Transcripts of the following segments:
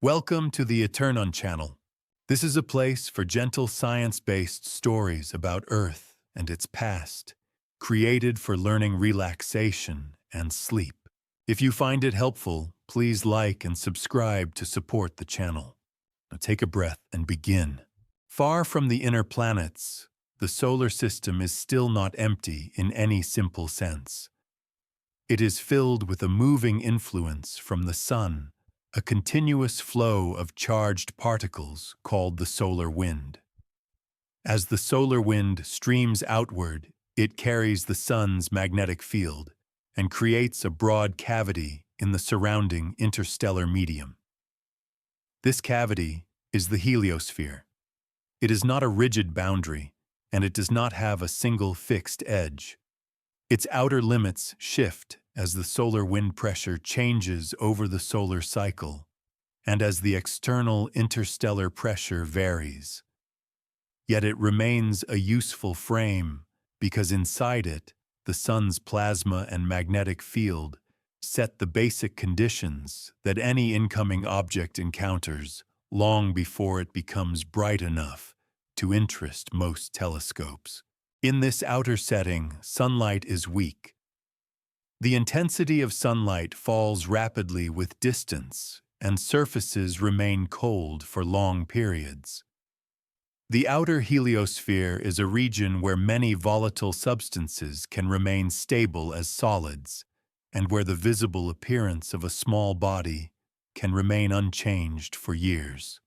Welcome to the Eternon channel. This is a place for gentle science-based stories about Earth and its past, created for learning relaxation and sleep. If you find it helpful, please like and subscribe to support the channel. Now take a breath and begin. Far from the inner planets, the solar system is still not empty in any simple sense. It is filled with a moving influence from the sun, a continuous flow of charged particles called the solar wind. As the solar wind streams outward, it carries the sun's magnetic field and creates a broad cavity in the surrounding interstellar medium. This cavity is the heliosphere. It is not a rigid boundary, and it does not have a single fixed edge. Its outer limits shift as the solar wind pressure changes over the solar cycle and as the external interstellar pressure varies. Yet it remains a useful frame because inside it, the sun's plasma and magnetic field set the basic conditions that any incoming object encounters long before it becomes bright enough to interest most telescopes. In this outer setting, sunlight is weak. The intensity of sunlight falls rapidly with distance, and surfaces remain cold for long periods. The outer heliosphere is a region where many volatile substances can remain stable as solids, and where the visible appearance of a small body can remain unchanged for years.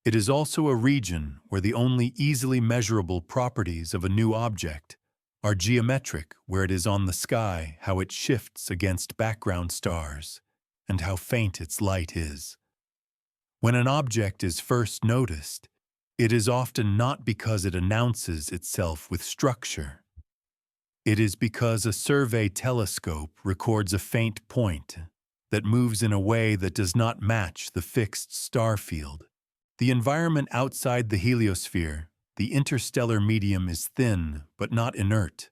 It is also a region where the only easily measurable properties of a new object are geometric, where it is on the sky, how it shifts against background stars, and how faint its light is. When an object is first noticed, it is often not because it announces itself with structure. It is because a survey telescope records a faint point that moves in a way that does not match the fixed star field. The environment outside the heliosphere, the interstellar medium, is thin but not inert.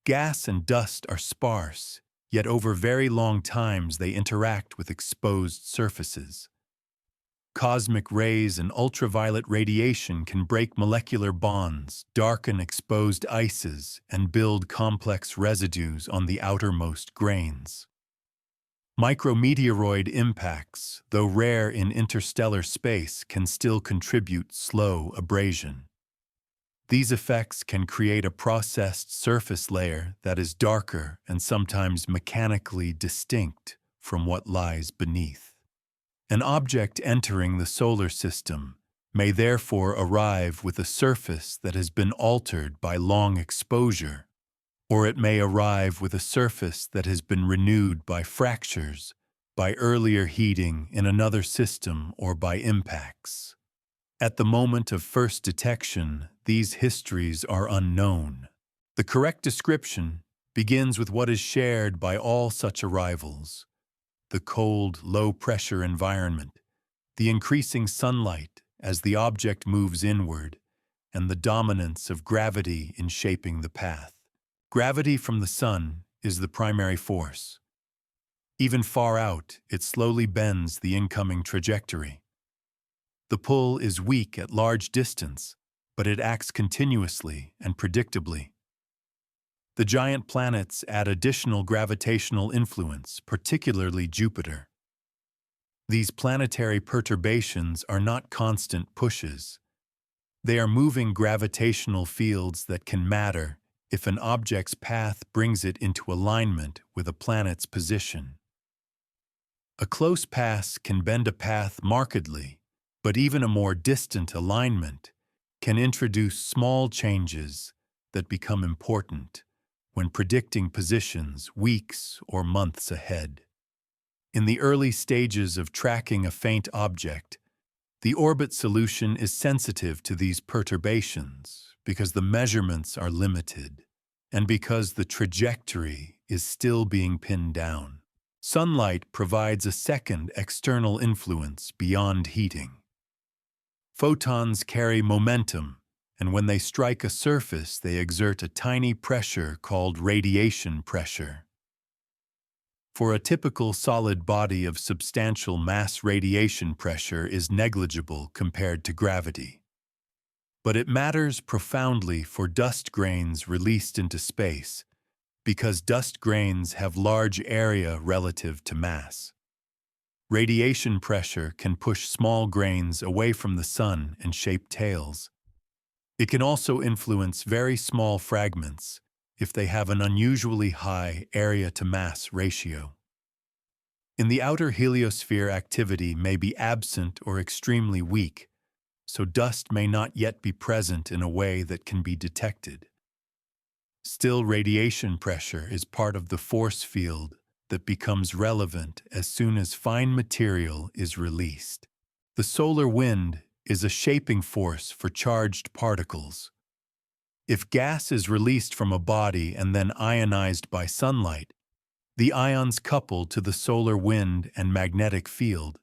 Gas and dust are sparse, yet over very long times they interact with exposed surfaces. Cosmic rays and ultraviolet radiation can break molecular bonds, darken exposed ices, and build complex residues on the outermost grains. Micrometeoroid impacts, though rare in interstellar space, can still contribute slow abrasion. These effects can create a processed surface layer that is darker and sometimes mechanically distinct from what lies beneath. An object entering the solar system may therefore arrive with a surface that has been altered by long exposure, or it may arrive with a surface that has been renewed by fractures, by earlier heating in another system, or by impacts. At the moment of first detection, these histories are unknown. The correct description begins with what is shared by all such arrivals: the cold, low-pressure environment, the increasing sunlight as the object moves inward, and the dominance of gravity in shaping the path. Gravity from the sun is the primary force. Even far out, it slowly bends the incoming trajectory. The pull is weak at large distance, but it acts continuously and predictably. The giant planets add additional gravitational influence, particularly Jupiter. These planetary perturbations are not constant pushes. They are moving gravitational fields that can matter if an object's path brings it into alignment with a planet's position. A close pass can bend a path markedly, but even a more distant alignment can introduce small changes that become important when predicting positions weeks or months ahead. In the early stages of tracking a faint object, the orbit solution is sensitive to these perturbations because the measurements are limited and because the trajectory is still being pinned down. Sunlight provides a second external influence beyond heating. Photons carry momentum, and when they strike a surface, they exert a tiny pressure called radiation pressure. For a typical solid body of substantial mass, radiation pressure is negligible compared to gravity. But it matters profoundly for dust grains released into space, because dust grains have large area relative to mass. Radiation pressure can push small grains away from the sun and shape tails. It can also influence very small fragments if they have an unusually high area-to-mass ratio. In the outer heliosphere, activity may be absent or extremely weak, so dust may not yet be present in a way that can be detected. Still, radiation pressure is part of the force field that becomes relevant as soon as fine material is released. The solar wind is a shaping force for charged particles. If gas is released from a body and then ionized by sunlight, the ions couple to the solar wind and magnetic field.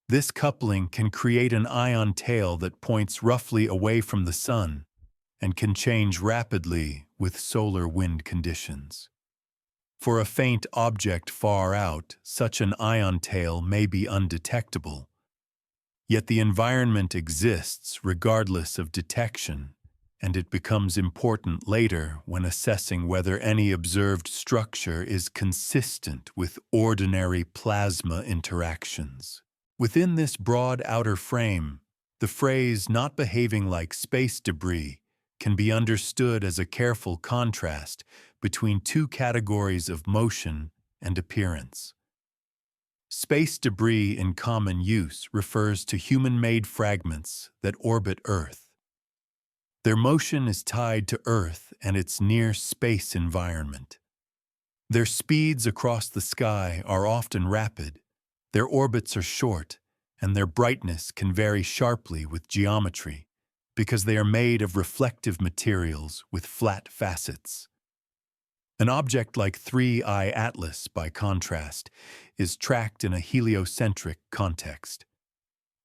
This coupling can create an ion tail that points roughly away from the sun and can change rapidly with solar wind conditions. For a faint object far out, such an ion tail may be undetectable. Yet the environment exists regardless of detection, and it becomes important later when assessing whether any observed structure is consistent with ordinary plasma interactions. Within this broad outer frame, the phrase "not behaving like space debris" can be understood as a careful contrast between two categories of motion and appearance. Space debris in common use refers to human-made fragments that orbit Earth. Their motion is tied to Earth and its near-space environment. Their speeds across the sky are often rapid, their orbits are short, and their brightness can vary sharply with geometry because they are made of reflective materials with flat facets. An object like 3I Atlas, by contrast, is tracked in a heliocentric context.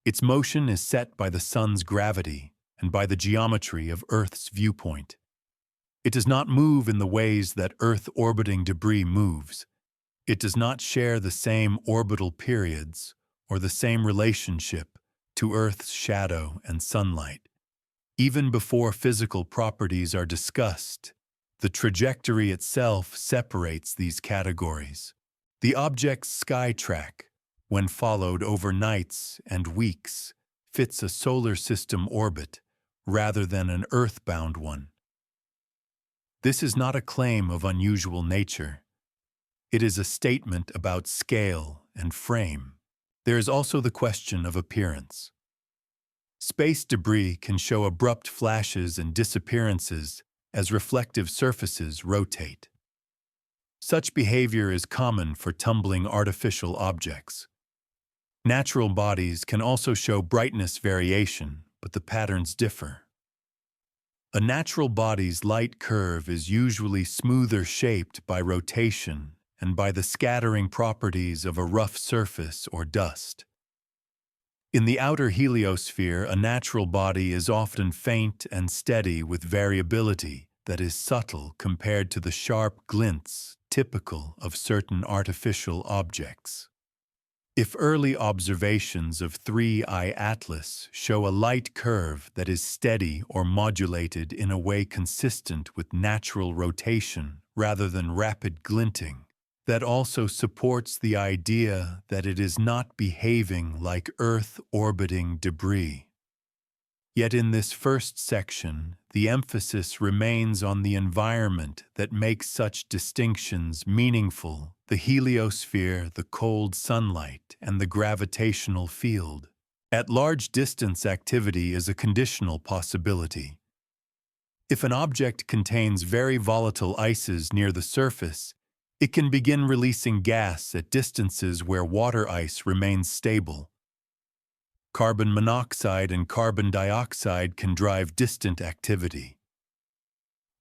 Its motion is set by the sun's gravity and by the geometry of Earth's viewpoint. It does not move in the ways that Earth-orbiting debris moves. It does not share the same orbital periods or the same relationship to Earth's shadow and sunlight. Even before physical properties are discussed, the trajectory itself separates these categories. The object's sky track, when followed over nights and weeks, fits a solar system orbit rather than an Earth-bound one. This is not a claim of unusual nature. It is a statement about scale and frame. There is also the question of appearance. Space debris can show abrupt flashes and disappearances as reflective surfaces rotate. Such behavior is common for tumbling artificial objects. Natural bodies can also show brightness variation, but the patterns differ. A natural body's light curve is usually smoother shaped by rotation and by the scattering properties of a rough surface or dust. In the outer heliosphere, a natural body is often faint and steady with variability that is subtle compared to the sharp glints typical of certain artificial objects. If early observations of 3I Atlas show a light curve that is steady or modulated in a way consistent with natural rotation rather than rapid glinting, that also supports the idea that it is not behaving like Earth-orbiting debris. Yet in this first section, the emphasis remains on the environment that makes such distinctions meaningful: the heliosphere, the cold sunlight, and the gravitational field. At large distance, activity is a conditional possibility. If an object contains very volatile ices near the surface, it can begin releasing gas at distances where water ice remains stable. Carbon monoxide and carbon dioxide can drive distant activity.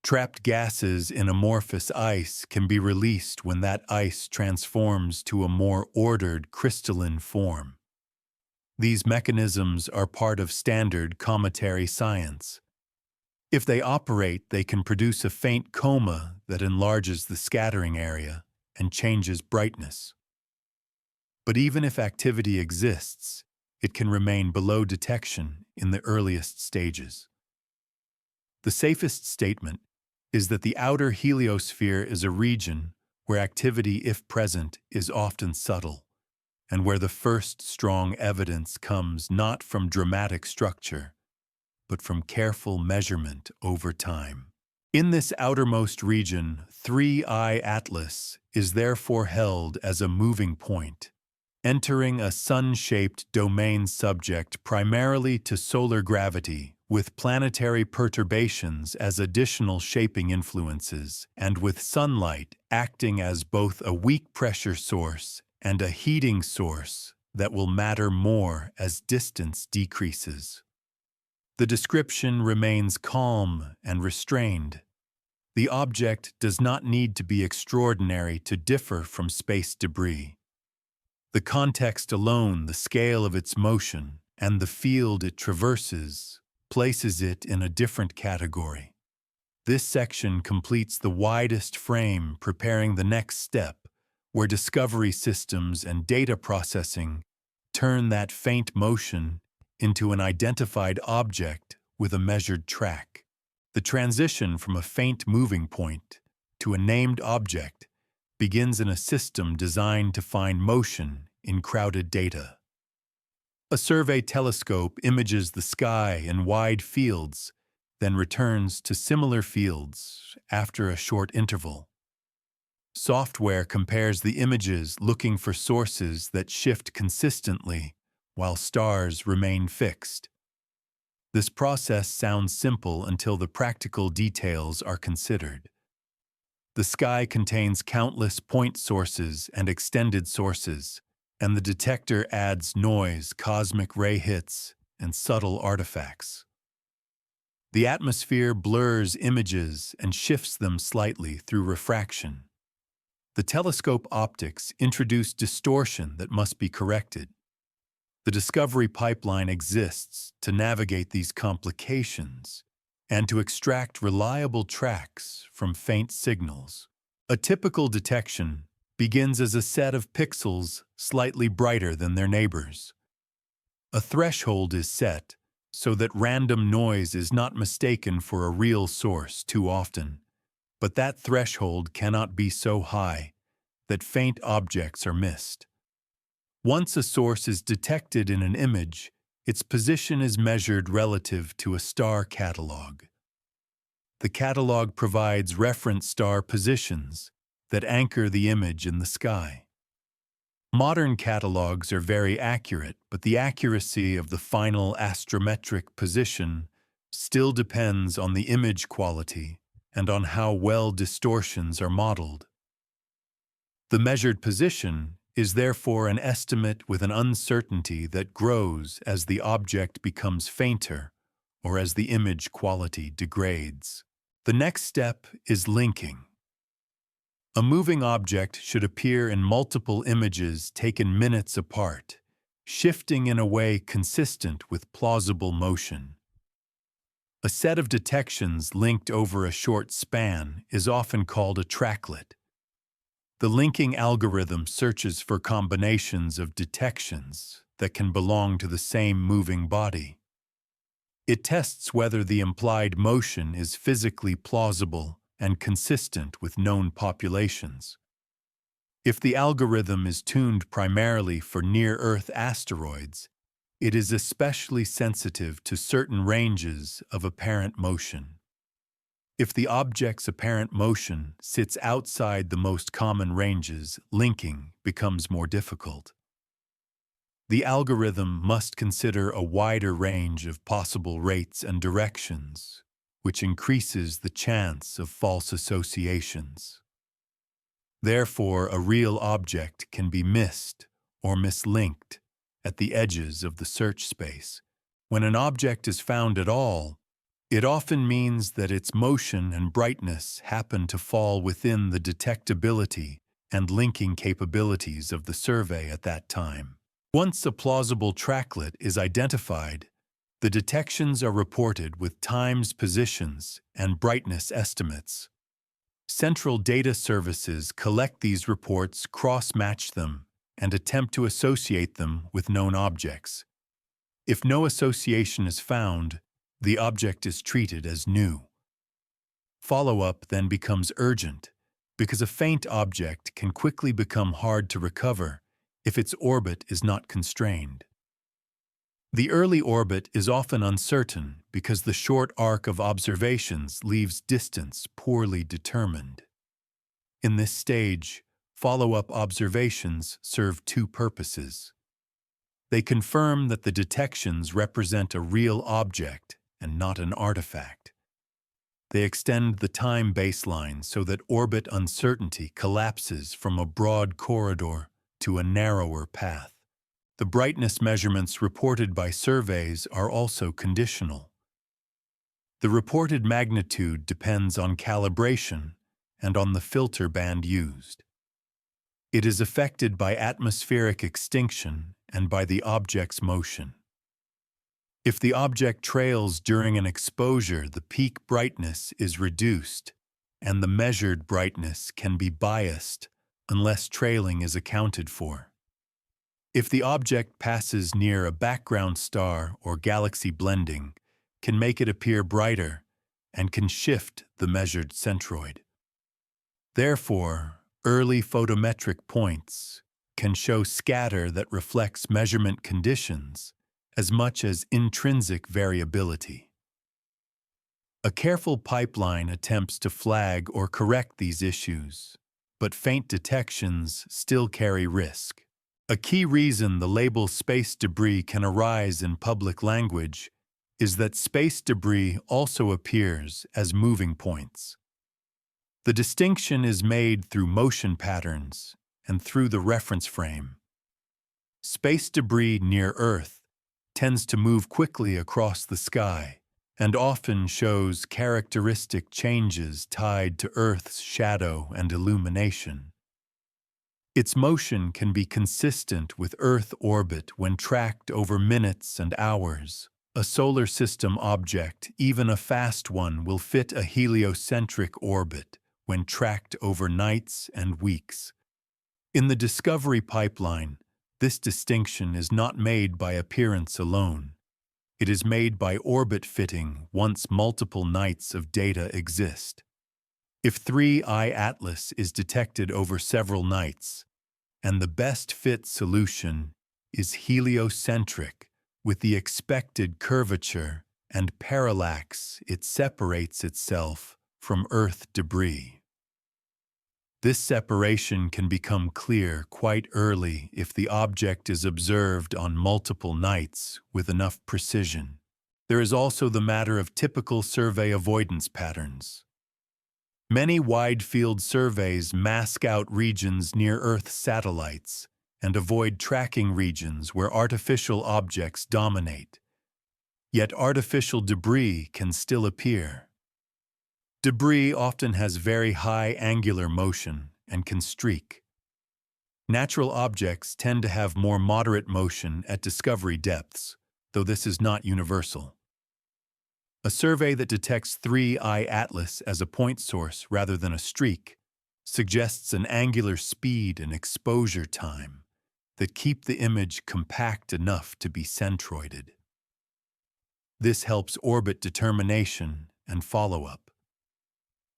Trapped gases in amorphous ice can be released when that ice transforms to a more ordered crystalline form. These mechanisms are part of standard cometary science. If they operate, they can produce a faint coma that enlarges the scattering area and changes brightness. But even if activity exists, it can remain below detection in the earliest stages. The safest statement is that the outer heliosphere is a region where activity, if present, is often subtle, and where the first strong evidence comes not from dramatic structure, but from careful measurement over time. In this outermost region, 3I Atlas is therefore held as a moving point, entering a sun-shaped domain subject primarily to solar gravity, with planetary perturbations as additional shaping influences, and with sunlight acting as both a weak pressure source and a heating source that will matter more as distance decreases. The description remains calm and restrained. The object does not need to be extraordinary to differ from space debris. The context alone, the scale of its motion, and the field it traverses, places it in a different category. This section completes the widest frame, preparing the next step, where discovery systems and data processing turn that faint motion into an identified object with a measured track. The transition from a faint moving point to a named object begins in a system designed to find motion in crowded data. A survey telescope images the sky in wide fields, then returns to similar fields after a short interval. Software compares the images, looking for sources that shift consistently while stars remain fixed. This process sounds simple until the practical details are considered. The sky contains countless point sources and extended sources, and the detector adds noise, cosmic ray hits, and subtle artifacts. The atmosphere blurs images and shifts them slightly through refraction. The telescope optics introduce distortion that must be corrected. The discovery pipeline exists to navigate these complications and to extract reliable tracks from faint signals. A typical detection begins as a set of pixels slightly brighter than their neighbors. A threshold is set so that random noise is not mistaken for a real source too often, but that threshold cannot be so high that faint objects are missed. Once a source is detected in an image, its position is measured relative to a star catalog. The catalog provides reference star positions that anchor the image in the sky. Modern catalogs are very accurate, but the accuracy of the final astrometric position still depends on the image quality and on how well distortions are modeled. The measured position is therefore an estimate with an uncertainty that grows as the object becomes fainter or as the image quality degrades. The next step is linking. A moving object should appear in multiple images taken minutes apart, shifting in a way consistent with plausible motion. A set of detections linked over a short span is often called a tracklet. The linking algorithm searches for combinations of detections that can belong to the same moving body. It tests whether the implied motion is physically plausible and consistent with known populations. If the algorithm is tuned primarily for near-Earth asteroids, it is especially sensitive to certain ranges of apparent motion. If the object's apparent motion sits outside the most common ranges, linking becomes more difficult. The algorithm must consider a wider range of possible rates and directions, which increases the chance of false associations. Therefore, a real object can be missed or mislinked at the edges of the search space. When an object is found at all, it often means that its motion and brightness happen to fall within the detectability and linking capabilities of the survey at that time. Once a plausible tracklet is identified, the detections are reported with times, positions, and brightness estimates. Central data services collect these reports, cross-match them, and attempt to associate them with known objects. If no association is found, the object is treated as new. Follow-up then becomes urgent, because a faint object can quickly become hard to recover if its orbit is not constrained. The early orbit is often uncertain because the short arc of observations leaves distance poorly determined. In this stage, follow-up observations serve two purposes. They confirm that the detections represent a real object and not an artifact. They extend the time baseline so that orbit uncertainty collapses from a broad corridor to a narrower path. The brightness measurements reported by surveys are also conditional. The reported magnitude depends on calibration and on the filter band used. It is affected by atmospheric extinction and by the object's motion. If the object trails during an exposure, the peak brightness is reduced, and the measured brightness can be biased unless trailing is accounted for. If the object passes near a background star or galaxy, blending can make it appear brighter and can shift the measured centroid. Therefore, early photometric points can show scatter that reflects measurement conditions as much as intrinsic variability. A careful pipeline attempts to flag or correct these issues, but faint detections still carry risk. A key reason the label space debris can arise in public language is that space debris also appears as moving points. The distinction is made through motion patterns and through the reference frame. Space debris near Earth tends to move quickly across the sky and often shows characteristic changes tied to Earth's shadow and illumination. Its motion can be consistent with Earth orbit when tracked over minutes and hours. A solar system object, even a fast one, will fit a heliocentric orbit when tracked over nights and weeks. In the discovery pipeline, this distinction is not made by appearance alone. It is made by orbit fitting once multiple nights of data exist. If 3I Atlas is detected over several nights, and the best fit solution is heliocentric with the expected curvature and parallax, it separates itself from Earth debris. This separation can become clear quite early if the object is observed on multiple nights with enough precision. There is also the matter of typical survey avoidance patterns. Many wide-field surveys mask out regions near Earth satellites and avoid tracking regions where artificial objects dominate. Yet artificial debris can still appear. Debris often has very high angular motion and can streak. Natural objects tend to have more moderate motion at discovery depths, though this is not universal. A survey that detects 3I Atlas as a point source rather than a streak suggests an angular speed and exposure time that keep the image compact enough to be centroided. This helps orbit determination and follow-up.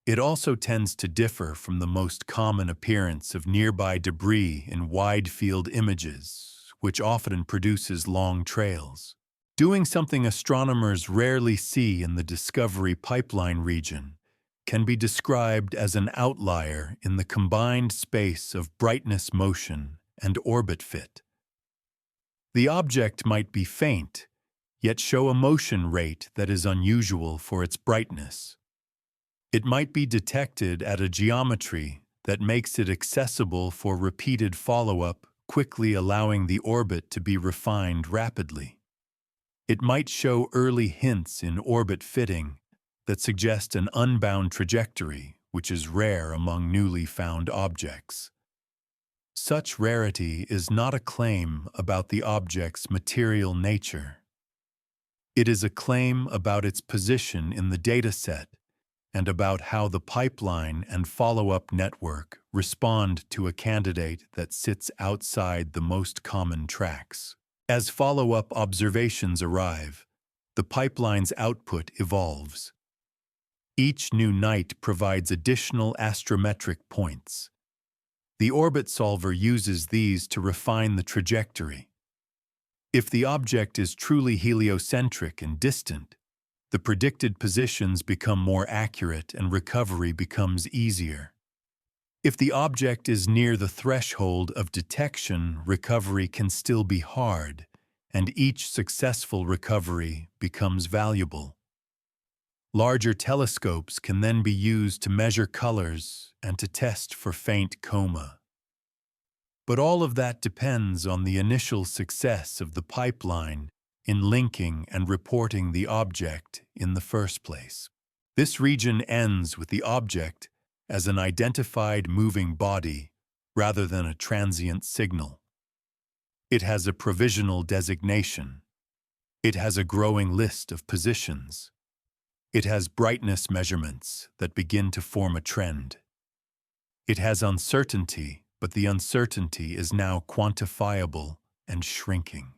It also tends to differ from the most common appearance of nearby debris in wide-field images, which often produces long trails. Doing something astronomers rarely see in the discovery pipeline region can be described as an outlier in the combined space of brightness motion and orbit fit. The object might be faint, yet show a motion rate that is unusual for its brightness. It might be detected at a geometry that makes it accessible for repeated follow-up, quickly allowing the orbit to be refined rapidly. It might show early hints in orbit fitting that suggest an unbound trajectory, which is rare among newly found objects. Such rarity is not a claim about the object's material nature. It is a claim about its position in the dataset and about how the pipeline and follow-up network respond to a candidate that sits outside the most common tracks. As follow-up observations arrive, the pipeline's output evolves. Each new night provides additional astrometric points. The orbit solver uses these to refine the trajectory. If the object is truly heliocentric and distant, the predicted positions become more accurate and recovery becomes easier. If the object is near the threshold of detection, recovery can still be hard, and each successful recovery becomes valuable. Larger telescopes can then be used to measure colors and to test for faint coma. But all of that depends on the initial success of the pipeline in linking and reporting the object in the first place. This region ends with the object as an identified moving body rather than a transient signal. It has a provisional designation. It has a growing list of positions. It has brightness measurements that begin to form a trend. It has uncertainty, but the uncertainty is now quantifiable and shrinking.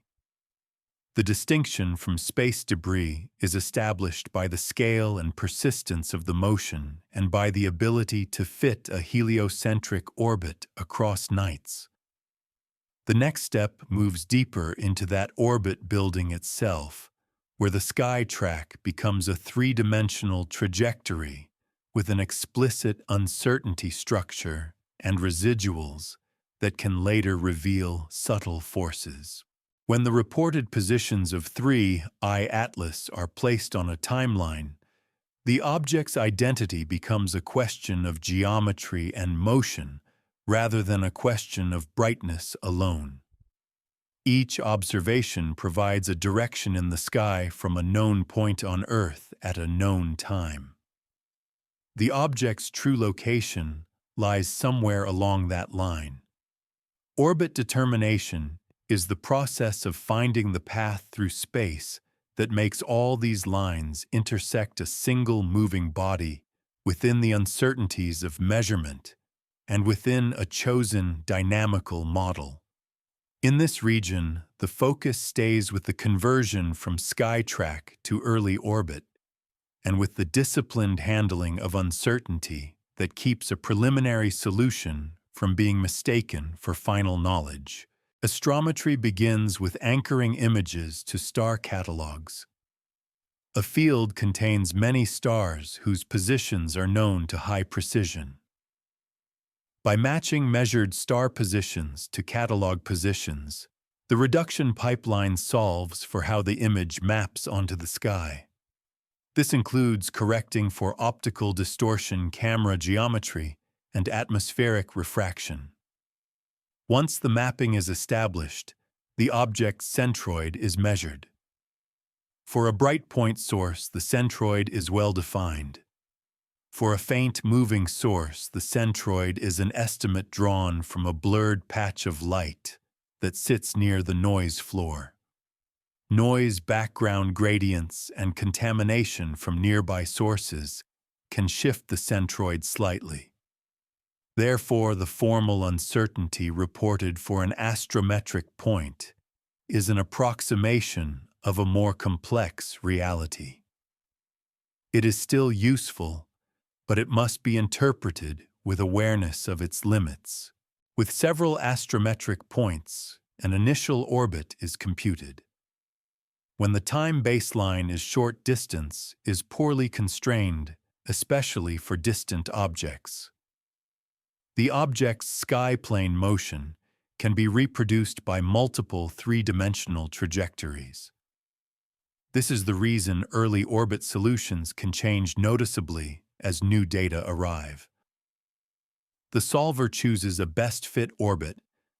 The distinction from space debris is established by the scale and persistence of the motion and by the ability to fit a heliocentric orbit across nights. The next step moves deeper into that orbit building itself, where the sky track becomes a three-dimensional trajectory with an explicit uncertainty structure and residuals that can later reveal subtle forces. When the reported positions of 3I Atlas are placed on a timeline, the object's identity becomes a question of geometry and motion rather than a question of brightness alone. Each observation provides a direction in the sky from a known point on Earth at a known time. The object's true location lies somewhere along that line. Orbit determination is the process of finding the path through space that makes all these lines intersect a single moving body within the uncertainties of measurement and within a chosen dynamical model. In this region, the focus stays with the conversion from skytrack to early orbit, and with the disciplined handling of uncertainty that keeps a preliminary solution from being mistaken for final knowledge. Astrometry begins with anchoring images to star catalogs. A field contains many stars whose positions are known to high precision. By matching measured star positions to catalog positions, the reduction pipeline solves for how the image maps onto the sky. This includes correcting for optical distortion, camera geometry, and atmospheric refraction. Once the mapping is established, the object's centroid is measured. For a bright point source, the centroid is well defined. For a faint moving source, the centroid is an estimate drawn from a blurred patch of light that sits near the noise floor. Noise, background gradients, and contamination from nearby sources can shift the centroid slightly. Therefore, the formal uncertainty reported for an astrometric point is an approximation of a more complex reality. It is still useful, but it must be interpreted with awareness of its limits. With several astrometric points, an initial orbit is computed. When the time baseline is short, distance is poorly constrained, especially for distant objects. The object's sky plane motion can be reproduced by multiple three-dimensional trajectories. This is the reason early orbit solutions can change noticeably as new data arrive. The solver chooses a best-fit orbit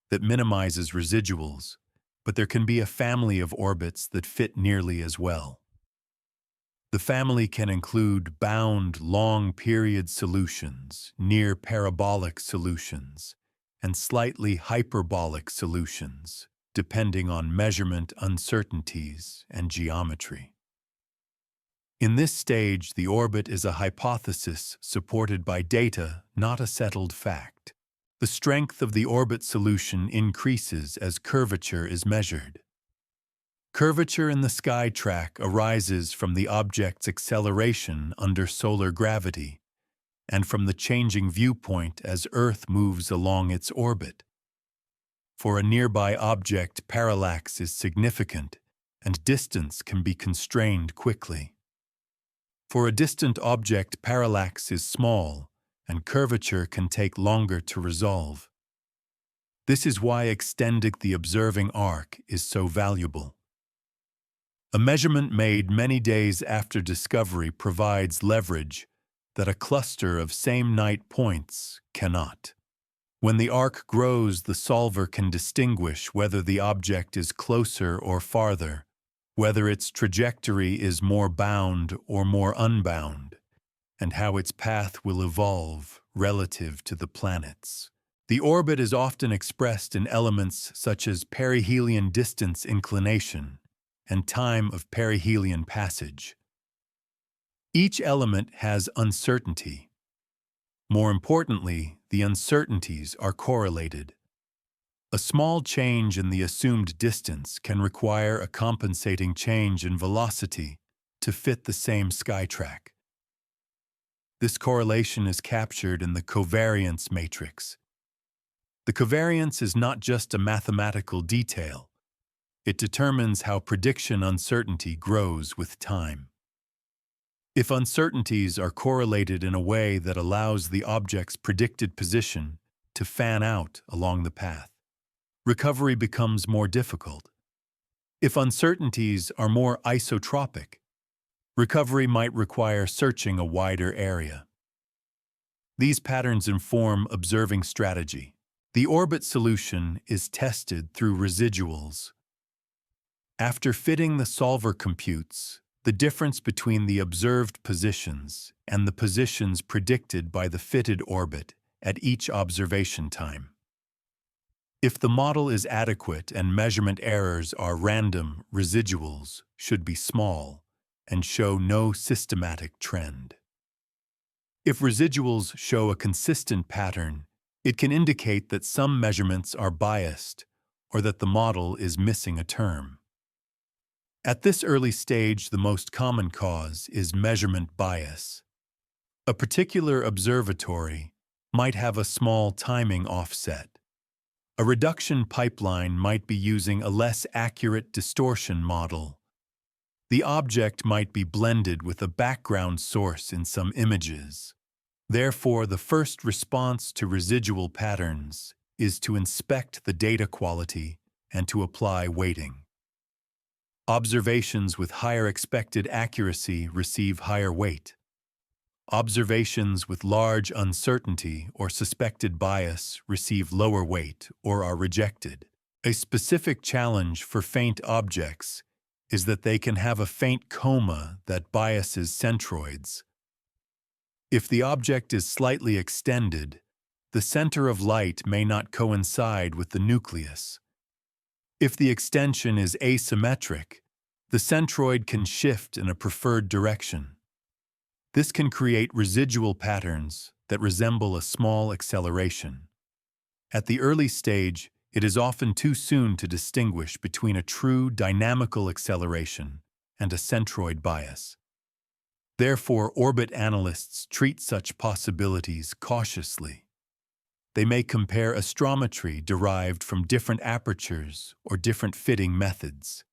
that minimizes residuals, but there can be a family of orbits that fit nearly as well. The family can include bound long-period solutions, near parabolic solutions, and slightly hyperbolic solutions, depending on measurement uncertainties and geometry. In this stage, the orbit is a hypothesis supported by data, not a settled fact. The strength of the orbit solution increases as curvature is measured. Curvature in the sky track arises from the object's acceleration under solar gravity and from the changing viewpoint as Earth moves along its orbit. For a nearby object, parallax is significant, and distance can be constrained quickly. For a distant object, parallax is small, and curvature can take longer to resolve. This is why extending the observing arc is so valuable. A measurement made many days after discovery provides leverage that a cluster of same-night points cannot. When the arc grows, the solver can distinguish whether the object is closer or farther, whether its trajectory is more bound or more unbound, and how its path will evolve relative to the planets. The orbit is often expressed in elements such as perihelion distance inclination and time of perihelion passage. Each element has uncertainty. More importantly, the uncertainties are correlated. A small change in the assumed distance can require a compensating change in velocity to fit the same skytrack. This correlation is captured in the covariance matrix. The covariance is not just a mathematical detail. It determines how prediction uncertainty grows with time. If uncertainties are correlated in a way that allows the object's predicted position to fan out along the path, recovery becomes more difficult. If uncertainties are more isotropic, recovery might require searching a wider area. These patterns inform observing strategy. The orbit solution is tested through residuals. After fitting, the solver computes the difference between the observed positions and the positions predicted by the fitted orbit at each observation time. If the model is adequate and measurement errors are random, residuals should be small and show no systematic trend. If residuals show a consistent pattern, it can indicate that some measurements are biased or that the model is missing a term. At this early stage, the most common cause is measurement bias. A particular observatory might have a small timing offset. A reduction pipeline might be using a less accurate distortion model. The object might be blended with a background source in some images. Therefore, the first response to residual patterns is to inspect the data quality and to apply weighting. Observations with higher expected accuracy receive higher weight. Observations with large uncertainty or suspected bias receive lower weight or are rejected. A specific challenge for faint objects is that they can have a faint coma that biases centroids. If the object is slightly extended, the center of light may not coincide with the nucleus. If the extension is asymmetric, the centroid can shift in a preferred direction. This can create residual patterns that resemble a small acceleration. At the early stage, it is often too soon to distinguish between a true dynamical acceleration and a centroid bias. Therefore, orbit analysts treat such possibilities cautiously. They may compare astrometry derived from different apertures or different fitting methods.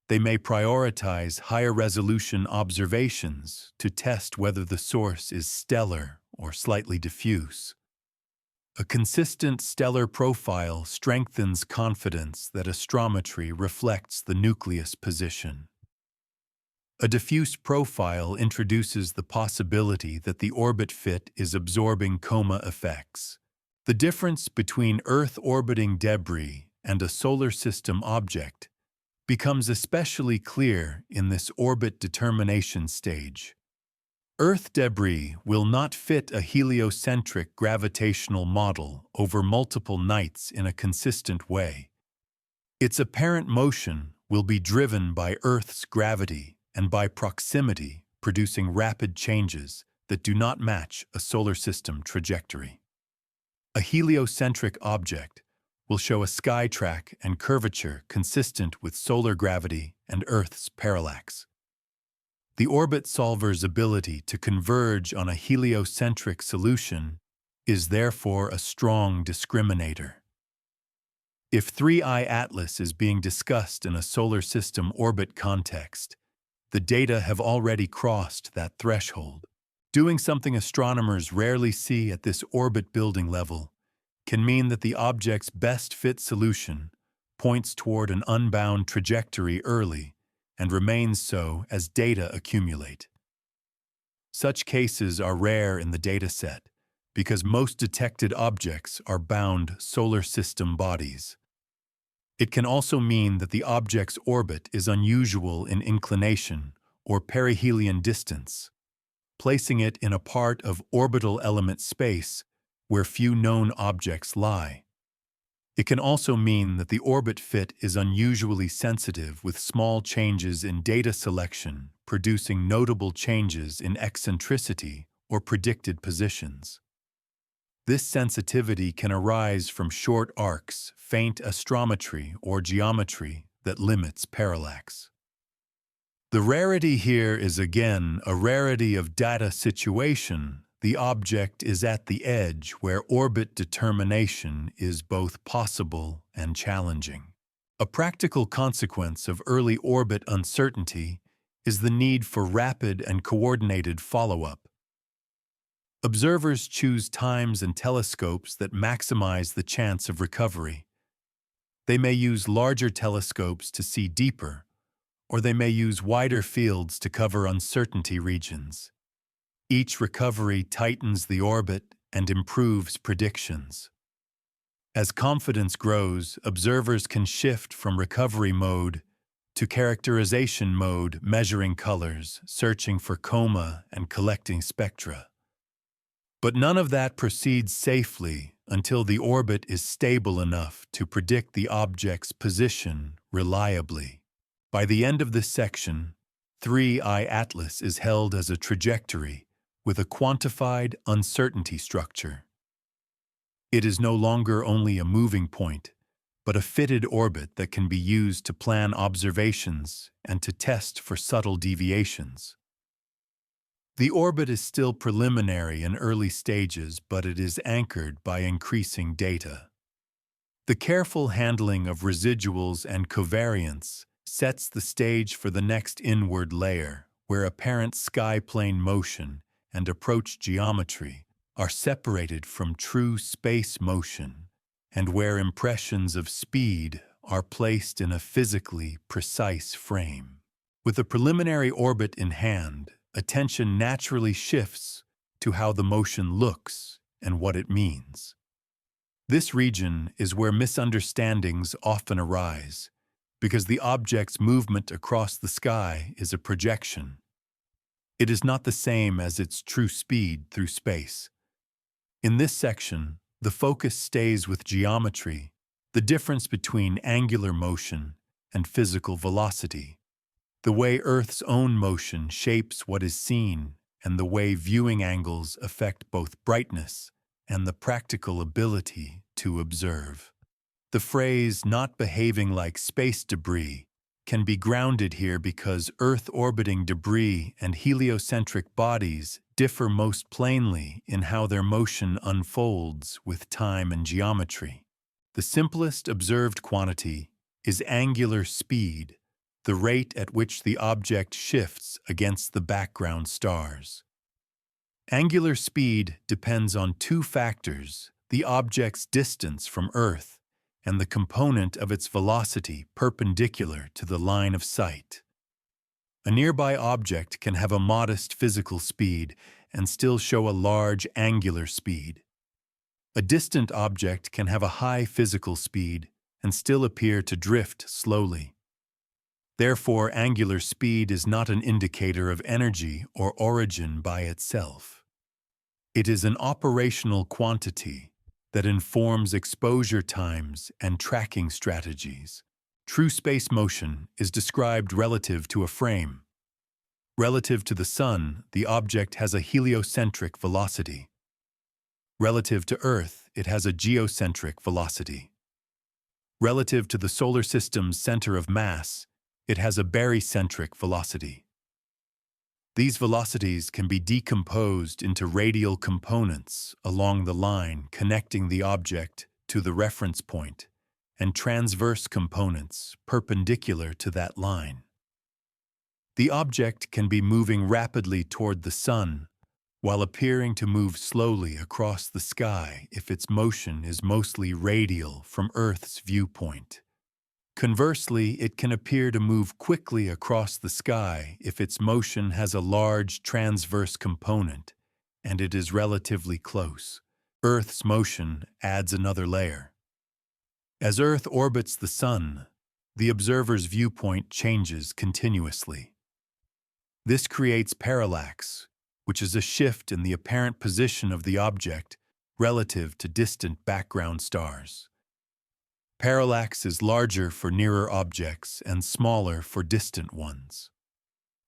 They may prioritize higher resolution observations to test whether the source is stellar or slightly diffuse. A consistent stellar profile strengthens confidence that astrometry reflects the nucleus position. A diffuse profile introduces the possibility that the orbit fit is absorbing coma effects. The difference between Earth-orbiting debris and a solar system object becomes especially clear in this orbit determination stage. Earth debris will not fit a heliocentric gravitational model over multiple nights in a consistent way. Its apparent motion will be driven by Earth's gravity and by proximity producing rapid changes that do not match a solar system trajectory. A heliocentric object will show a sky track and curvature consistent with solar gravity and Earth's parallax. The orbit solver's ability to converge on a heliocentric solution is therefore a strong discriminator. If 3I Atlas is being discussed in a solar system orbit context, the data have already crossed that threshold. Doing something astronomers rarely see at this orbit-building level can mean that the object's best-fit solution points toward an unbound trajectory early and remains so as data accumulate. Such cases are rare in the dataset because most detected objects are bound solar system bodies. It can also mean that the object's orbit is unusual in inclination or perihelion distance, placing it in a part of orbital element space where few known objects lie. It can also mean that the orbit fit is unusually sensitive with small changes in data selection, producing notable changes in eccentricity or predicted positions. This sensitivity can arise from short arcs, faint astrometry, or geometry that limits parallax. The rarity here is again a rarity of data situation. The object is at the edge where orbit determination is both possible and challenging. A practical consequence of early orbit uncertainty is the need for rapid and coordinated follow-up. Observers choose times and telescopes that maximize the chance of recovery. They may use larger telescopes to see deeper, or they may use wider fields to cover uncertainty regions. Each recovery tightens the orbit and improves predictions. As confidence grows, observers can shift from recovery mode to characterization mode, measuring colors, searching for coma, and collecting spectra. But none of that proceeds safely until the orbit is stable enough to predict the object's position reliably. By the end of this section, 3I Atlas is held as a trajectory with a quantified uncertainty structure. It is no longer only a moving point, but a fitted orbit that can be used to plan observations and to test for subtle deviations. The orbit is still preliminary in early stages, but it is anchored by increasing data. The careful handling of residuals and covariance sets the stage for the next inward layer, where apparent sky plane motion and approach geometry are separated from true space motion, and where impressions of speed are placed in a physically precise frame. With the preliminary orbit in hand, attention naturally shifts to how the motion looks and what it means. This region is where misunderstandings often arise, because the object's movement across the sky is a projection. It is not the same as its true speed through space. In this section, the focus stays with geometry, the difference between angular motion and physical velocity, the way Earth's own motion shapes what is seen, and the way viewing angles affect both brightness and the practical ability to observe. The phrase "not behaving like space debris" can be grounded here because Earth-orbiting debris and heliocentric bodies differ most plainly in how their motion unfolds with time and geometry. The simplest observed quantity is angular speed, the rate at which the object shifts against the background stars. Angular speed depends on two factors: the object's distance from Earth and the component of its velocity perpendicular to the line of sight. A nearby object can have a modest physical speed and still show a large angular speed. A distant object can have a high physical speed and still appear to drift slowly. Therefore, angular speed is not an indicator of energy or origin by itself. It is an operational quantity that informs exposure times and tracking strategies. True space motion is described relative to a frame. Relative to the Sun, the object has a heliocentric velocity. Relative to Earth, it has a geocentric velocity. Relative to the solar system's center of mass, it has a barycentric velocity. These velocities can be decomposed into radial components along the line connecting the object to the reference point, and transverse components perpendicular to that line. The object can be moving rapidly toward the Sun, while appearing to move slowly across the sky if its motion is mostly radial from Earth's viewpoint. Conversely, it can appear to move quickly across the sky if its motion has a large transverse component and it is relatively close. Earth's motion adds another layer. As Earth orbits the Sun, the observer's viewpoint changes continuously. This creates parallax, which is a shift in the apparent position of the object relative to distant background stars. Parallax is larger for nearer objects and smaller for distant ones.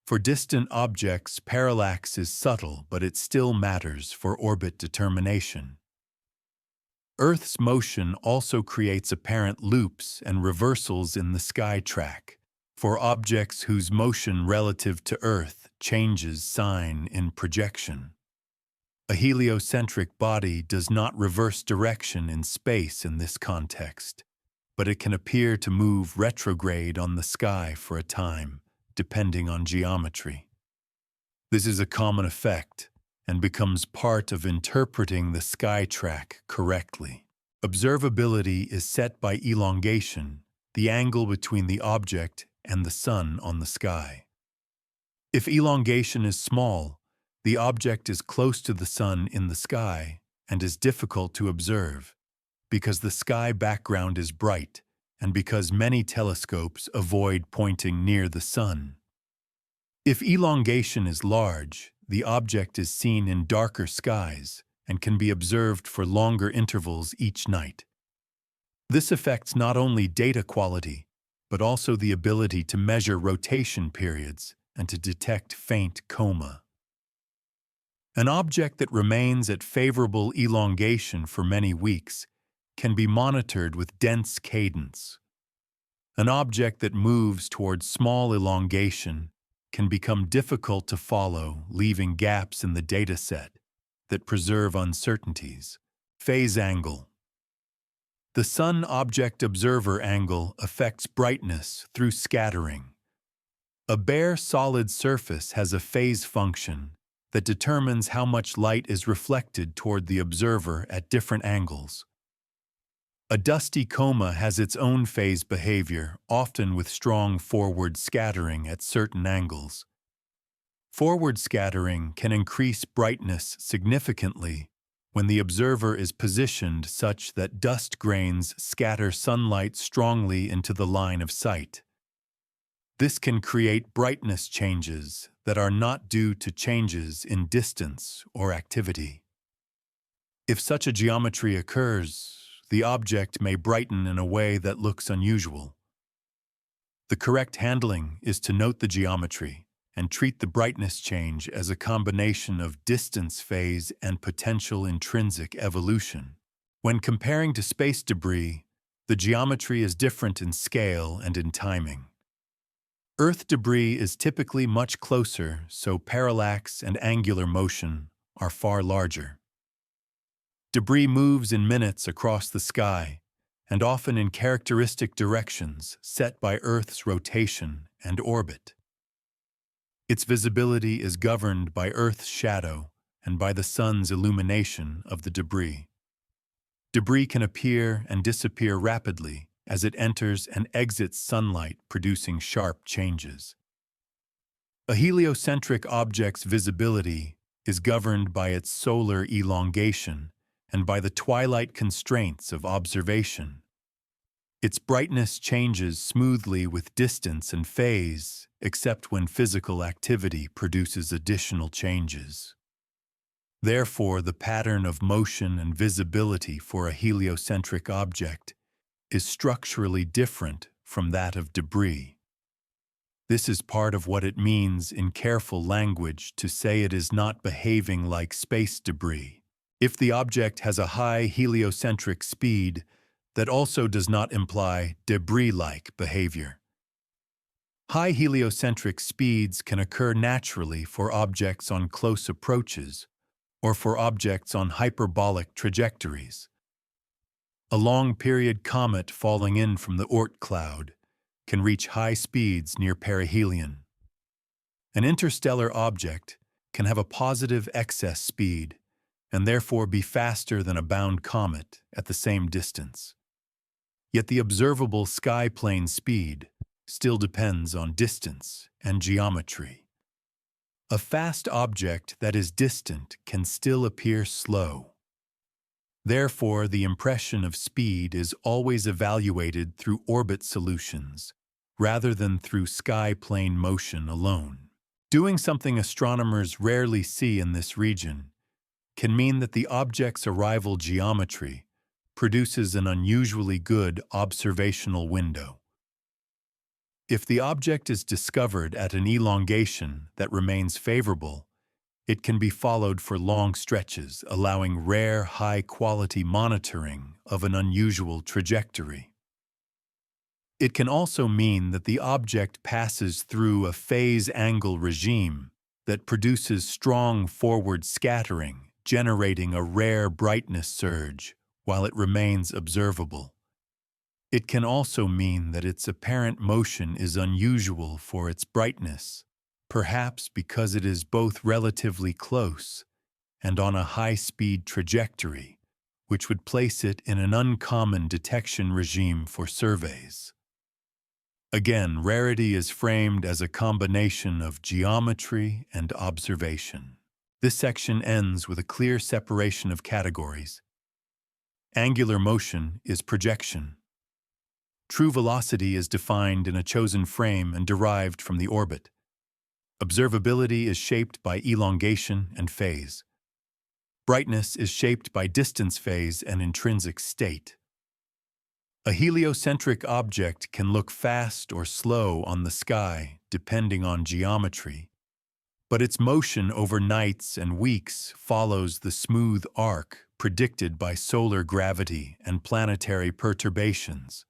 For distant objects, parallax is subtle, but it still matters for orbit determination. Earth's motion also creates apparent loops and reversals in the sky track for objects whose motion relative to Earth changes sign in projection. A heliocentric body does not reverse direction in space in this context, but it can appear to move retrograde on the sky for a time, depending on geometry. This is a common effect and becomes part of interpreting the sky track correctly. Observability is set by elongation, the angle between the object and the Sun on the sky. If elongation is small, the object is close to the Sun in the sky and is difficult to observe because the sky background is bright and because many telescopes avoid pointing near the Sun. If elongation is large, the object is seen in darker skies and can be observed for longer intervals each night. This affects not only data quality, but also the ability to measure rotation periods and to detect faint coma. An object that remains at favorable elongation for many weeks can be monitored with dense cadence. An object that moves towards small elongation can become difficult to follow, leaving gaps in the dataset that preserve uncertainties. Phase angle. The Sun object observer angle affects brightness through scattering. A bare solid surface has a phase function that determines how much light is reflected toward the observer at different angles. A dusty coma has its own phase behavior, often with strong forward scattering at certain angles. Forward scattering can increase brightness significantly when the observer is positioned such that dust grains scatter sunlight strongly into the line of sight. This can create brightness changes that are not due to changes in distance or activity. If such a geometry occurs, the object may brighten in a way that looks unusual. The correct handling is to note the geometry and treat the brightness change as a combination of distance phase and potential intrinsic evolution. When comparing to space debris, the geometry is different in scale and in timing. Earth debris is typically much closer, so parallax and angular motion are far larger. Debris moves in minutes across the sky, and often in characteristic directions set by Earth's rotation and orbit. Its visibility is governed by Earth's shadow and by the Sun's illumination of the debris. Debris can appear and disappear rapidly as it enters and exits sunlight, producing sharp changes. A heliocentric object's visibility is governed by its solar elongation and by the twilight constraints of observation. Its brightness changes smoothly with distance and phase, except when physical activity produces additional changes. Therefore, the pattern of motion and visibility for a heliocentric object is structurally different from that of debris. This is part of what it means in careful language to say it is not behaving like space debris. If the object has a high heliocentric speed, that also does not imply debris-like behavior. High heliocentric speeds can occur naturally for objects on close approaches or for objects on hyperbolic trajectories. A long-period comet falling in from the Oort cloud can reach high speeds near perihelion. An interstellar object can have a positive excess speed and therefore be faster than a bound comet at the same distance. Yet the observable sky plane speed still depends on distance and geometry. A fast object that is distant can still appear slow. Therefore, the impression of speed is always evaluated through orbit solutions, rather than through sky plane motion alone. Doing something astronomers rarely see in this region can mean that the object's arrival geometry produces an unusually good observational window. If the object is discovered at an elongation that remains favorable, it can be followed for long stretches, allowing rare, high-quality monitoring of an unusual trajectory. It can also mean that the object passes through a phase-angle regime that produces strong forward scattering, generating a rare brightness surge while it remains observable. It can also mean that its apparent motion is unusual for its brightness, perhaps because it is both relatively close and on a high-speed trajectory, which would place it in an uncommon detection regime for surveys. Again, rarity is framed as a combination of geometry and observation. This section ends with a clear separation of categories. Angular motion is projection. True velocity is defined in a chosen frame and derived from the orbit. Observability is shaped by elongation and phase. Brightness is shaped by distance phase and intrinsic state. A heliocentric object can look fast or slow on the sky depending on geometry, but its motion over nights and weeks follows the smooth arc predicted by solar gravity and planetary perturbations.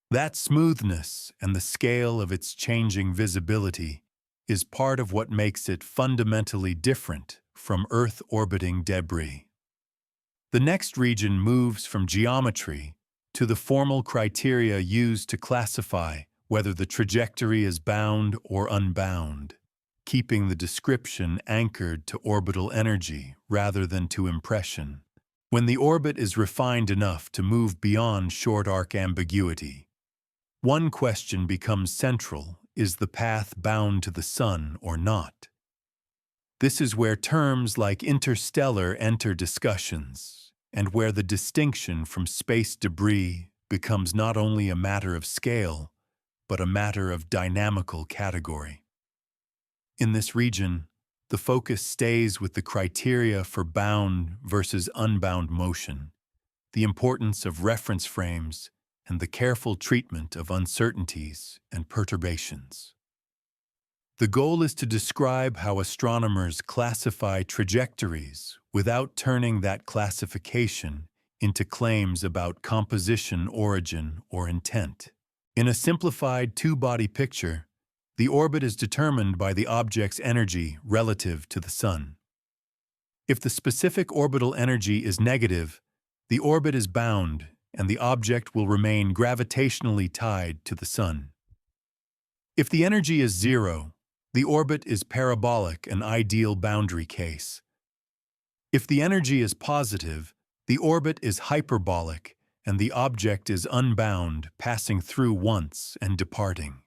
That smoothness and the scale of its changing visibility is part of what makes it fundamentally different from Earth-orbiting debris. The next region moves from geometry to the formal criteria used to classify whether the trajectory is bound or unbound, keeping the description anchored to orbital energy rather than to impression. When the orbit is refined enough to move beyond short arc ambiguity, one question becomes central: is the path bound to the Sun or not? This is where terms like interstellar enter discussions, and where the distinction from space debris becomes not only a matter of scale, but a matter of dynamical category. In this region, the focus stays with the criteria for bound versus unbound motion, the importance of reference frames, and the careful treatment of uncertainties and perturbations. The goal is to describe how astronomers classify trajectories without turning that classification into claims about composition, origin, or intent. In a simplified two-body picture, the orbit is determined by the object's energy relative to the Sun. If the specific orbital energy is negative, the orbit is bound and the object will remain gravitationally tied to the Sun. If the energy is zero, the orbit is parabolic, an ideal boundary case. If the energy is positive, the orbit is hyperbolic and the object is unbound, passing through once and departing.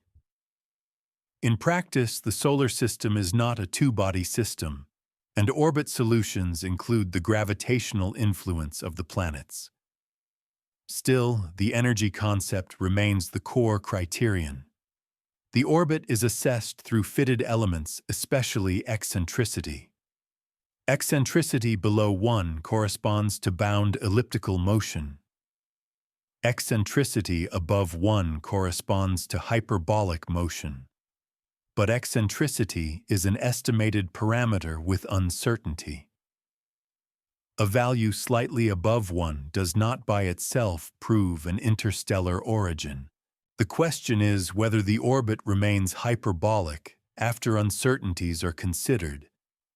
In practice, the solar system is not a two-body system, and orbit solutions include the gravitational influence of the planets. Still, the energy concept remains the core criterion. The orbit is assessed through fitted elements, especially eccentricity. Eccentricity below 1 corresponds to bound elliptical motion. Eccentricity above 1 corresponds to hyperbolic motion. but eccentricity is an estimated parameter with uncertainty. A value slightly above 1 does not by itself prove an interstellar origin. The question is whether the orbit remains hyperbolic after uncertainties are considered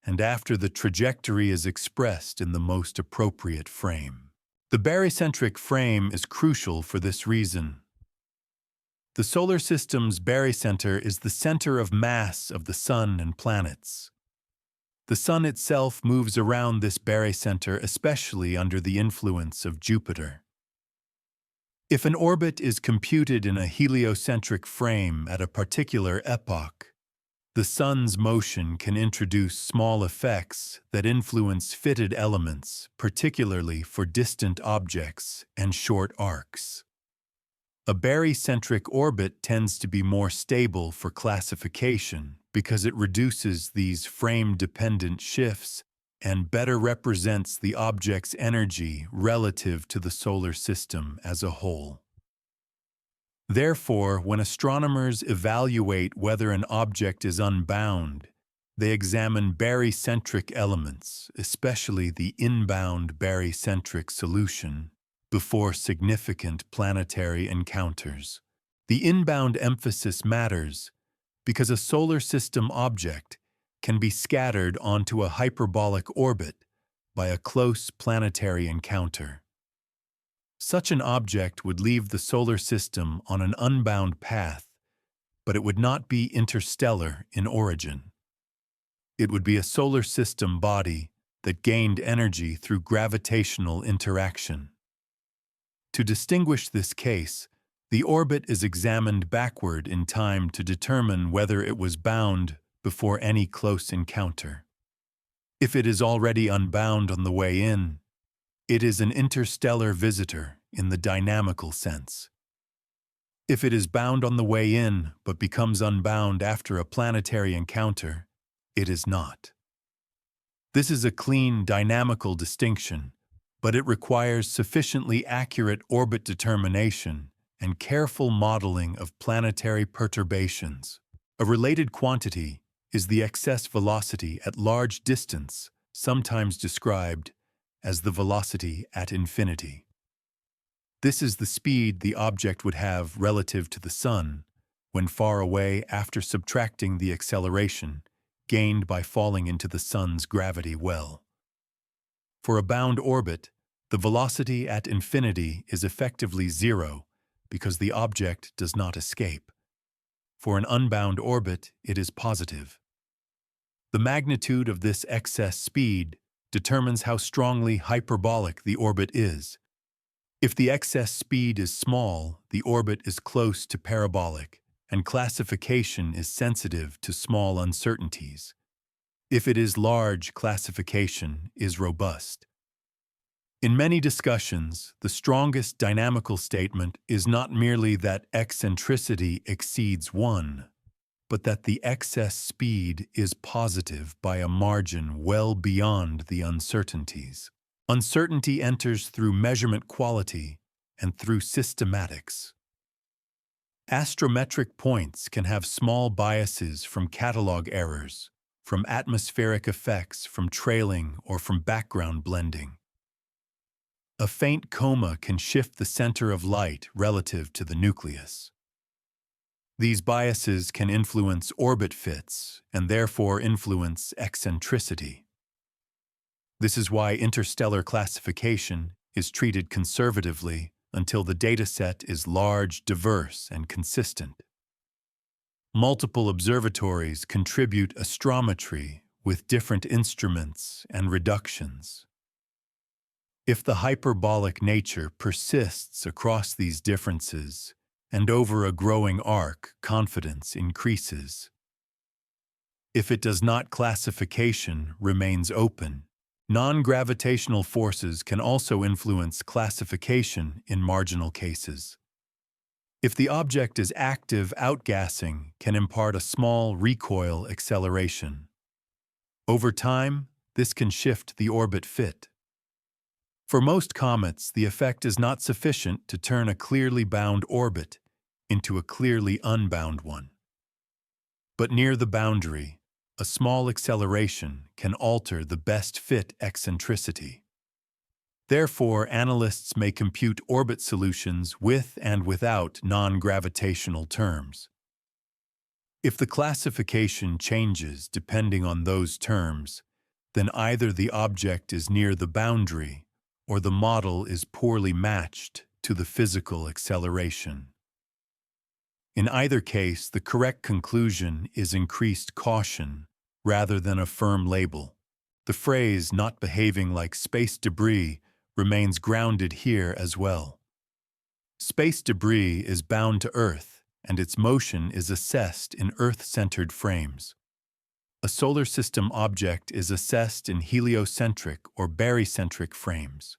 and after the trajectory is expressed in the most appropriate frame. The barycentric frame is crucial for this reason. The solar system's barycenter is the center of mass of the Sun and planets. The Sun itself moves around this barycenter, especially under the influence of Jupiter. If an orbit is computed in a heliocentric frame at a particular epoch, the Sun's motion can introduce small effects that influence fitted elements, particularly for distant objects and short arcs. A barycentric orbit tends to be more stable for classification because it reduces these frame-dependent shifts and better represents the object's energy relative to the solar system as a whole. Therefore, when astronomers evaluate whether an object is unbound, they examine barycentric elements, especially the inbound barycentric solution, before significant planetary encounters. The inbound emphasis matters because a solar system object can be scattered onto a hyperbolic orbit by a close planetary encounter. Such an object would leave the solar system on an unbound path, but it would not be interstellar in origin. It would be a solar system body that gained energy through gravitational interaction. To distinguish this case, the orbit is examined backward in time to determine whether it was bound before any close encounter. If it is already unbound on the way in, it is an interstellar visitor in the dynamical sense. If it is bound on the way in but becomes unbound after a planetary encounter, it is not. This is a clean dynamical distinction, but it requires sufficiently accurate orbit determination and careful modeling of planetary perturbations. A related quantity is the excess velocity at large distance, sometimes described as the velocity at infinity. This is the speed the object would have relative to the Sun when far away after subtracting the acceleration gained by falling into the Sun's gravity well. For a bound orbit, the velocity at infinity is effectively zero because the object does not escape. For an unbound orbit, it is positive. The magnitude of this excess speed determines how strongly hyperbolic the orbit is. If the excess speed is small, the orbit is close to parabolic, and classification is sensitive to small uncertainties. If it is large, classification is robust. In many discussions, the strongest dynamical statement is not merely that eccentricity exceeds 1, but that the excess speed is positive by a margin well beyond the uncertainties. Uncertainty enters through measurement quality and through systematics. Astrometric points can have small biases from catalog errors, from atmospheric effects, from trailing, or from background blending. A faint coma can shift the center of light relative to the nucleus. These biases can influence orbit fits and therefore influence eccentricity. This is why interstellar classification is treated conservatively until the dataset is large, diverse, and consistent. Multiple observatories contribute astrometry with different instruments and reductions. If the hyperbolic nature persists across these differences and over a growing arc, confidence increases. If it does not, classification remains open. Non-gravitational forces can also influence classification in marginal cases. If the object is active, outgassing can impart a small recoil acceleration. Over time, this can shift the orbit fit. For most comets, the effect is not sufficient to turn a clearly bound orbit into a clearly unbound one. But near the boundary, a small acceleration can alter the best fit eccentricity. Therefore, analysts may compute orbit solutions with and without non-gravitational terms. If the classification changes depending on those terms, then either the object is near the boundary or the model is poorly matched to the physical acceleration. In either case, the correct conclusion is increased caution rather than a firm label. The phrase "not behaving like space debris" remains grounded here as well. Space debris is bound to Earth, and its motion is assessed in Earth-centered frames. A solar system object is assessed in heliocentric or barycentric frames.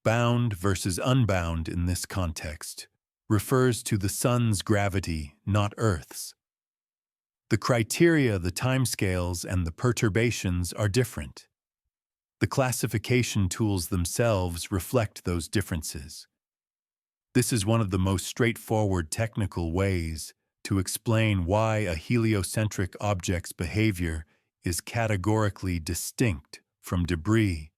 Bound versus unbound in this context refers to the Sun's gravity, not Earth's. The criteria, the timescales, and the perturbations are different. The classification tools themselves reflect those differences. This is one of the most straightforward technical ways to explain why a heliocentric object's behavior is categorically distinct from debris,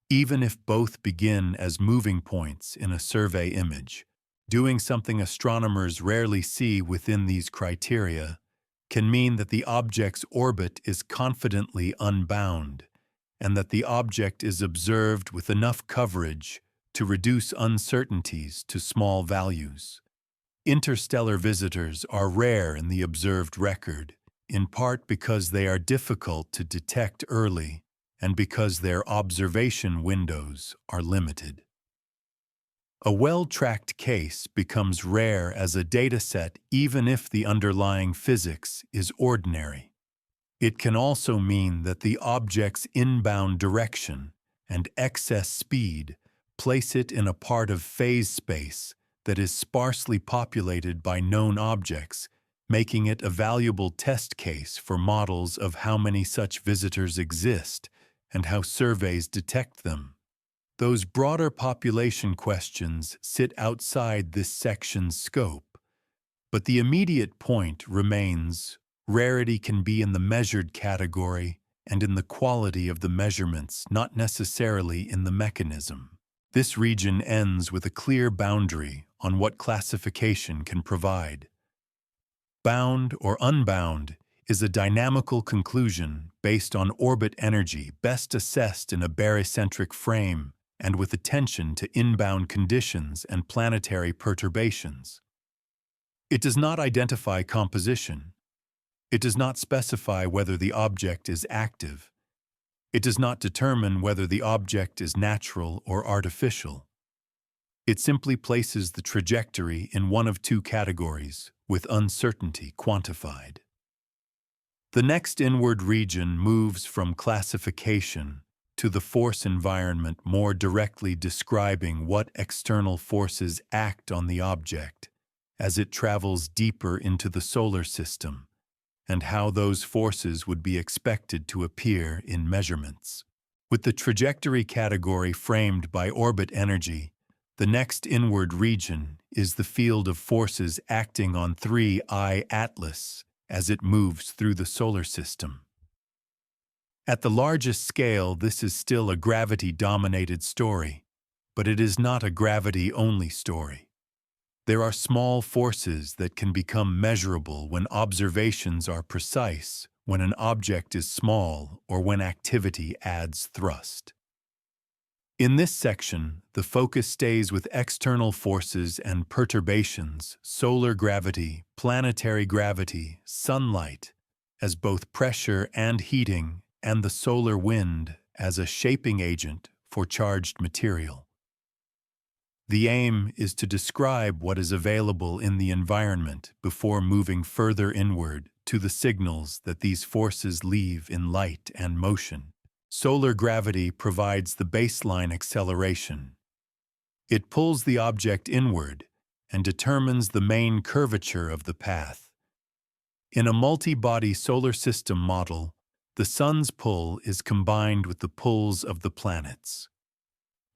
even if both begin as moving points in a survey image. Doing something astronomers rarely see within these criteria can mean that the object's orbit is confidently unbound, and that the object is observed with enough coverage to reduce uncertainties to small values. Interstellar visitors are rare in the observed record, in part because they are difficult to detect early and because their observation windows are limited. A well-tracked case becomes rare as a dataset even if the underlying physics is ordinary. It can also mean that the object's inbound direction and excess speed place it in a part of phase space that is sparsely populated by known objects, making it a valuable test case for models of how many such visitors exist and how surveys detect them. Those broader population questions sit outside this section's scope, but the immediate point remains: rarity can be in the measured category and in the quality of the measurements, not necessarily in the mechanism. This region ends with a clear boundary on what classification can provide. Bound or unbound is a dynamical conclusion based on orbit energy best assessed in a barycentric frame and with attention to inbound conditions and planetary perturbations. It does not identify composition. It does not specify whether the object is active. It does not determine whether the object is natural or artificial. It simply places the trajectory in one of two categories, with uncertainty quantified. The next inward region moves from classification to the force environment, more directly describing what external forces act on the object as it travels deeper into the solar system, and how those forces would be expected to appear in measurements. With the trajectory category framed by orbit energy, the next inward region is the field of forces acting on 3I Atlas as it moves through the solar system. At the largest scale, this is still a gravity-dominated story, but it is not a gravity-only story. There are small forces that can become measurable when observations are precise, when an object is small, or when activity adds thrust. In this section, the focus stays with external forces and perturbations, solar gravity, planetary gravity, sunlight, as both pressure and heating, and the solar wind as a shaping agent for charged material. The aim is to describe what is available in the environment before moving further inward to the signals that these forces leave in light and motion. Solar gravity provides the baseline acceleration. It pulls the object inward and determines the main curvature of the path. In a multi-body solar system model, the Sun's pull is combined with the pulls of the planets.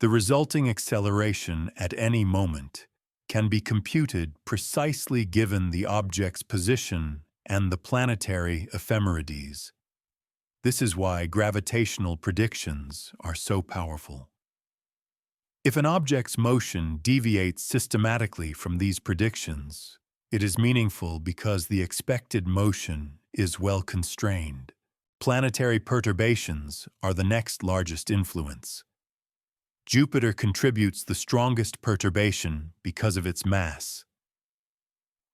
The resulting acceleration at any moment can be computed precisely given the object's position and the planetary ephemerides. This is why gravitational predictions are so powerful. If an object's motion deviates systematically from these predictions, it is meaningful because the expected motion is well constrained. Planetary perturbations are the next largest influence. Jupiter contributes the strongest perturbation because of its mass.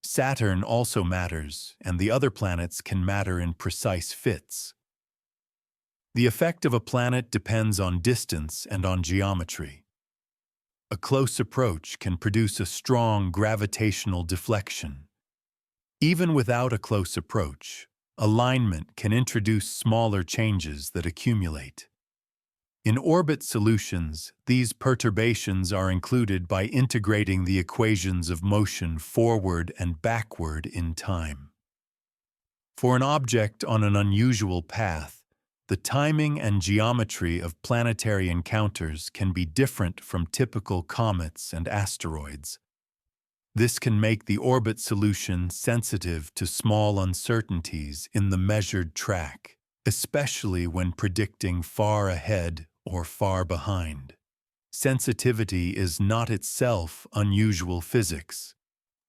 Saturn also matters, and the other planets can matter in precise fits. The effect of a planet depends on distance and on geometry. A close approach can produce a strong gravitational deflection. Even without a close approach, alignment can introduce smaller changes that accumulate. In orbit solutions, these perturbations are included by integrating the equations of motion forward and backward in time. For an object on an unusual path, the timing and geometry of planetary encounters can be different from typical comets and asteroids. This can make the orbit solution sensitive to small uncertainties in the measured track, especially when predicting far ahead or far behind. Sensitivity is not itself unusual physics.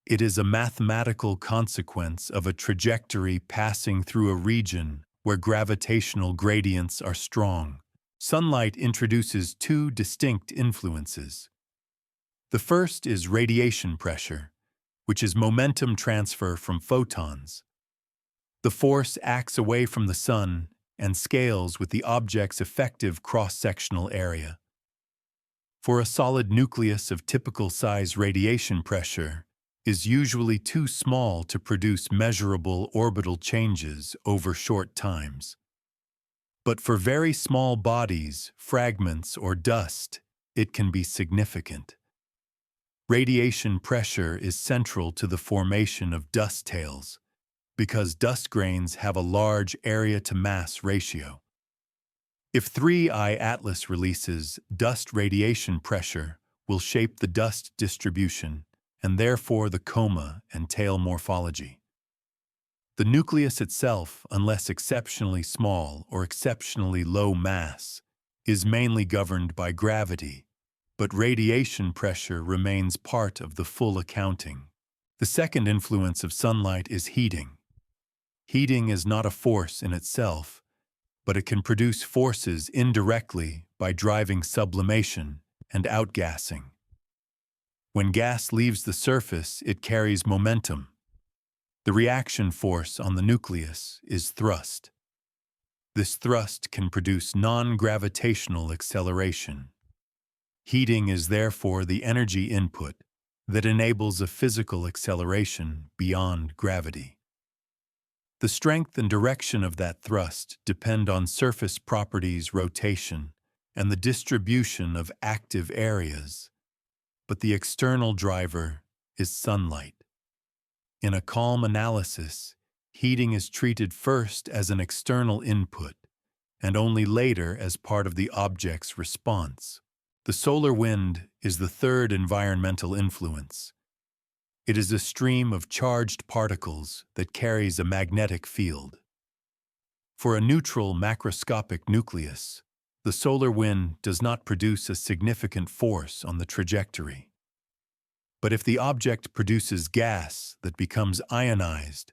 It is a mathematical consequence of a trajectory passing through a region where gravitational gradients are strong. Sunlight introduces two distinct influences. The first is radiation pressure, which is momentum transfer from photons. The force acts away from the sun and scales with the object's effective cross-sectional area. For a solid nucleus of typical size, radiation pressure is usually too small to produce measurable orbital changes over short times. But for very small bodies, fragments, or dust, it can be significant. Radiation pressure is central to the formation of dust tails, because dust grains have a large area-to-mass ratio. If 3I Atlas releases, dust radiation pressure will shape the dust distribution and therefore the coma and tail morphology. The nucleus itself, unless exceptionally small or exceptionally low mass, is mainly governed by gravity, but radiation pressure remains part of the full accounting. The second influence of sunlight is heating. Heating is not a force in itself, but it can produce forces indirectly by driving sublimation and outgassing. When gas leaves the surface, it carries momentum. The reaction force on the nucleus is thrust. This thrust can produce non-gravitational acceleration. Heating is therefore the energy input that enables a physical acceleration beyond gravity. The strength and direction of that thrust depend on surface properties, rotation, and the distribution of active areas. But the external driver is sunlight. In a calm analysis, heating is treated first as an external input and only later as part of the object's response. The solar wind is the third environmental influence. It is a stream of charged particles that carries a magnetic field. For a neutral macroscopic nucleus, the solar wind does not produce a significant force on the trajectory. But if the object produces gas that becomes ionized,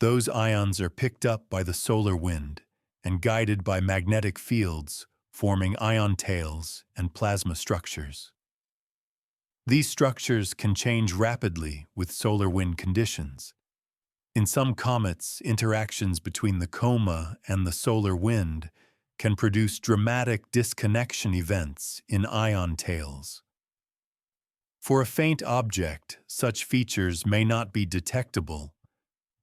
those ions are picked up by the solar wind and guided by magnetic fields, forming ion tails and plasma structures. These structures can change rapidly with solar wind conditions. In some comets, interactions between the coma and the solar wind can produce dramatic disconnection events in ion tails. For a faint object, such features may not be detectable,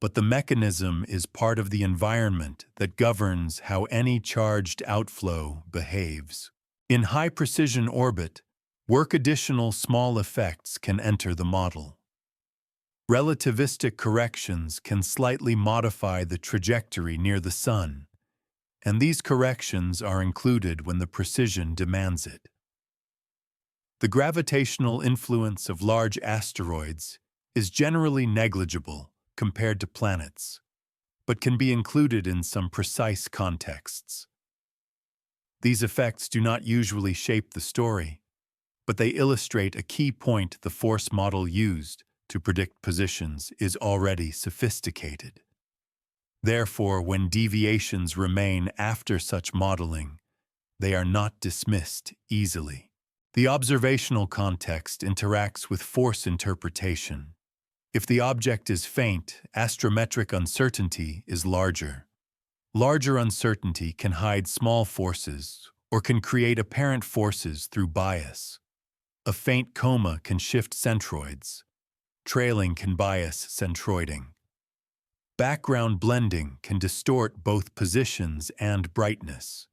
but the mechanism is part of the environment that governs how any charged outflow behaves. In high-precision orbit, additional small effects can enter the model. Relativistic corrections can slightly modify the trajectory near the Sun, and these corrections are included when the precision demands it. The gravitational influence of large asteroids is generally negligible compared to planets. but can be included in some precise contexts. These effects do not usually shape the story, but they illustrate a key point: the force model used to predict positions is already sophisticated. Therefore, when deviations remain after such modeling, they are not dismissed easily. The observational context interacts with force interpretation. If the object is faint, astrometric uncertainty is larger. Larger uncertainty can hide small forces or can create apparent forces through bias. A faint coma can shift centroids. Trailing can bias centroiding. Background blending can distort both positions and brightness.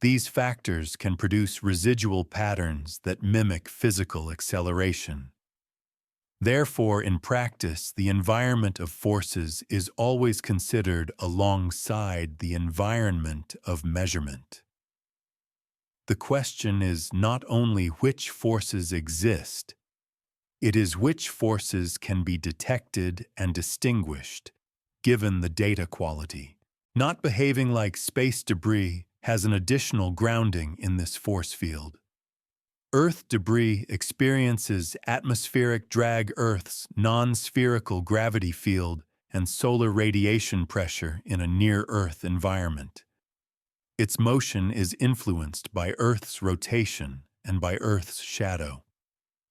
These factors can produce residual patterns that mimic physical acceleration. Therefore, in practice, the environment of forces is always considered alongside the environment of measurement. The question is not only which forces exist, it is which forces can be detected and distinguished, given the data quality. Not behaving like space debris has an additional grounding in this force field. Earth debris experiences atmospheric drag, Earth's non-spherical gravity field, and solar radiation pressure in a near-Earth environment. Its motion is influenced by Earth's rotation and by Earth's shadow.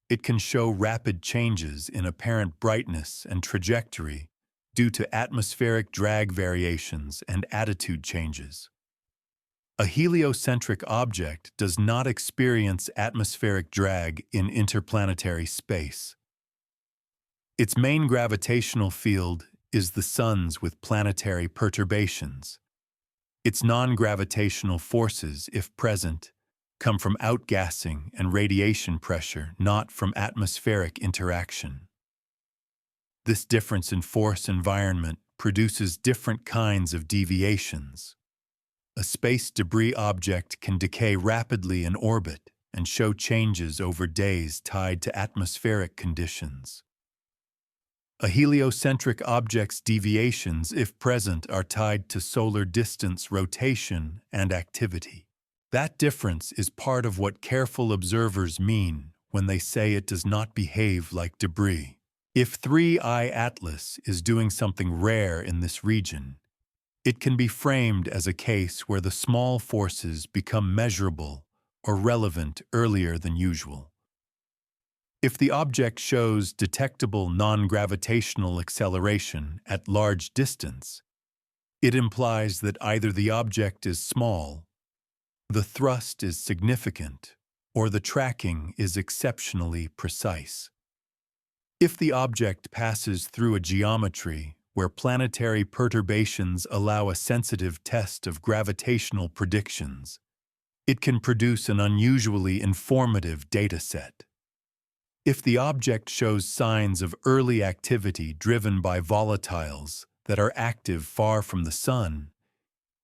It can show rapid changes in apparent brightness and trajectory due to atmospheric drag variations and attitude changes. A heliocentric object does not experience atmospheric drag in interplanetary space. Its main gravitational field is the Sun's with planetary perturbations. Its non-gravitational forces, if present, come from outgassing and radiation pressure, not from atmospheric interaction. This difference in force environment produces different kinds of deviations. A space debris object can decay rapidly in orbit and show changes over days tied to atmospheric conditions. A heliocentric object's deviations, if present, are tied to solar distance, rotation, and activity. That difference is part of what careful observers mean when they say it does not behave like debris. If 3I Atlas is doing something rare in this region, it can be framed as a case where the small forces become measurable or relevant earlier than usual. If the object shows detectable non-gravitational acceleration at large distance, it implies that either the object is small, the thrust is significant, or the tracking is exceptionally precise. If the object passes through a geometry where planetary perturbations allow a sensitive test of gravitational predictions, it can produce an unusually informative data set. If the object shows signs of early activity driven by volatiles that are active far from the Sun,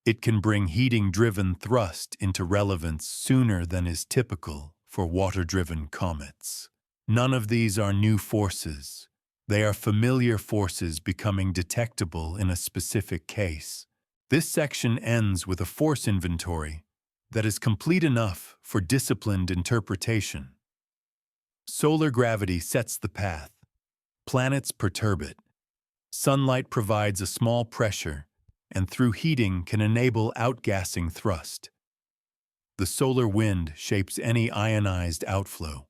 it can bring heating-driven thrust into relevance sooner than is typical for water-driven comets. None of these are new forces. They are familiar forces becoming detectable in a specific case. This section ends with a force inventory that is complete enough for disciplined interpretation. Solar gravity sets the path. Planets perturb it. Sunlight provides a small pressure, and through heating can enable outgassing thrust. The solar wind shapes any ionized outflow.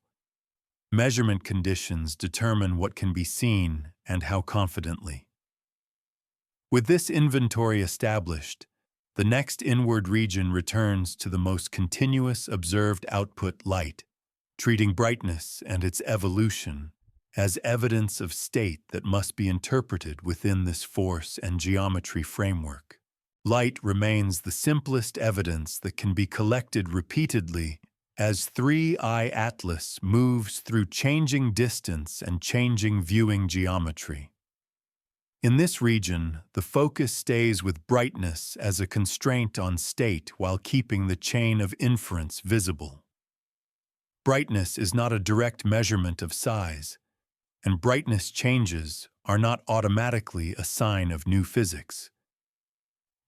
Measurement conditions determine what can be seen and how confidently. With this inventory established, the next inward region returns to the most continuous observed output, light, treating brightness and its evolution as evidence of state that must be interpreted within this force and geometry framework. Light remains the simplest evidence that can be collected repeatedly as 3I Atlas moves through changing distance and changing viewing geometry. In this region, the focus stays with brightness as a constraint on state while keeping the chain of inference visible. Brightness is not a direct measurement of size, and brightness changes are not automatically a sign of new physics.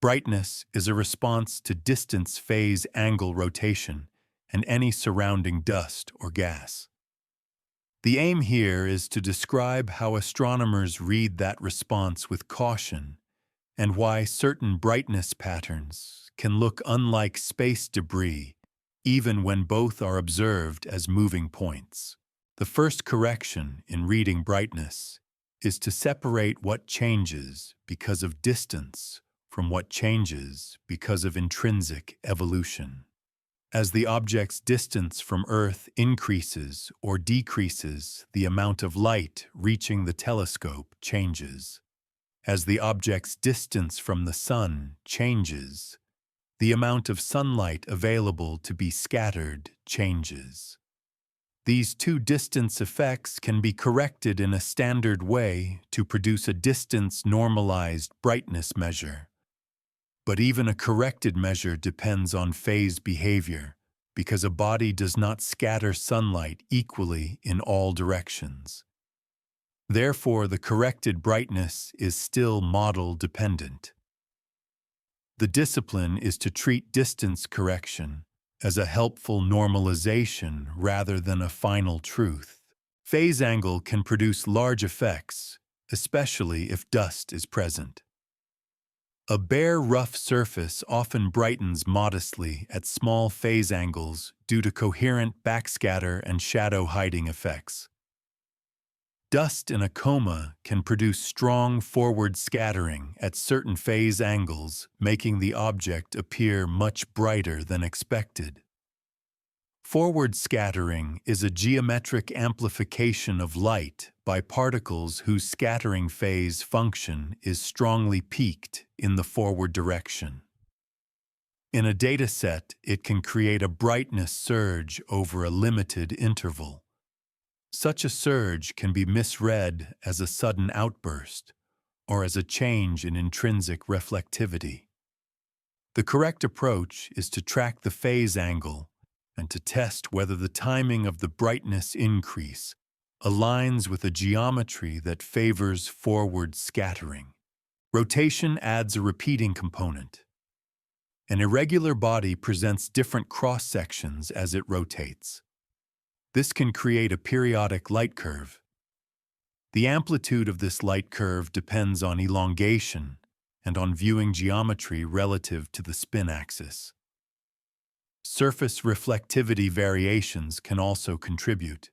Brightness is a response to distance phase angle rotation and any surrounding dust or gas. The aim here is to describe how astronomers read that response with caution and why certain brightness patterns can look unlike space debris even when both are observed as moving points. The first correction in reading brightness is to separate what changes because of distance from what changes because of intrinsic evolution. As the object's distance from Earth increases or decreases, the amount of light reaching the telescope changes. As the object's distance from the Sun changes, the amount of sunlight available to be scattered changes. These two distance effects can be corrected in a standard way to produce a distance-normalized brightness measure. But even a corrected measure depends on phase behavior, because a body does not scatter sunlight equally in all directions. Therefore, the corrected brightness is still model-dependent. The discipline is to treat distance correction as a helpful normalization rather than a final truth. Phase angle can produce large effects, especially if dust is present. A bare, rough surface often brightens modestly at small phase angles due to coherent backscatter and shadow hiding effects. Dust in a coma can produce strong forward scattering at certain phase angles, making the object appear much brighter than expected. Forward scattering is a geometric amplification of light by particles whose scattering phase function is strongly peaked in the forward direction. In a dataset, it can create a brightness surge over a limited interval. Such a surge can be misread as a sudden outburst or as a change in intrinsic reflectivity. The correct approach is to track the phase angle and to test whether the timing of the brightness increase aligns with a geometry that favors forward scattering. Rotation adds a repeating component. An irregular body presents different cross-sections as it rotates. This can create a periodic light curve. The amplitude of this light curve depends on elongation and on viewing geometry relative to the spin axis. Surface reflectivity variations can also contribute.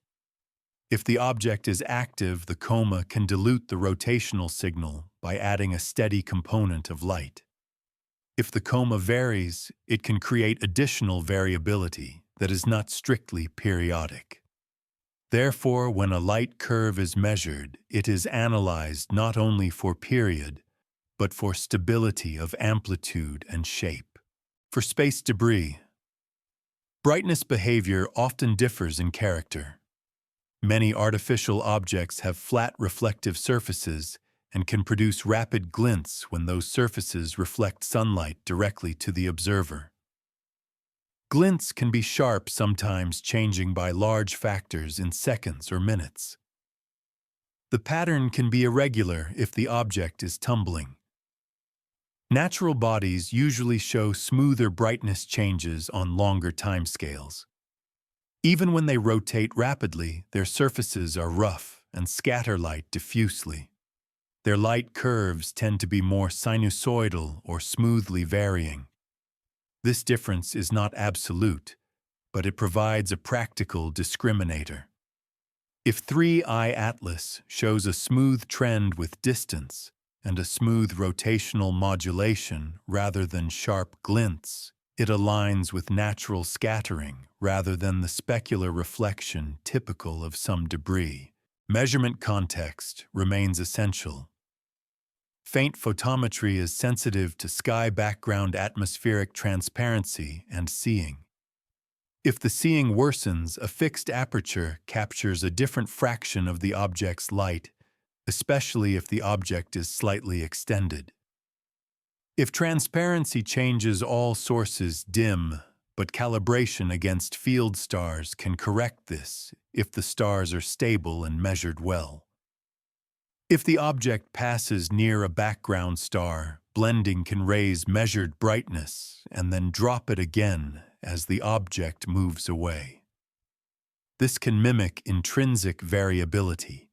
If the object is active, the coma can dilute the rotational signal by adding a steady component of light. If the coma varies, it can create additional variability that is not strictly periodic. Therefore, when a light curve is measured, it is analyzed not only for period, but for stability of amplitude and shape. For space debris, brightness behavior often differs in character. Many artificial objects have flat reflective surfaces and can produce rapid glints when those surfaces reflect sunlight directly to the observer. Glints can be sharp, sometimes changing by large factors in seconds or minutes. The pattern can be irregular if the object is tumbling. Natural bodies usually show smoother brightness changes on longer timescales. Even when they rotate rapidly, their surfaces are rough and scatter light diffusely. Their light curves tend to be more sinusoidal or smoothly varying. This difference is not absolute, but it provides a practical discriminator. If 3I Atlas shows a smooth trend with distance and a smooth rotational modulation rather than sharp glints, it aligns with natural scattering rather than the specular reflection typical of some debris. Measurement context remains essential. Faint photometry is sensitive to sky background atmospheric transparency and seeing. If the seeing worsens, a fixed aperture captures a different fraction of the object's light, especially if the object is slightly extended. If transparency changes, all sources dim, but calibration against field stars can correct this if the stars are stable and measured well. If the object passes near a background star, Blending can raise measured brightness and then drop it again as the object moves away. This can mimic intrinsic variability.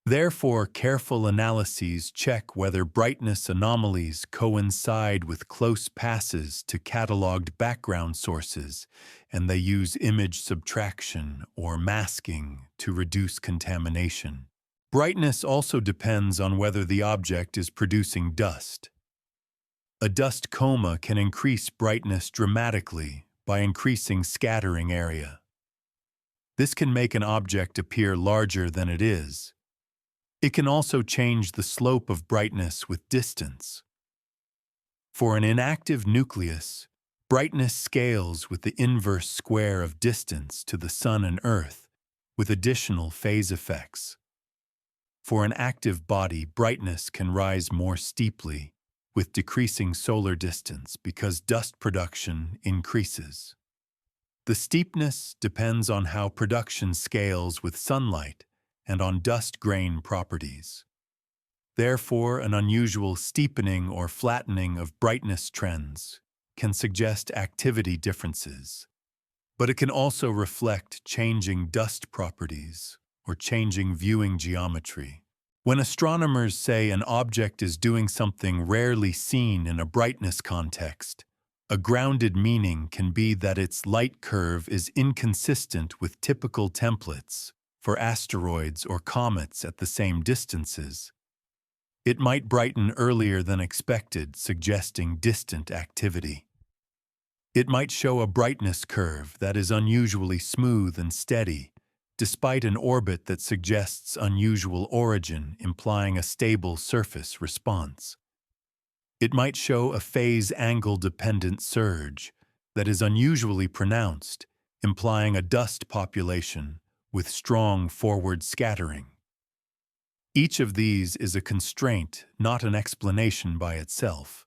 Therefore, careful analyses check whether brightness anomalies coincide with close passes to cataloged background sources, and they use image subtraction or masking to reduce contamination. Brightness also depends on whether the object is producing dust. A dust coma can increase brightness dramatically by increasing scattering area. This can make an object appear larger than it is. It can also change the slope of brightness with distance. For an inactive nucleus, brightness scales with the inverse square of distance to the Sun and Earth, with additional phase effects. For an active body, brightness can rise more steeply, with decreasing solar distance because dust production increases. The steepness depends on how production scales with sunlight and on dust grain properties. Therefore, an unusual steepening or flattening of brightness trends can suggest activity differences, but it can also reflect changing dust properties or changing viewing geometry. When astronomers say an object is doing something rarely seen in a brightness context, a grounded meaning can be that its light curve is inconsistent with typical templates for asteroids or comets at the same distances. It might brighten earlier than expected, suggesting distant activity. It might show a brightness curve that is unusually smooth and steady, despite an orbit that suggests unusual origin, implying a stable surface response. It might show a phase angle-dependent surge that is unusually pronounced, implying a dust population with strong forward scattering. Each of these is a constraint, not an explanation by itself.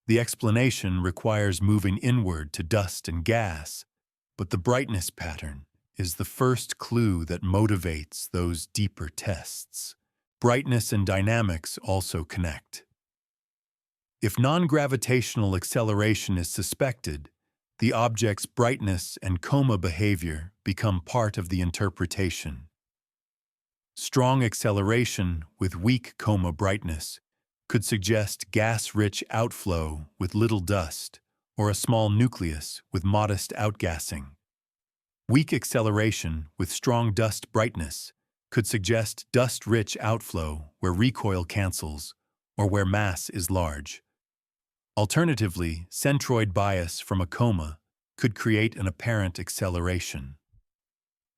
The explanation requires moving inward to dust and gas, but the brightness pattern is the first clue that motivates those deeper tests. Brightness and dynamics also connect. If non-gravitational acceleration is suspected, the object's brightness and coma behavior become part of the interpretation. Strong acceleration with weak coma brightness could suggest gas-rich outflow with little dust, or a small nucleus with modest outgassing. Weak acceleration with strong dust brightness could suggest dust-rich outflow where recoil cancels or where mass is large. Alternatively, centroid bias from a coma could create an apparent acceleration.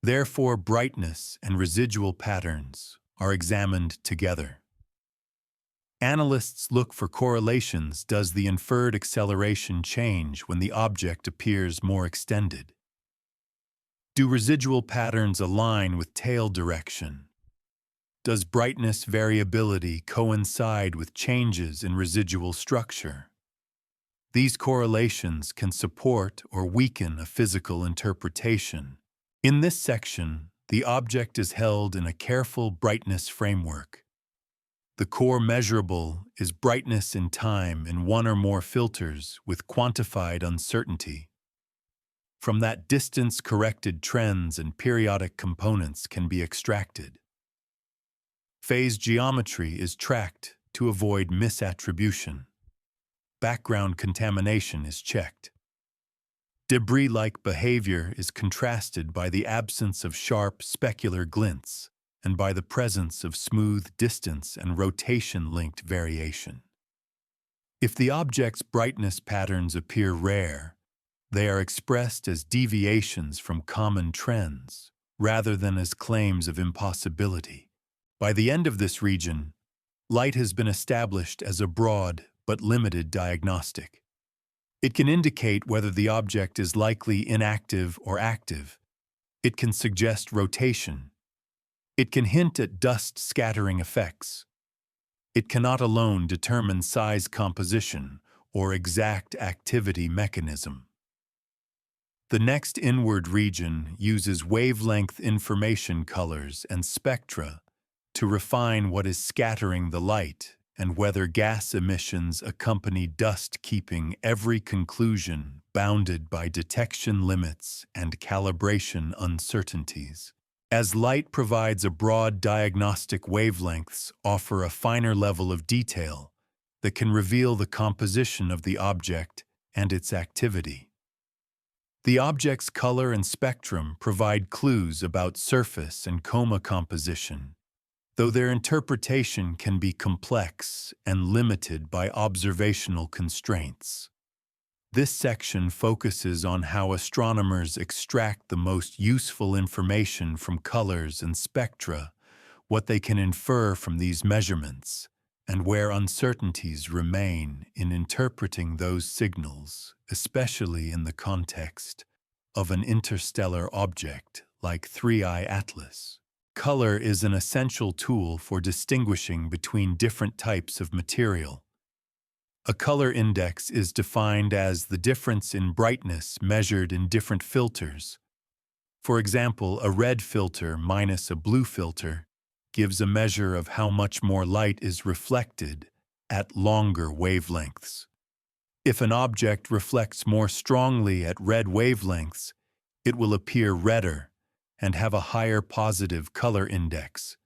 Therefore, brightness and residual patterns are examined together. Analysts look for correlations. Does the inferred acceleration change when the object appears more extended? Do residual patterns align with tail direction? Does brightness variability coincide with changes in residual structure? These correlations can support or weaken a physical interpretation. In this section, the object is held in a careful brightness framework. The core measurable is brightness in time in one or more filters with quantified uncertainty. From that distance, corrected trends and periodic components can be extracted. Phase geometry is tracked to avoid misattribution. Background contamination is checked. Debris-like behavior is contrasted by the absence of sharp specular glints and by the presence of smooth distance and rotation-linked variation. If the object's brightness patterns appear rare, they are expressed as deviations from common trends rather than as claims of impossibility. By the end of this region, light has been established as a broad but limited diagnostic. It can indicate whether the object is likely inactive or active. It can suggest rotation. It can hint at dust scattering effects. It cannot alone determine size composition or exact activity mechanism. The next inward region uses wavelength information colors and spectra to refine what is scattering the light and whether gas emissions accompany dust, keeping every conclusion bounded by detection limits and calibration uncertainties. As light provides a broad diagnostic, wavelengths offer a finer level of detail that can reveal the composition of the object and its activity. The object's color and spectrum provide clues about surface and coma composition, though their interpretation can be complex and limited by observational constraints. This section focuses on how astronomers extract the most useful information from colors and spectra, what they can infer from these measurements, and where uncertainties remain in interpreting those signals, especially in the context of an interstellar object like 3I Atlas. Color is an essential tool for distinguishing between different types of material. A color index is defined as the difference in brightness measured in different filters. For example, a red filter minus a blue filter gives a measure of how much more light is reflected at longer wavelengths. If an object reflects more strongly at red wavelengths, it will appear redder and have a higher positive color index.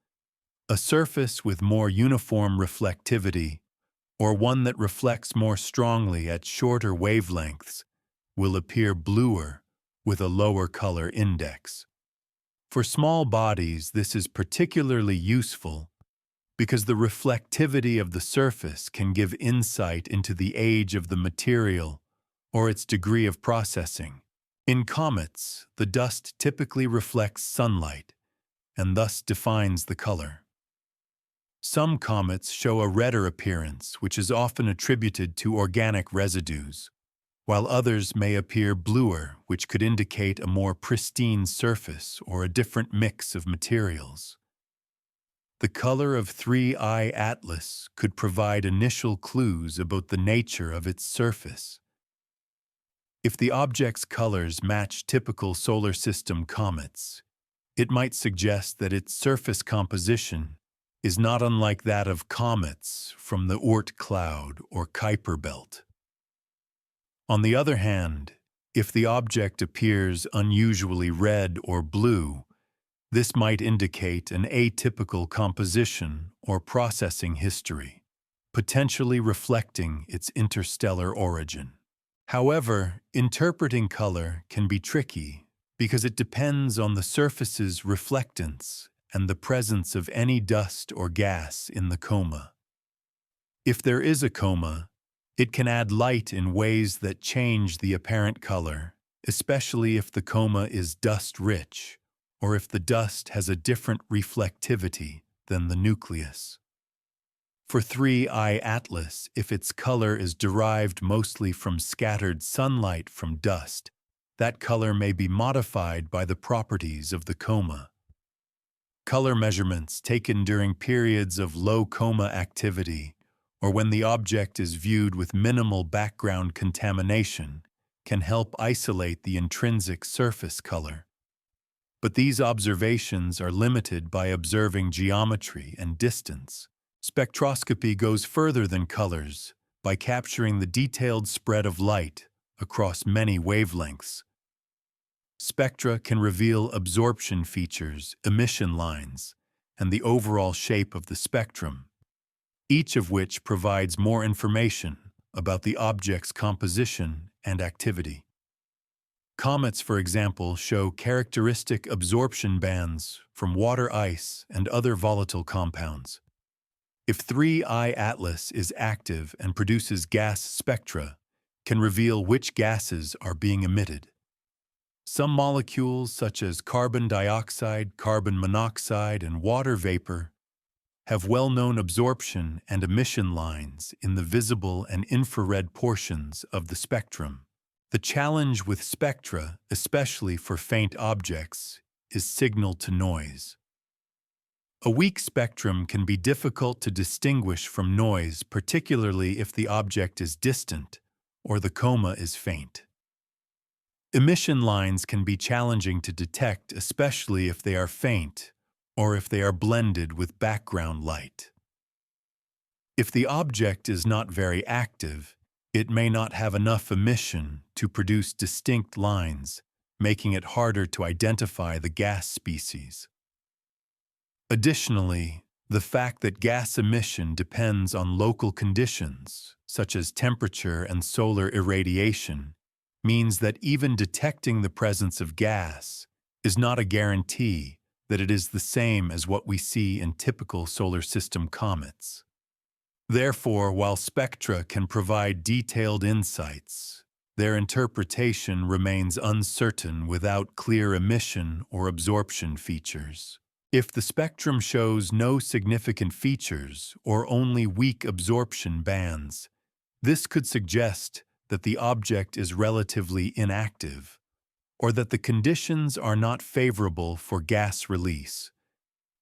A surface with more uniform reflectivity, or one that reflects more strongly at shorter wavelengths, will appear bluer with a lower color index. For small bodies, this is particularly useful because the reflectivity of the surface can give insight into the age of the material or its degree of processing. In comets, the dust typically reflects sunlight and thus defines the color. Some comets show a redder appearance, which is often attributed to organic residues, while others may appear bluer, which could indicate a more pristine surface or a different mix of materials. The color of 3I Atlas could provide initial clues about the nature of its surface. If the object's colors match typical solar system comets, it might suggest that its surface composition is not unlike that of comets from the Oort cloud or Kuiper belt. On the other hand, if the object appears unusually red or blue, this might indicate an atypical composition or processing history, potentially reflecting its interstellar origin. However, interpreting color can be tricky because it depends on the surface's reflectance and the presence of any dust or gas in the coma. If there is a coma, it can add light in ways that change the apparent color, especially if the coma is dust-rich or if the dust has a different reflectivity than the nucleus. For 3I Atlas, if its color is derived mostly from scattered sunlight from dust, that color may be modified by the properties of the coma. Color measurements taken during periods of low coma activity or when the object is viewed with minimal background contamination can help isolate the intrinsic surface color. But these observations are limited by observing geometry and distance. Spectroscopy goes further than colors by capturing the detailed spread of light across many wavelengths. Spectra can reveal absorption features, emission lines, and the overall shape of the spectrum, each of which provides more information about the object's composition and activity. Comets, for example, show characteristic absorption bands from water ice and other volatile compounds. If 3I Atlas is active and produces gas spectra, can reveal which gases are being emitted. Some molecules, such as carbon dioxide, carbon monoxide, and water vapor, have well-known absorption and emission lines in the visible and infrared portions of the spectrum. The challenge with spectra, especially for faint objects, is signal-to-noise. A weak spectrum can be difficult to distinguish from noise, particularly if the object is distant or the coma is faint. Emission lines can be challenging to detect, especially if they are faint or if they are blended with background light. If the object is not very active, it may not have enough emission to produce distinct lines, making it harder to identify the gas species. Additionally, the fact that gas emission depends on local conditions, such as temperature and solar irradiation, means that even detecting the presence of gas is not a guarantee that it is the same as what we see in typical solar system comets. Therefore, while spectra can provide detailed insights, their interpretation remains uncertain without clear emission or absorption features. If the spectrum shows no significant features or only weak absorption bands, this could suggest that the object is relatively inactive, or that the conditions are not favorable for gas release.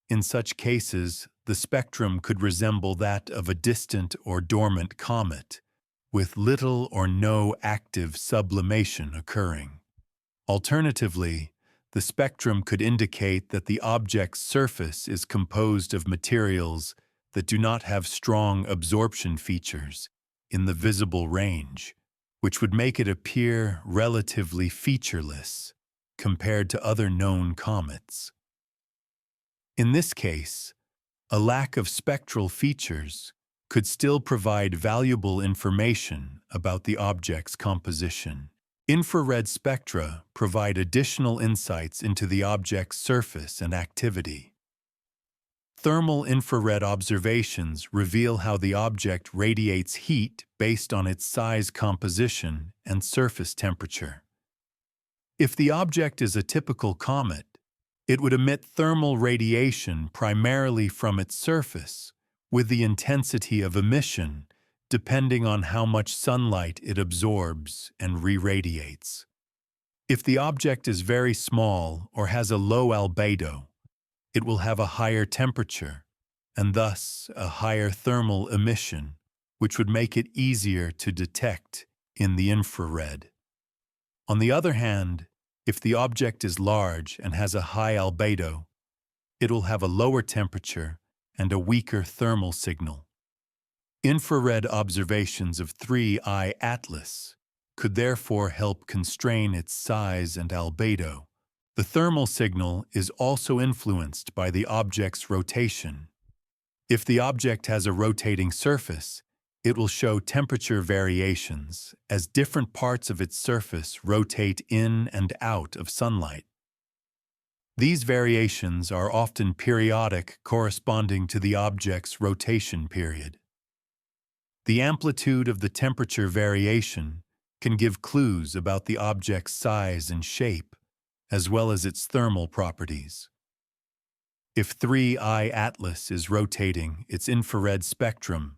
In such cases, the spectrum could resemble that of a distant or dormant comet, with little or no active sublimation occurring. Alternatively, the spectrum could indicate that the object's surface is composed of materials that do not have strong absorption features in the visible range, which would make it appear relatively featureless compared to other known comets. In this case, a lack of spectral features could still provide valuable information about the object's composition. Infrared spectra provide additional insights into the object's surface and activity. Thermal infrared observations reveal how the object radiates heat based on its size composition and surface temperature. If the object is a typical comet, it would emit thermal radiation primarily from its surface, with the intensity of emission depending on how much sunlight it absorbs and re-radiates. If the object is very small or has a low albedo, it will have a higher temperature and thus a higher thermal emission, which would make it easier to detect in the infrared. On the other hand, if the object is large and has a high albedo, it will have a lower temperature and a weaker thermal signal. Infrared observations of 3I Atlas could therefore help constrain its size and albedo. The thermal signal is also influenced by the object's rotation. If the object has a rotating surface, it will show temperature variations as different parts of its surface rotate in and out of sunlight. These variations are often periodic, corresponding to the object's rotation period. The amplitude of the temperature variation can give clues about the object's size and shape, as well as its thermal properties. If 3I Atlas is rotating, its infrared spectrum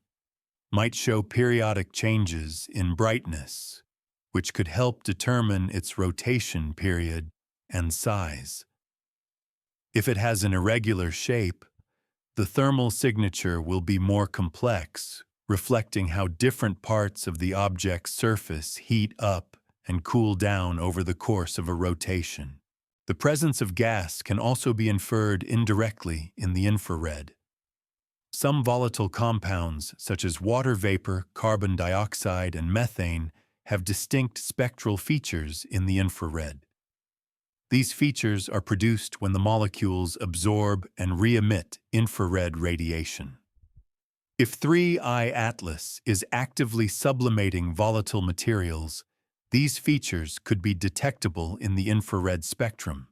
might show periodic changes in brightness, which could help determine its rotation period and size. If it has an irregular shape, the thermal signature will be more complex, reflecting how different parts of the object's surface heat up and cool down over the course of a rotation. The presence of gas can also be inferred indirectly in the infrared. Some volatile compounds, such as water vapor, carbon dioxide, and methane, have distinct spectral features in the infrared. These features are produced when the molecules absorb and re-emit infrared radiation. If 3I Atlas is actively sublimating volatile materials, these features could be detectable in the infrared spectrum.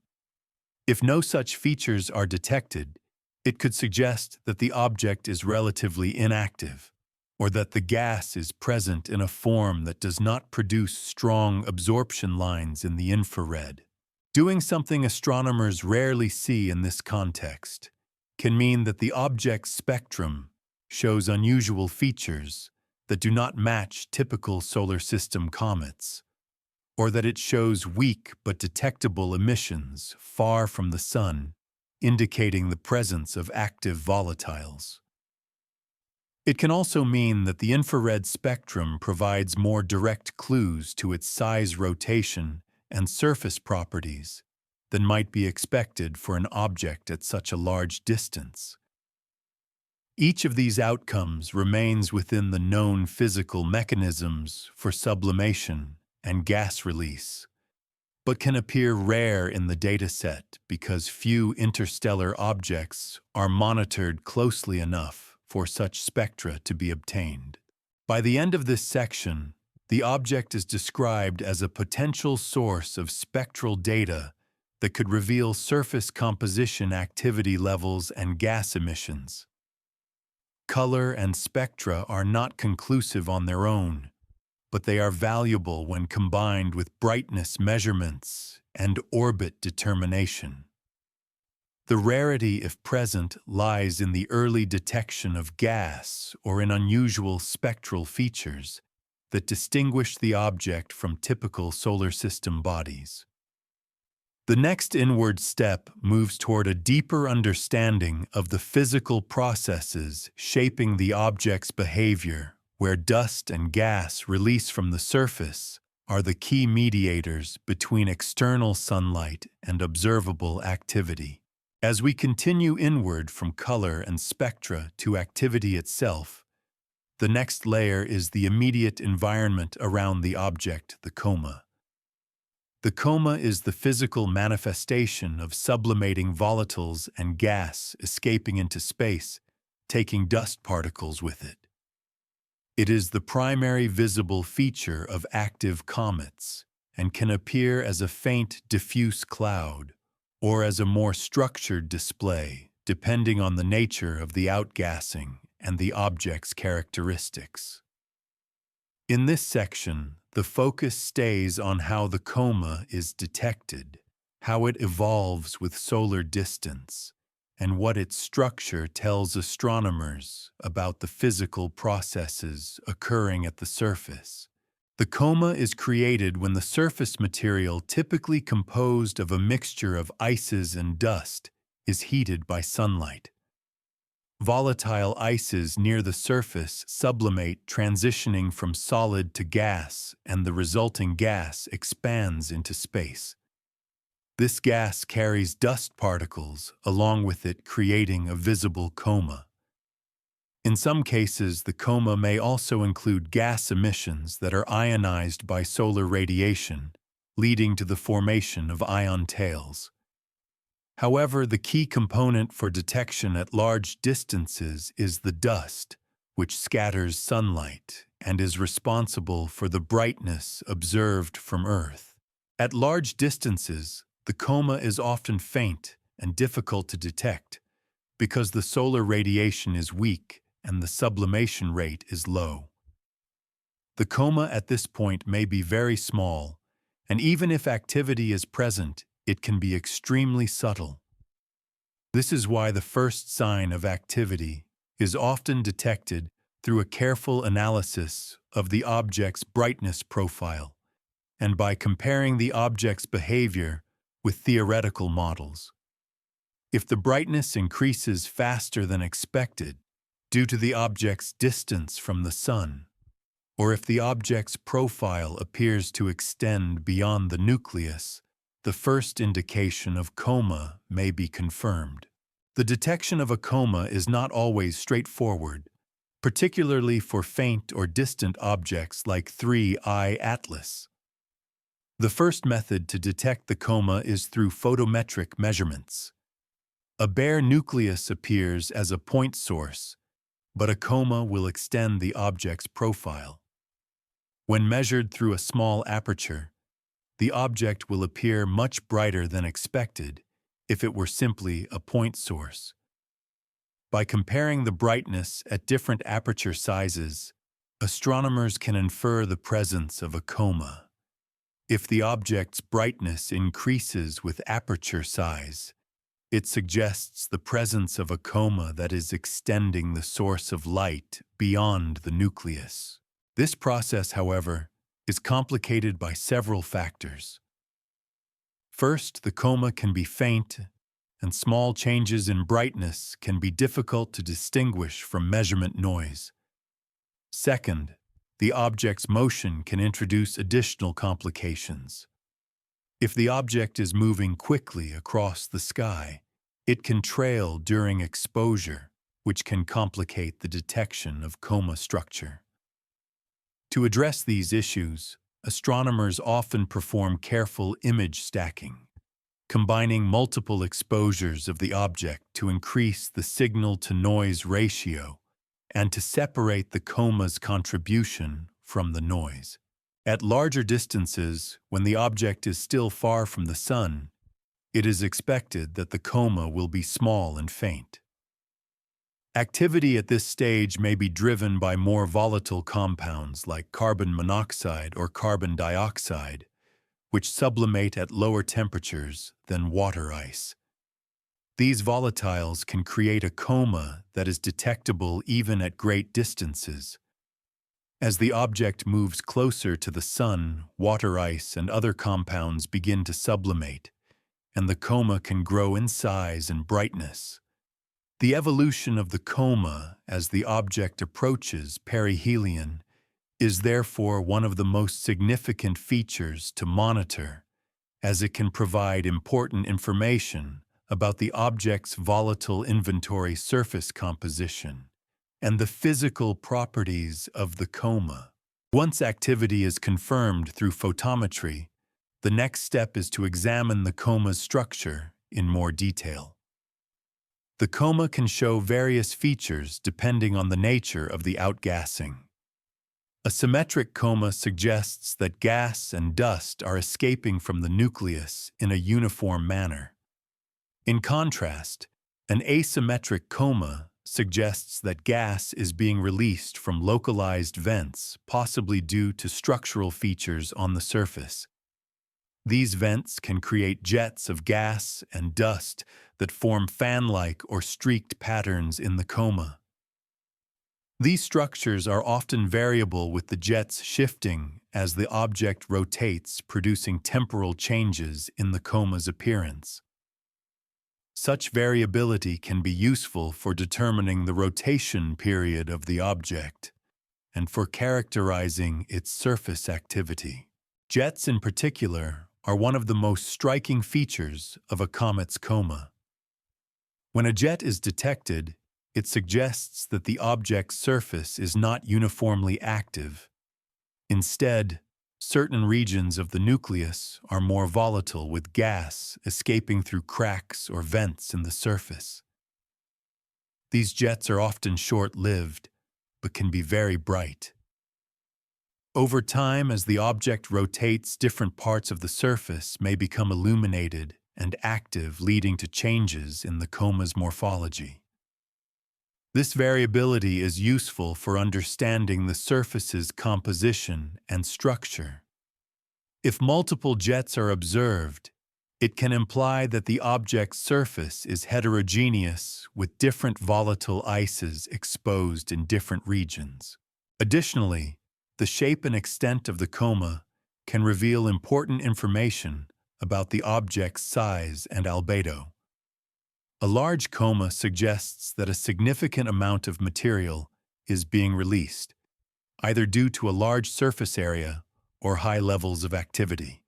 If no such features are detected, it could suggest that the object is relatively inactive, or that the gas is present in a form that does not produce strong absorption lines in the infrared. Doing something astronomers rarely see in this context can mean that the object's spectrum shows unusual features that do not match typical solar system comets, or that it shows weak but detectable emissions far from the sun, indicating the presence of active volatiles. It can also mean that the infrared spectrum provides more direct clues to its size, rotation, and surface properties than might be expected for an object at such a large distance. Each of these outcomes remains within the known physical mechanisms for sublimation and gas release, but can appear rare in the dataset because few interstellar objects are monitored closely enough for such spectra to be obtained. By the end of this section, the object is described as a potential source of spectral data that could reveal surface composition activity levels and gas emissions. Color and spectra are not conclusive on their own, but they are valuable when combined with brightness measurements and orbit determination. The rarity, if present, lies in the early detection of gas or in unusual spectral features that distinguish the object from typical solar system bodies. The next inward step moves toward a deeper understanding of the physical processes shaping the object's behavior, where dust and gas released from the surface are the key mediators between external sunlight and observable activity. As we continue inward from color and spectra to activity itself, the next layer is the immediate environment around the object, the coma. The coma is the physical manifestation of sublimating volatiles and gas escaping into space, taking dust particles with it. It is the primary visible feature of active comets and can appear as a faint, diffuse cloud or as a more structured display, depending on the nature of the outgassing and the object's characteristics. In this section, the focus stays on how the coma is detected, how it evolves with solar distance, and what its structure tells astronomers about the physical processes occurring at the surface. The coma is created when the surface material, typically composed of a mixture of ices and dust, is heated by sunlight. Volatile ices near the surface sublimate, transitioning from solid to gas, and the resulting gas expands into space. This gas carries dust particles along with it, creating a visible coma. In some cases, the coma may also include gas emissions that are ionized by solar radiation, leading to the formation of ion tails. However, the key component for detection at large distances is the dust, which scatters sunlight and is responsible for the brightness observed from Earth. At large distances, the coma is often faint and difficult to detect because the solar radiation is weak and the sublimation rate is low. The coma at this point may be very small, and even if activity is present, it can be extremely subtle. This is why the first sign of activity is often detected through a careful analysis of the object's brightness profile and by comparing the object's behavior with theoretical models. If the brightness increases faster than expected due to the object's distance from the sun, or if the object's profile appears to extend beyond the nucleus, the first indication of coma may be confirmed. The detection of a coma is not always straightforward, particularly for faint or distant objects like 3I Atlas. The first method to detect the coma is through photometric measurements. A bare nucleus appears as a point source, but a coma will extend the object's profile. When measured through a small aperture, the object will appear much brighter than expected if it were simply a point source. By comparing the brightness at different aperture sizes, astronomers can infer the presence of a coma. If the object's brightness increases with aperture size, it suggests the presence of a coma that is extending the source of light beyond the nucleus. This process, however, is complicated by several factors. First, the coma can be faint, and small changes in brightness can be difficult to distinguish from measurement noise. Second, the object's motion can introduce additional complications. If the object is moving quickly across the sky, it can trail during exposure, which can complicate the detection of coma structure. To address these issues, astronomers often perform careful image stacking, combining multiple exposures of the object to increase the signal-to-noise ratio and to separate the coma's contribution from the noise. At larger distances, when the object is still far from the Sun, it is expected that the coma will be small and faint. Activity at this stage may be driven by more volatile compounds like carbon monoxide or carbon dioxide, which sublimate at lower temperatures than water ice. These volatiles can create a coma that is detectable even at great distances. As the object moves closer to the Sun, water ice and other compounds begin to sublimate, and the coma can grow in size and brightness. The evolution of the coma as the object approaches perihelion is therefore one of the most significant features to monitor, as it can provide important information about the object's volatile inventory surface composition and the physical properties of the coma. Once activity is confirmed through photometry, the next step is to examine the coma's structure in more detail. The coma can show various features depending on the nature of the outgassing. A symmetric coma suggests that gas and dust are escaping from the nucleus in a uniform manner. In contrast, an asymmetric coma suggests that gas is being released from localized vents, possibly due to structural features on the surface. These vents can create jets of gas and dust that form fan-like or streaked patterns in the coma. These structures are often variable, with the jets shifting as the object rotates, producing temporal changes in the coma's appearance. Such variability can be useful for determining the rotation period of the object and for characterizing its surface activity. Jets, in particular, are one of the most striking features of a comet's coma. When a jet is detected, it suggests that the object's surface is not uniformly active. Instead, certain regions of the nucleus are more volatile, with gas escaping through cracks or vents in the surface. These jets are often short-lived, but can be very bright. Over time, as the object rotates, different parts of the surface may become illuminated and active, leading to changes in the coma's morphology. This variability is useful for understanding the surface's composition and structure. If multiple jets are observed, it can imply that the object's surface is heterogeneous, with different volatile ices exposed in different regions. Additionally, the shape and extent of the coma can reveal important information about the object's size and albedo. A large coma suggests that a significant amount of material is being released, either due to a large surface area or high levels of activity.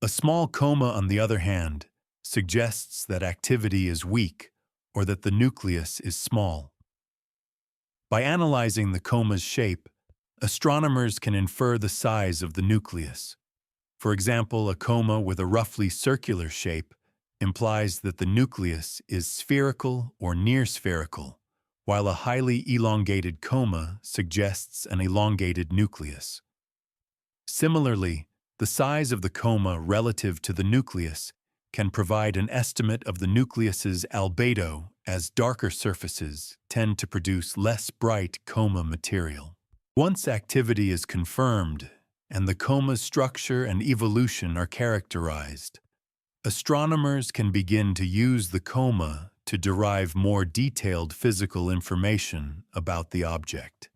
A small coma, on the other hand, suggests that activity is weak or that the nucleus is small. By analyzing the coma's shape, astronomers can infer the size of the nucleus. For example, a coma with a roughly circular shape implies that the nucleus is spherical or near-spherical, while a highly elongated coma suggests an elongated nucleus. Similarly, the size of the coma relative to the nucleus can provide an estimate of the nucleus's albedo, as darker surfaces tend to produce less bright coma material. Once activity is confirmed and the coma's structure and evolution are characterized, astronomers can begin to use the coma to derive more detailed physical information about the object.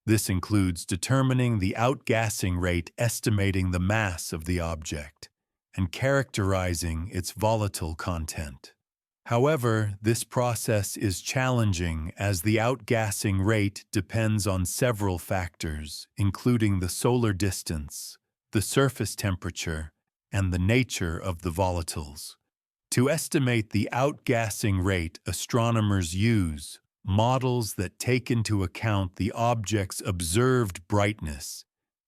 This includes determining the outgassing rate, estimating the mass of the object, and characterizing its volatile content. However, this process is challenging, as the outgassing rate depends on several factors, including the solar distance, the surface temperature, and the nature of the volatiles. To estimate the outgassing rate, astronomers use models that take into account the object's observed brightness,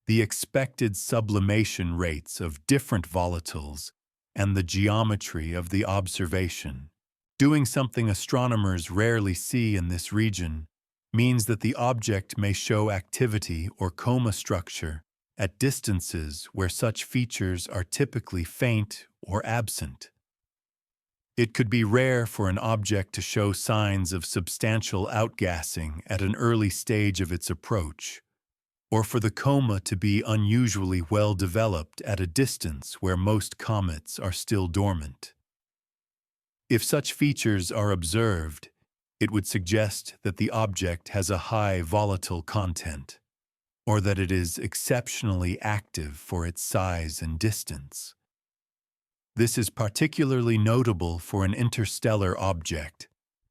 the expected sublimation rates of different volatiles, and the geometry of the observation. Doing something astronomers rarely see in this region means that the object may show activity or coma structure at distances where such features are typically faint or absent. It could be rare for an object to show signs of substantial outgassing at an early stage of its approach, or for the coma to be unusually well developed at a distance where most comets are still dormant. If such features are observed, it would suggest that the object has a high volatile content, or that it is exceptionally active for its size and distance. This is particularly notable for an interstellar object,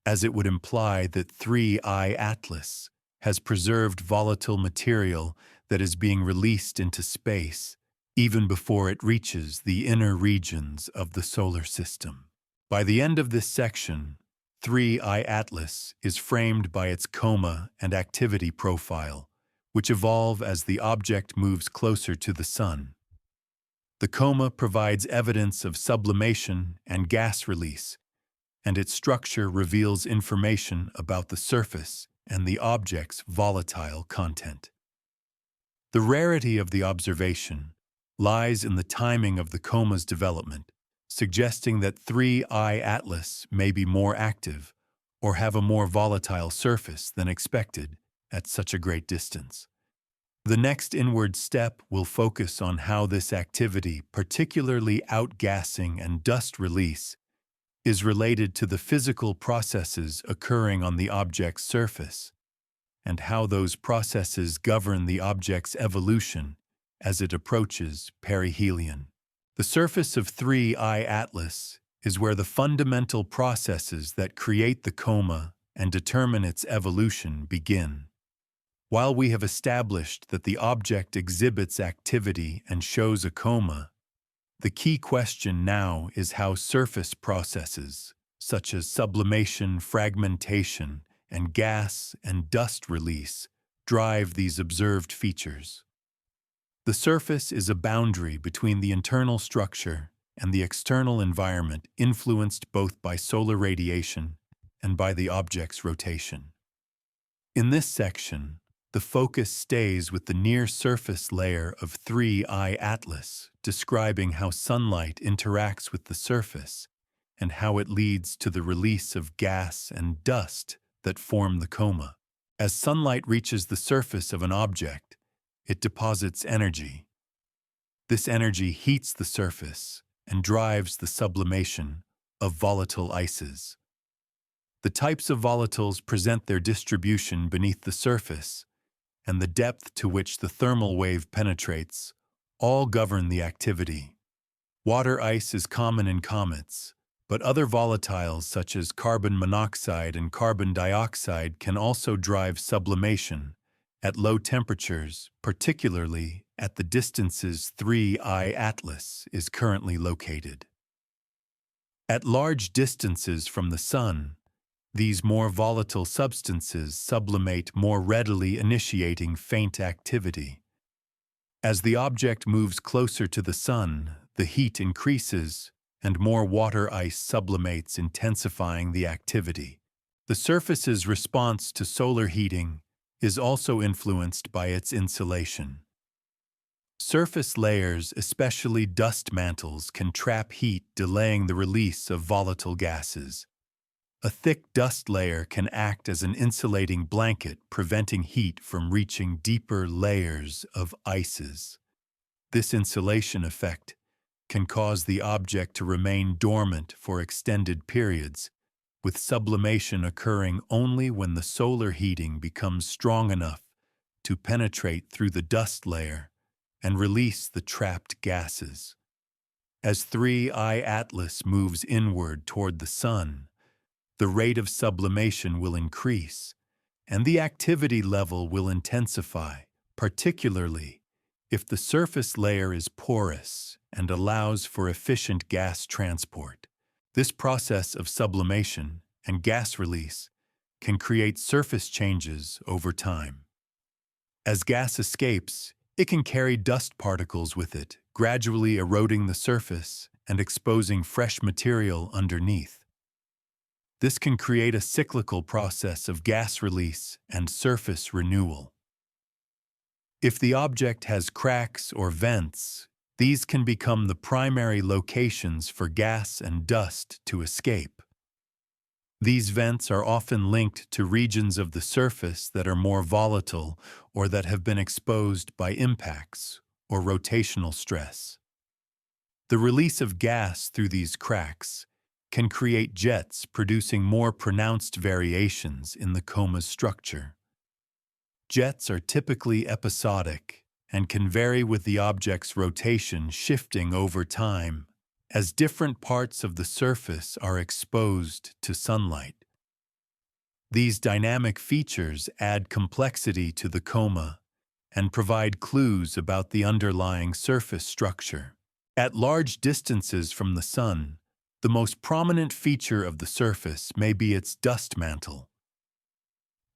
as it would imply that 3I Atlas has preserved volatile material that is being released into space even before it reaches the inner regions of the solar system. By the end of this section, 3I Atlas is framed by its coma and activity profile, which evolve as the object moves closer to the Sun. The coma provides evidence of sublimation and gas release, and its structure reveals information about the surface and the object's volatile content. The rarity of the observation lies in the timing of the coma's development, suggesting that 3I Atlas may be more active or have a more volatile surface than expected at such a great distance. The next inward step will focus on how this activity, particularly outgassing and dust release, is related to the physical processes occurring on the object's surface, and how those processes govern the object's evolution as it approaches perihelion. The surface of 3I Atlas is where the fundamental processes that create the coma and determine its evolution begin. While we have established that the object exhibits activity and shows a coma, the key question now is how surface processes, such as sublimation, fragmentation, and gas and dust release, drive these observed features. The surface is a boundary between the internal structure and the external environment, influenced both by solar radiation and by the object's rotation. In this section, the focus stays with the near-surface layer of 3I Atlas, describing how sunlight interacts with the surface and how it leads to the release of gas and dust that form the coma. As sunlight reaches the surface of an object, it deposits energy. This energy heats the surface and drives the sublimation of volatile ices. The types of volatiles present their distribution beneath the surface, and the depth to which the thermal wave penetrates all govern the activity. Water ice is common in comets, but other volatiles such as carbon monoxide and carbon dioxide can also drive sublimation at low temperatures, particularly at the distances 3I Atlas is currently located. At large distances from the Sun, these more volatile substances sublimate more readily, initiating faint activity. As the object moves closer to the Sun, the heat increases and more water ice sublimates, intensifying the activity. The surface's response to solar heating is also influenced by its insulation. Surface layers, especially dust mantles, can trap heat, delaying the release of volatile gases. A thick dust layer can act as an insulating blanket, preventing heat from reaching deeper layers of ices. This insulation effect can cause the object to remain dormant for extended periods, with sublimation occurring only when the solar heating becomes strong enough to penetrate through the dust layer and release the trapped gases. As 3I Atlas moves inward toward the Sun, the rate of sublimation will increase, and the activity level will intensify, particularly if the surface layer is porous and allows for efficient gas transport. This process of sublimation and gas release can create surface changes over time. As gas escapes, it can carry dust particles with it, gradually eroding the surface and exposing fresh material underneath. This can create a cyclical process of gas release and surface renewal. If the object has cracks or vents, these can become the primary locations for gas and dust to escape. These vents are often linked to regions of the surface that are more volatile or that have been exposed by impacts or rotational stress. The release of gas through these cracks can create jets producing more pronounced variations in the coma's structure. Jets are typically episodic and can vary with the object's rotation shifting over time as different parts of the surface are exposed to sunlight. These dynamic features add complexity to the coma and provide clues about the underlying surface structure. At large distances from the sun, the most prominent feature of the surface may be its dust mantle.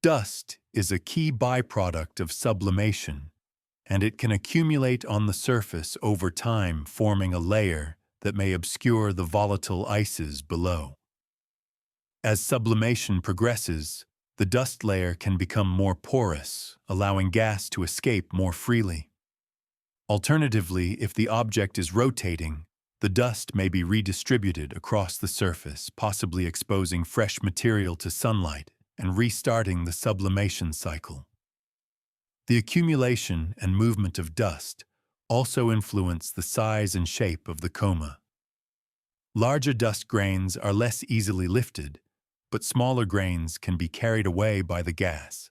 Dust is a key byproduct of sublimation, and it can accumulate on the surface over time, forming a layer that may obscure the volatile ices below. As sublimation progresses, the dust layer can become more porous, allowing gas to escape more freely. Alternatively, if the object is rotating, the dust may be redistributed across the surface, possibly exposing fresh material to sunlight and restarting the sublimation cycle. The accumulation and movement of dust also influence the size and shape of the coma. Larger dust grains are less easily lifted, but smaller grains can be carried away by the gas.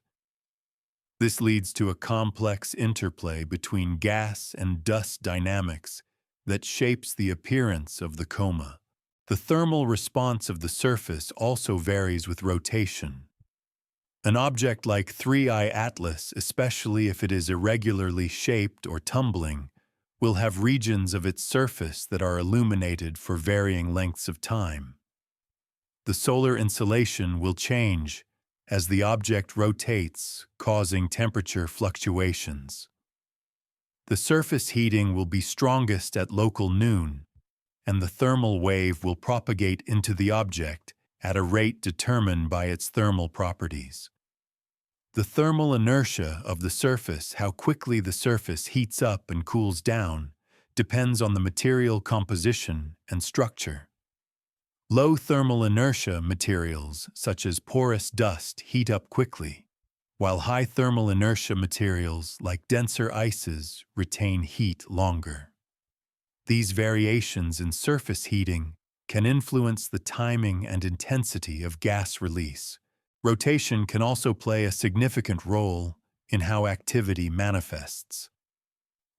This leads to a complex interplay between gas and dust dynamics that shapes the appearance of the coma. The thermal response of the surface also varies with rotation. An object like 3I Atlas, especially if it is irregularly shaped or tumbling, will have regions of its surface that are illuminated for varying lengths of time. The solar insolation will change as the object rotates, causing temperature fluctuations. The surface heating will be strongest at local noon, and the thermal wave will propagate into the object at a rate determined by its thermal properties. The thermal inertia of the surface, how quickly the surface heats up and cools down, depends on the material composition and structure. Low thermal inertia materials, such as porous dust, heat up quickly, while high thermal inertia materials, like denser ices, retain heat longer. These variations in surface heating can influence the timing and intensity of gas release. Rotation can also play a significant role in how activity manifests.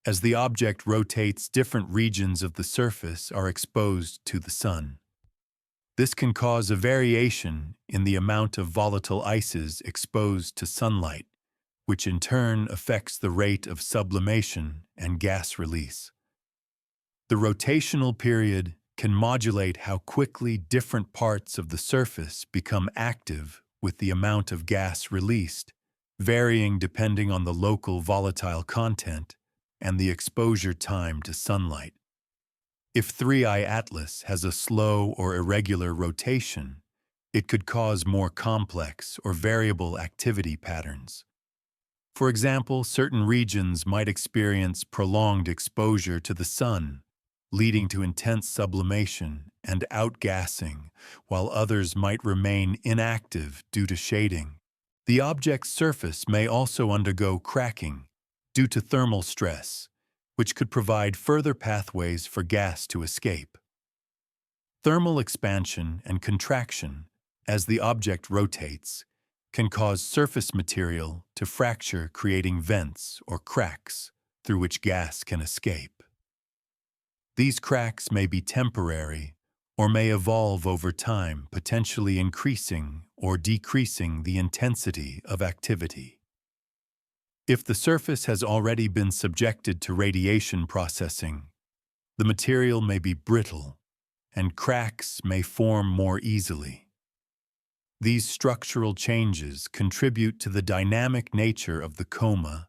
As the object rotates, different regions of the surface are exposed to the sun. This can cause a variation in the amount of volatile ices exposed to sunlight, which in turn affects the rate of sublimation and gas release. The rotational period can modulate how quickly different parts of the surface become active with the amount of gas released, varying depending on the local volatile content and the exposure time to sunlight. If 3I Atlas has a slow or irregular rotation, it could cause more complex or variable activity patterns. For example, certain regions might experience prolonged exposure to the sun, leading to intense sublimation and outgassing, while others might remain inactive due to shading. The object's surface may also undergo cracking due to thermal stress, which could provide further pathways for gas to escape. Thermal expansion and contraction, as the object rotates, can cause surface material to fracture, creating vents or cracks through which gas can escape. These cracks may be temporary or may evolve over time, potentially increasing or decreasing the intensity of activity. If the surface has already been subjected to radiation processing, the material may be brittle and cracks may form more easily. These structural changes contribute to the dynamic nature of the coma,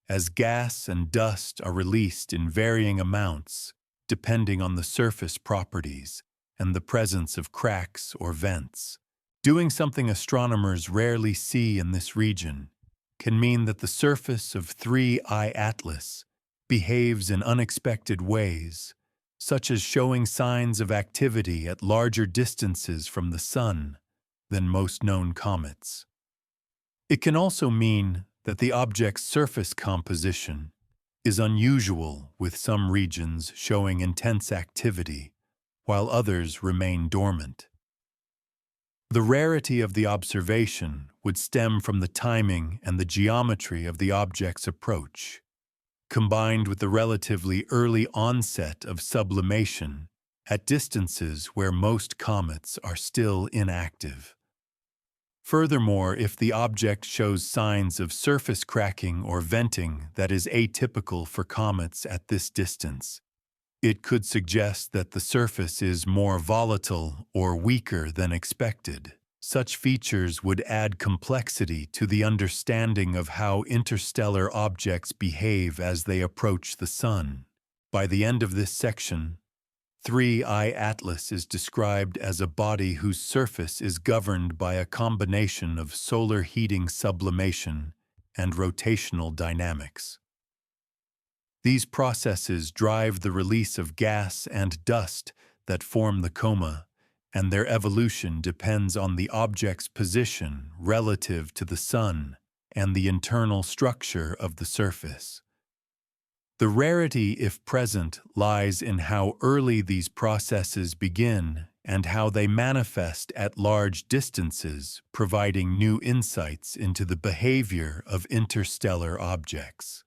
as gas and dust are released in varying amounts depending on the surface properties and the presence of cracks or vents. Doing something astronomers rarely see in this region can mean that the surface of 3I Atlas behaves in unexpected ways, such as showing signs of activity at larger distances from the Sun than most known comets. It can also mean that the object's surface composition is unusual, with some regions showing intense activity, while others remain dormant. The rarity of the observation would stem from the timing and the geometry of the object's approach, combined with the relatively early onset of sublimation at distances where most comets are still inactive. Furthermore, if the object shows signs of surface cracking or venting that is atypical for comets at this distance, it could suggest that the surface is more volatile or weaker than expected. Such features would add complexity to the understanding of how interstellar objects behave as they approach the Sun. By the end of this section, 3I Atlas is described as a body whose surface is governed by a combination of solar heating sublimation and rotational dynamics. These processes drive the release of gas and dust that form the coma, and their evolution depends on the object's position relative to the Sun and the internal structure of the surface. The rarity, if present, lies in how early these processes begin and how they manifest at large distances, providing new insights into the behavior of interstellar objects.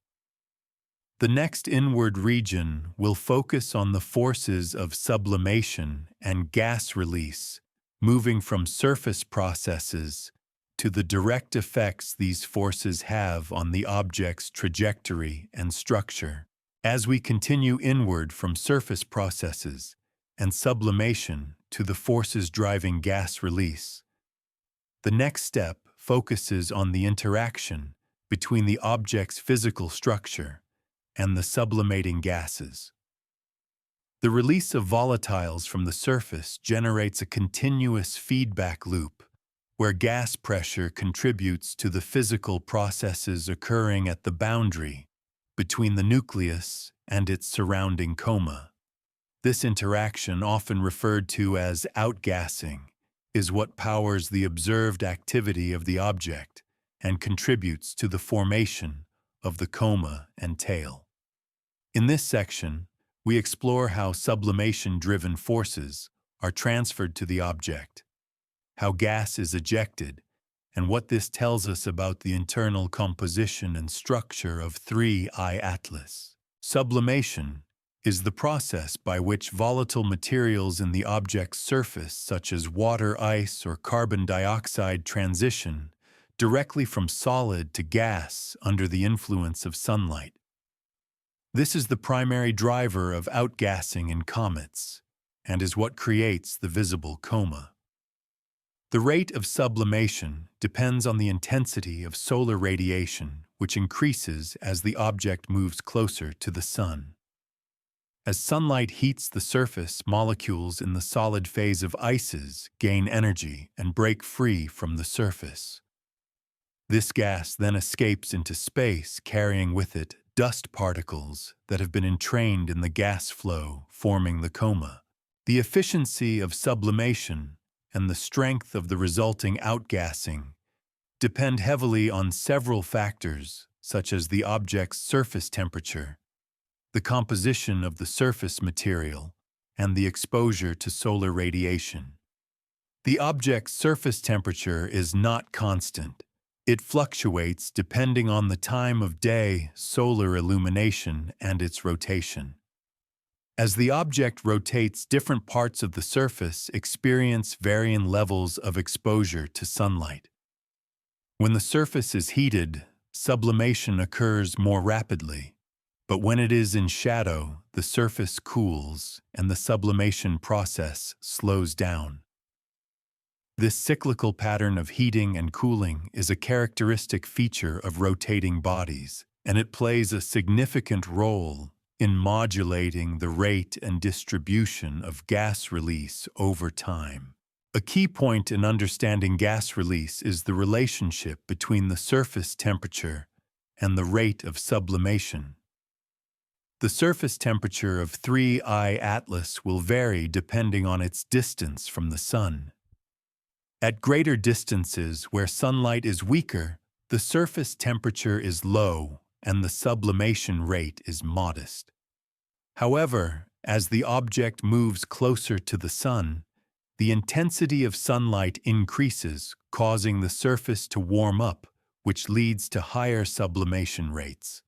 The next inward region will focus on the forces of sublimation and gas release, moving from surface processes to the direct effects these forces have on the object's trajectory and structure. As we continue inward from surface processes and sublimation to the forces driving gas release, the next step focuses on the interaction between the object's physical structure and the sublimating gases. The release of volatiles from the surface generates a continuous feedback loop where gas pressure contributes to the physical processes occurring at the boundary between the nucleus and its surrounding coma. This interaction, often referred to as outgassing, is what powers the observed activity of the object and contributes to the formation of the coma and tail. In this section, we explore how sublimation-driven forces are transferred to the object, how gas is ejected, and what this tells us about the internal composition and structure of 3I Atlas. Sublimation is the process by which volatile materials in the object's surface, such as water, ice, or carbon dioxide, transition directly from solid to gas under the influence of sunlight. This is the primary driver of outgassing in comets, and is what creates the visible coma. The rate of sublimation depends on the intensity of solar radiation, which increases as the object moves closer to the Sun. As sunlight heats the surface, molecules in the solid phase of ices gain energy and break free from the surface. This gas then escapes into space, carrying with it dust particles that have been entrained in the gas flow, forming the coma. The efficiency of sublimation and the strength of the resulting outgassing depend heavily on several factors, such as the object's surface temperature, the composition of the surface material, and the exposure to solar radiation. The object's surface temperature is not constant. It fluctuates depending on the time of day, solar illumination, and its rotation. As the object rotates, different parts of the surface experience varying levels of exposure to sunlight. When the surface is heated, sublimation occurs more rapidly, But when it is in shadow, the surface cools and the sublimation process slows down. This cyclical pattern of heating and cooling is a characteristic feature of rotating bodies, and it plays a significant role in modulating the rate and distribution of gas release over time. A key point in understanding gas release is the relationship between the surface temperature and the rate of sublimation. The surface temperature of 3I Atlas will vary depending on its distance from the Sun. At greater distances where sunlight is weaker, the surface temperature is low and the sublimation rate is modest. However, as the object moves closer to the Sun, the intensity of sunlight increases, causing the surface to warm up, which leads to higher sublimation rates.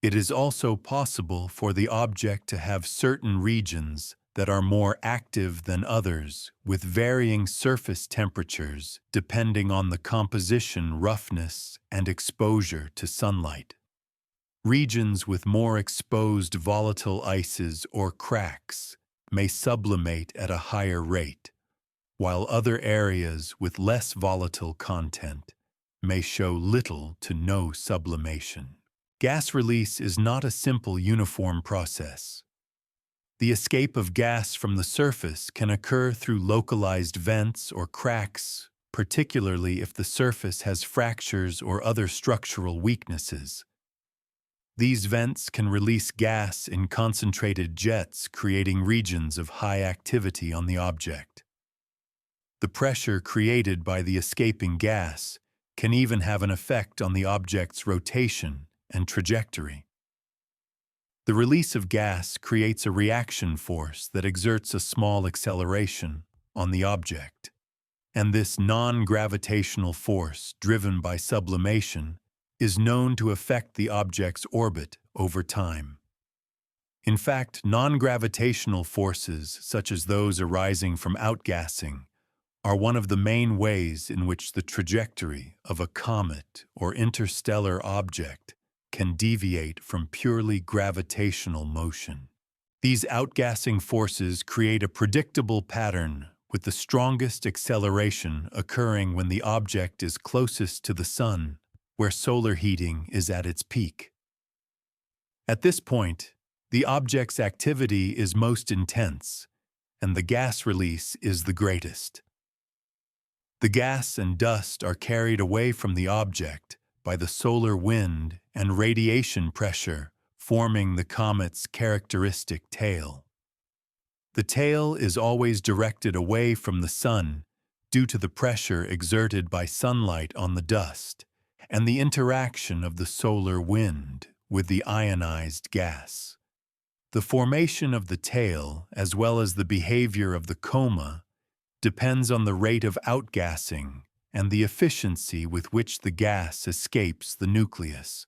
It is also possible for the object to have certain regions that are more active than others, with varying surface temperatures depending on the composition, roughness, and exposure to sunlight. Regions with more exposed volatile ices or cracks may sublimate at a higher rate, while other areas with less volatile content may show little to no sublimation. Gas release is not a simple uniform process. The escape of gas from the surface can occur through localized vents or cracks, particularly if the surface has fractures or other structural weaknesses. These vents can release gas in concentrated jets, creating regions of high activity on the object. The pressure created by the escaping gas can even have an effect on the object's rotation and trajectory. The release of gas creates a reaction force that exerts a small acceleration on the object, and this non-gravitational force, driven by sublimation, is known to affect the object's orbit over time. In fact, non-gravitational forces, such as those arising from outgassing, are one of the main ways in which the trajectory of a comet or interstellar object can deviate from purely gravitational motion. These outgassing forces create a predictable pattern, with the strongest acceleration occurring when the object is closest to the Sun, where solar heating is at its peak. At this point, the object's activity is most intense, and the gas release is the greatest. The gas and dust are carried away from the object by the solar wind and radiation pressure, forming the comet's characteristic tail. The tail is always directed away from the Sun due to the pressure exerted by sunlight on the dust and the interaction of the solar wind with the ionized gas. The formation of the tail, as well as the behavior of the coma, depends on the rate of outgassing and the efficiency with which the gas escapes the nucleus.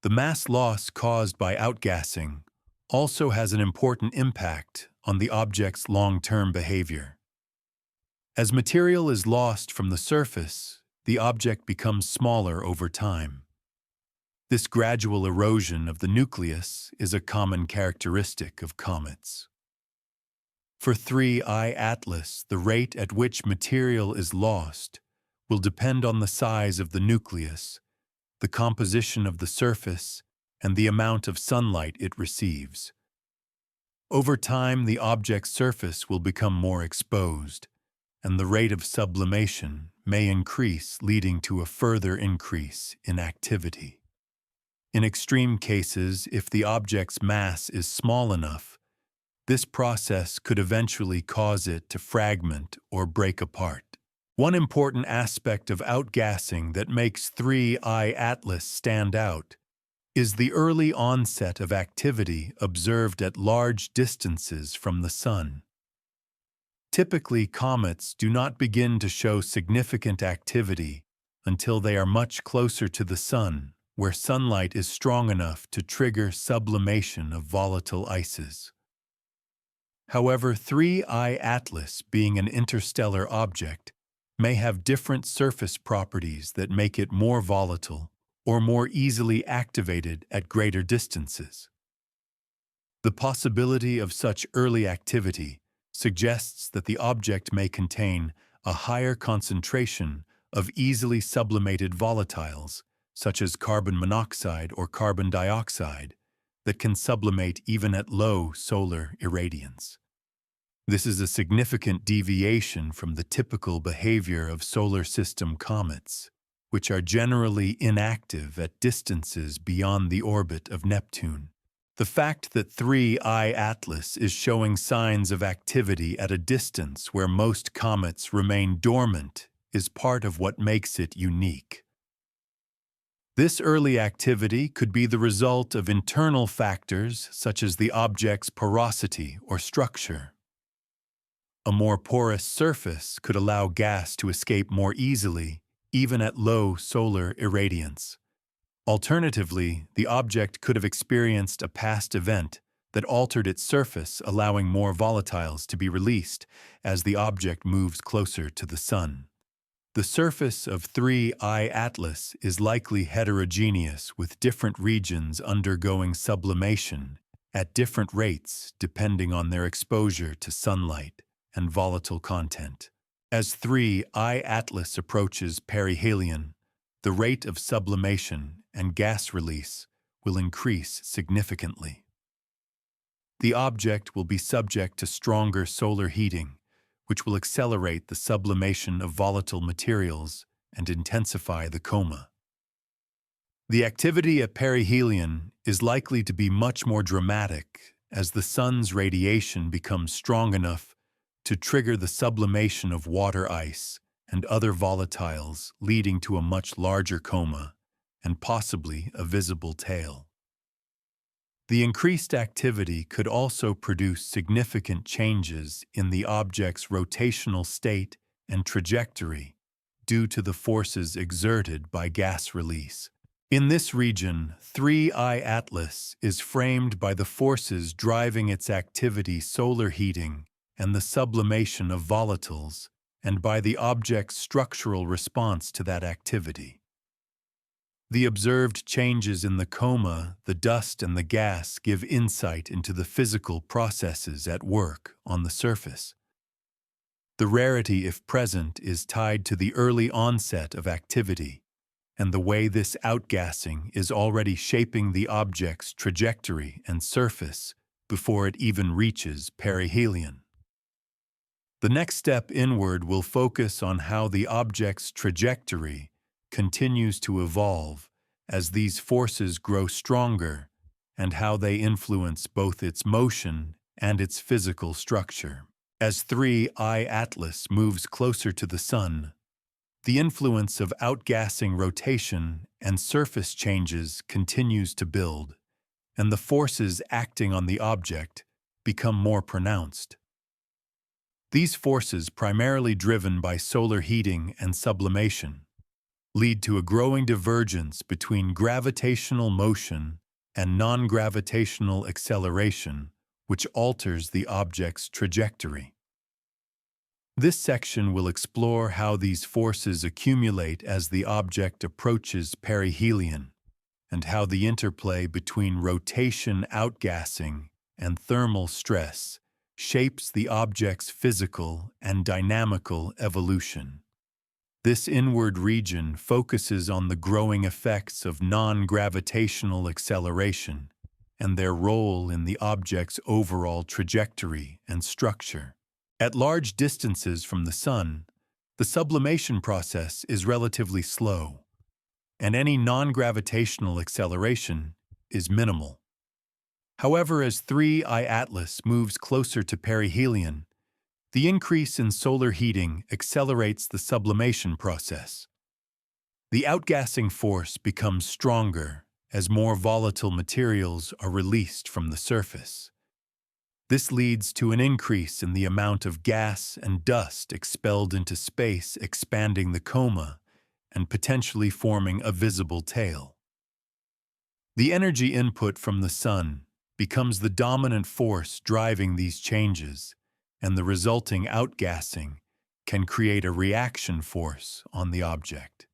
The mass loss caused by outgassing also has an important impact on the object's long-term behavior. As material is lost from the surface, the object becomes smaller over time. This gradual erosion of the nucleus is a common characteristic of comets. For 3I Atlas, the rate at which material is lost will depend on the size of the nucleus, the composition of the surface, and the amount of sunlight it receives. Over time, the object's surface will become more exposed, and the rate of sublimation may increase, leading to a further increase in activity. In extreme cases, if the object's mass is small enough, this process could eventually cause it to fragment or break apart. One important aspect of outgassing that makes 3I Atlas stand out is the early onset of activity observed at large distances from the Sun. Typically, comets do not begin to show significant activity until they are much closer to the Sun, where sunlight is strong enough to trigger sublimation of volatile ices. However, 3I Atlas, being an interstellar object, may have different surface properties that make it more volatile or more easily activated at greater distances. The possibility of such early activity suggests that the object may contain a higher concentration of easily sublimated volatiles, such as carbon monoxide or carbon dioxide, that can sublimate even at low solar irradiance. This is a significant deviation from the typical behavior of solar system comets, which are generally inactive at distances beyond the orbit of Neptune. The fact that 3I Atlas is showing signs of activity at a distance where most comets remain dormant is part of what makes it unique. This early activity could be the result of internal factors such as the object's porosity or structure. A more porous surface could allow gas to escape more easily, even at low solar irradiance. Alternatively, the object could have experienced a past event that altered its surface, allowing more volatiles to be released as the object moves closer to the Sun. The surface of 3I Atlas is likely heterogeneous, with different regions undergoing sublimation at different rates depending on their exposure to sunlight and volatile content. As 3I Atlas approaches perihelion, the rate of sublimation and gas release will increase significantly. The object will be subject to stronger solar heating, which will accelerate the sublimation of volatile materials and intensify the coma. The activity at perihelion is likely to be much more dramatic as the Sun's radiation becomes strong enough to trigger the sublimation of water ice and other volatiles, leading to a much larger coma and possibly a visible tail. The increased activity could also produce significant changes in the object's rotational state and trajectory due to the forces exerted by gas release. In this region, 3I Atlas is framed by the forces driving its activity, solar heating, and the sublimation of volatiles, and by the object's structural response to that activity. The observed changes in the coma, the dust, and the gas give insight into the physical processes at work on the surface. The rarity, if present, is tied to the early onset of activity, and the way this outgassing is already shaping the object's trajectory and surface before it even reaches perihelion. The next step inward will focus on how the object's trajectory continues to evolve as these forces grow stronger and how they influence both its motion and its physical structure. As 3I Atlas moves closer to the Sun, the influence of outgassing rotation and surface changes continues to build, and the forces acting on the object become more pronounced. These forces, primarily driven by solar heating and sublimation, lead to a growing divergence between gravitational motion and non-gravitational acceleration, which alters the object's trajectory. This section will explore how these forces accumulate as the object approaches perihelion, and how the interplay between rotation, outgassing, and thermal stress shapes the object's physical and dynamical evolution. This inward region focuses on the growing effects of non-gravitational acceleration and their role in the object's overall trajectory and structure. At large distances from the Sun, the sublimation process is relatively slow, and any non-gravitational acceleration is minimal. However, as 3I Atlas moves closer to perihelion, the increase in solar heating accelerates the sublimation process. The outgassing force becomes stronger as more volatile materials are released from the surface. This leads to an increase in the amount of gas and dust expelled into space, expanding the coma and potentially forming a visible tail. The energy input from the Sun becomes the dominant force driving these changes, and the resulting outgassing can create a reaction force on the object.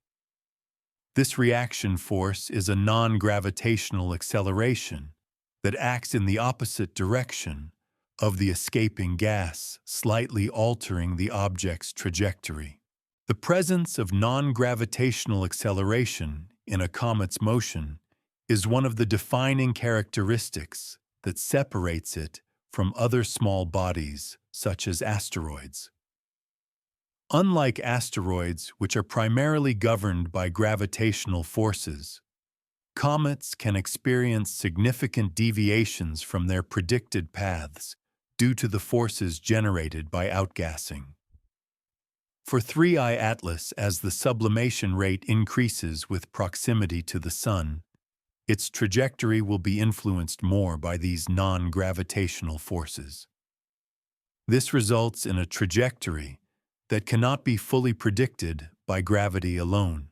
This reaction force is a non-gravitational acceleration that acts in the opposite direction of the escaping gas, slightly altering the object's trajectory. The presence of non-gravitational acceleration in a comet's motion is one of the defining characteristics that separates it from other small bodies, such as asteroids. Unlike asteroids, which are primarily governed by gravitational forces, comets can experience significant deviations from their predicted paths due to the forces generated by outgassing. For 3I Atlas, as the sublimation rate increases with proximity to the Sun, its trajectory will be influenced more by these non-gravitational forces. This results in a trajectory that cannot be fully predicted by gravity alone.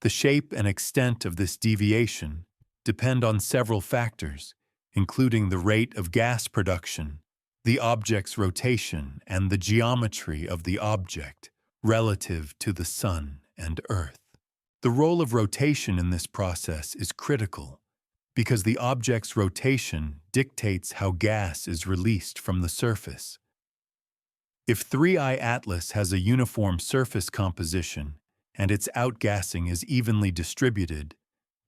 The shape and extent of this deviation depend on several factors, including the rate of gas production, the object's rotation, and the geometry of the object relative to the Sun and Earth. The role of rotation in this process is critical because the object's rotation dictates how gas is released from the surface. If 3I Atlas has a uniform surface composition and its outgassing is evenly distributed,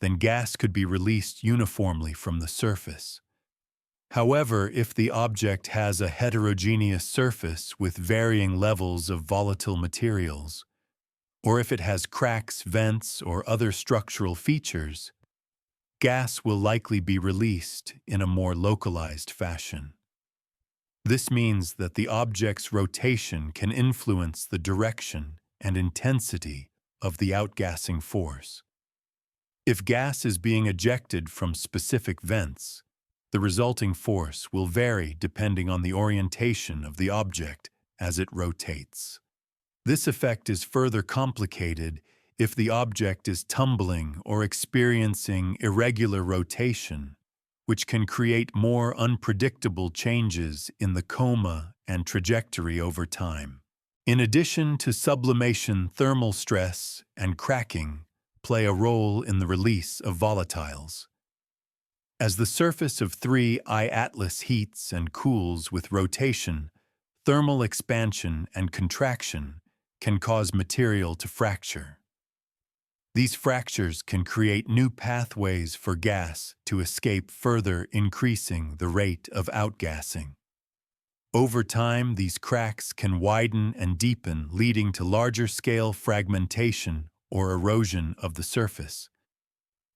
then gas could be released uniformly from the surface. However, if the object has a heterogeneous surface with varying levels of volatile materials, or if it has cracks, vents, or other structural features, gas will likely be released in a more localized fashion. This means that the object's rotation can influence the direction and intensity of the outgassing force. If gas is being ejected from specific vents, the resulting force will vary depending on the orientation of the object as it rotates. This effect is further complicated if the object is tumbling or experiencing irregular rotation, which can create more unpredictable changes in the coma and trajectory over time. In addition to sublimation, thermal stress and cracking play a role in the release of volatiles. As the surface of 3I Atlas heats and cools with rotation, thermal expansion and contraction can cause material to fracture. These fractures can create new pathways for gas to escape, further increasing the rate of outgassing. Over time, these cracks can widen and deepen, leading to larger-scale fragmentation or erosion of the surface.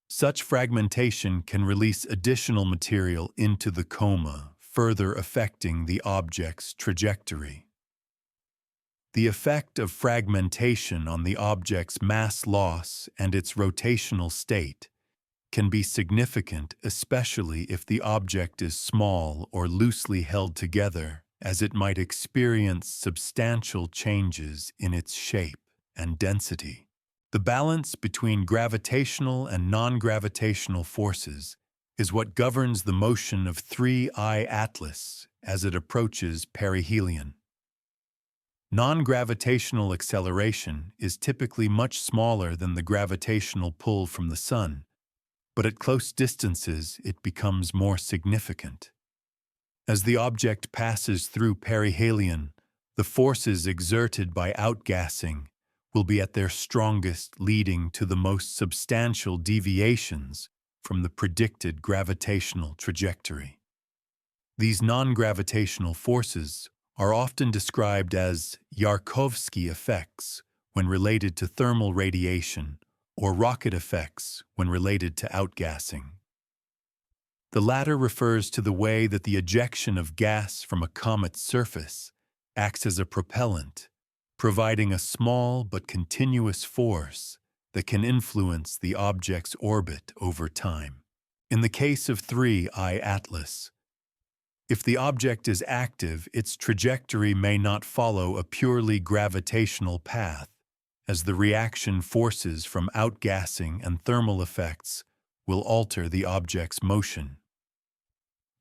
Such fragmentation can release additional material into the coma, further affecting the object's trajectory. The effect of fragmentation on the object's mass loss and its rotational state can be significant, especially if the object is small or loosely held together, as it might experience substantial changes in its shape and density. The balance between gravitational and non-gravitational forces is what governs the motion of 3I Atlas as it approaches perihelion. Non-gravitational acceleration is typically much smaller than the gravitational pull from the Sun, but at close distances it becomes more significant. As the object passes through perihelion, the forces exerted by outgassing will be at their strongest, leading to the most substantial deviations from the predicted gravitational trajectory. These non-gravitational forces are often described as Yarkovsky effects when related to thermal radiation, or rocket effects when related to outgassing. The latter refers to the way that the ejection of gas from a comet's surface acts as a propellant, providing a small but continuous force that can influence the object's orbit over time. In the case of 3I Atlas, if the object is active, its trajectory may not follow a purely gravitational path, as the reaction forces from outgassing and thermal effects will alter the object's motion.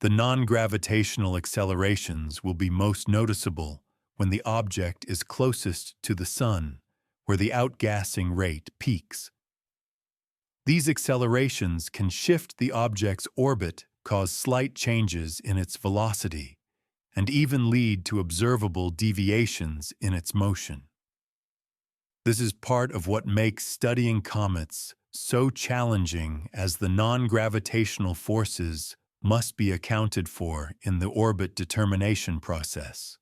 The non-gravitational accelerations will be most noticeable when the object is closest to the Sun, where the outgassing rate peaks. These accelerations can shift the object's orbit cause slight changes in its velocity and even lead to observable deviations in its motion. This is part of what makes studying comets so challenging, as the non-gravitational forces must be accounted for in the orbit determination process.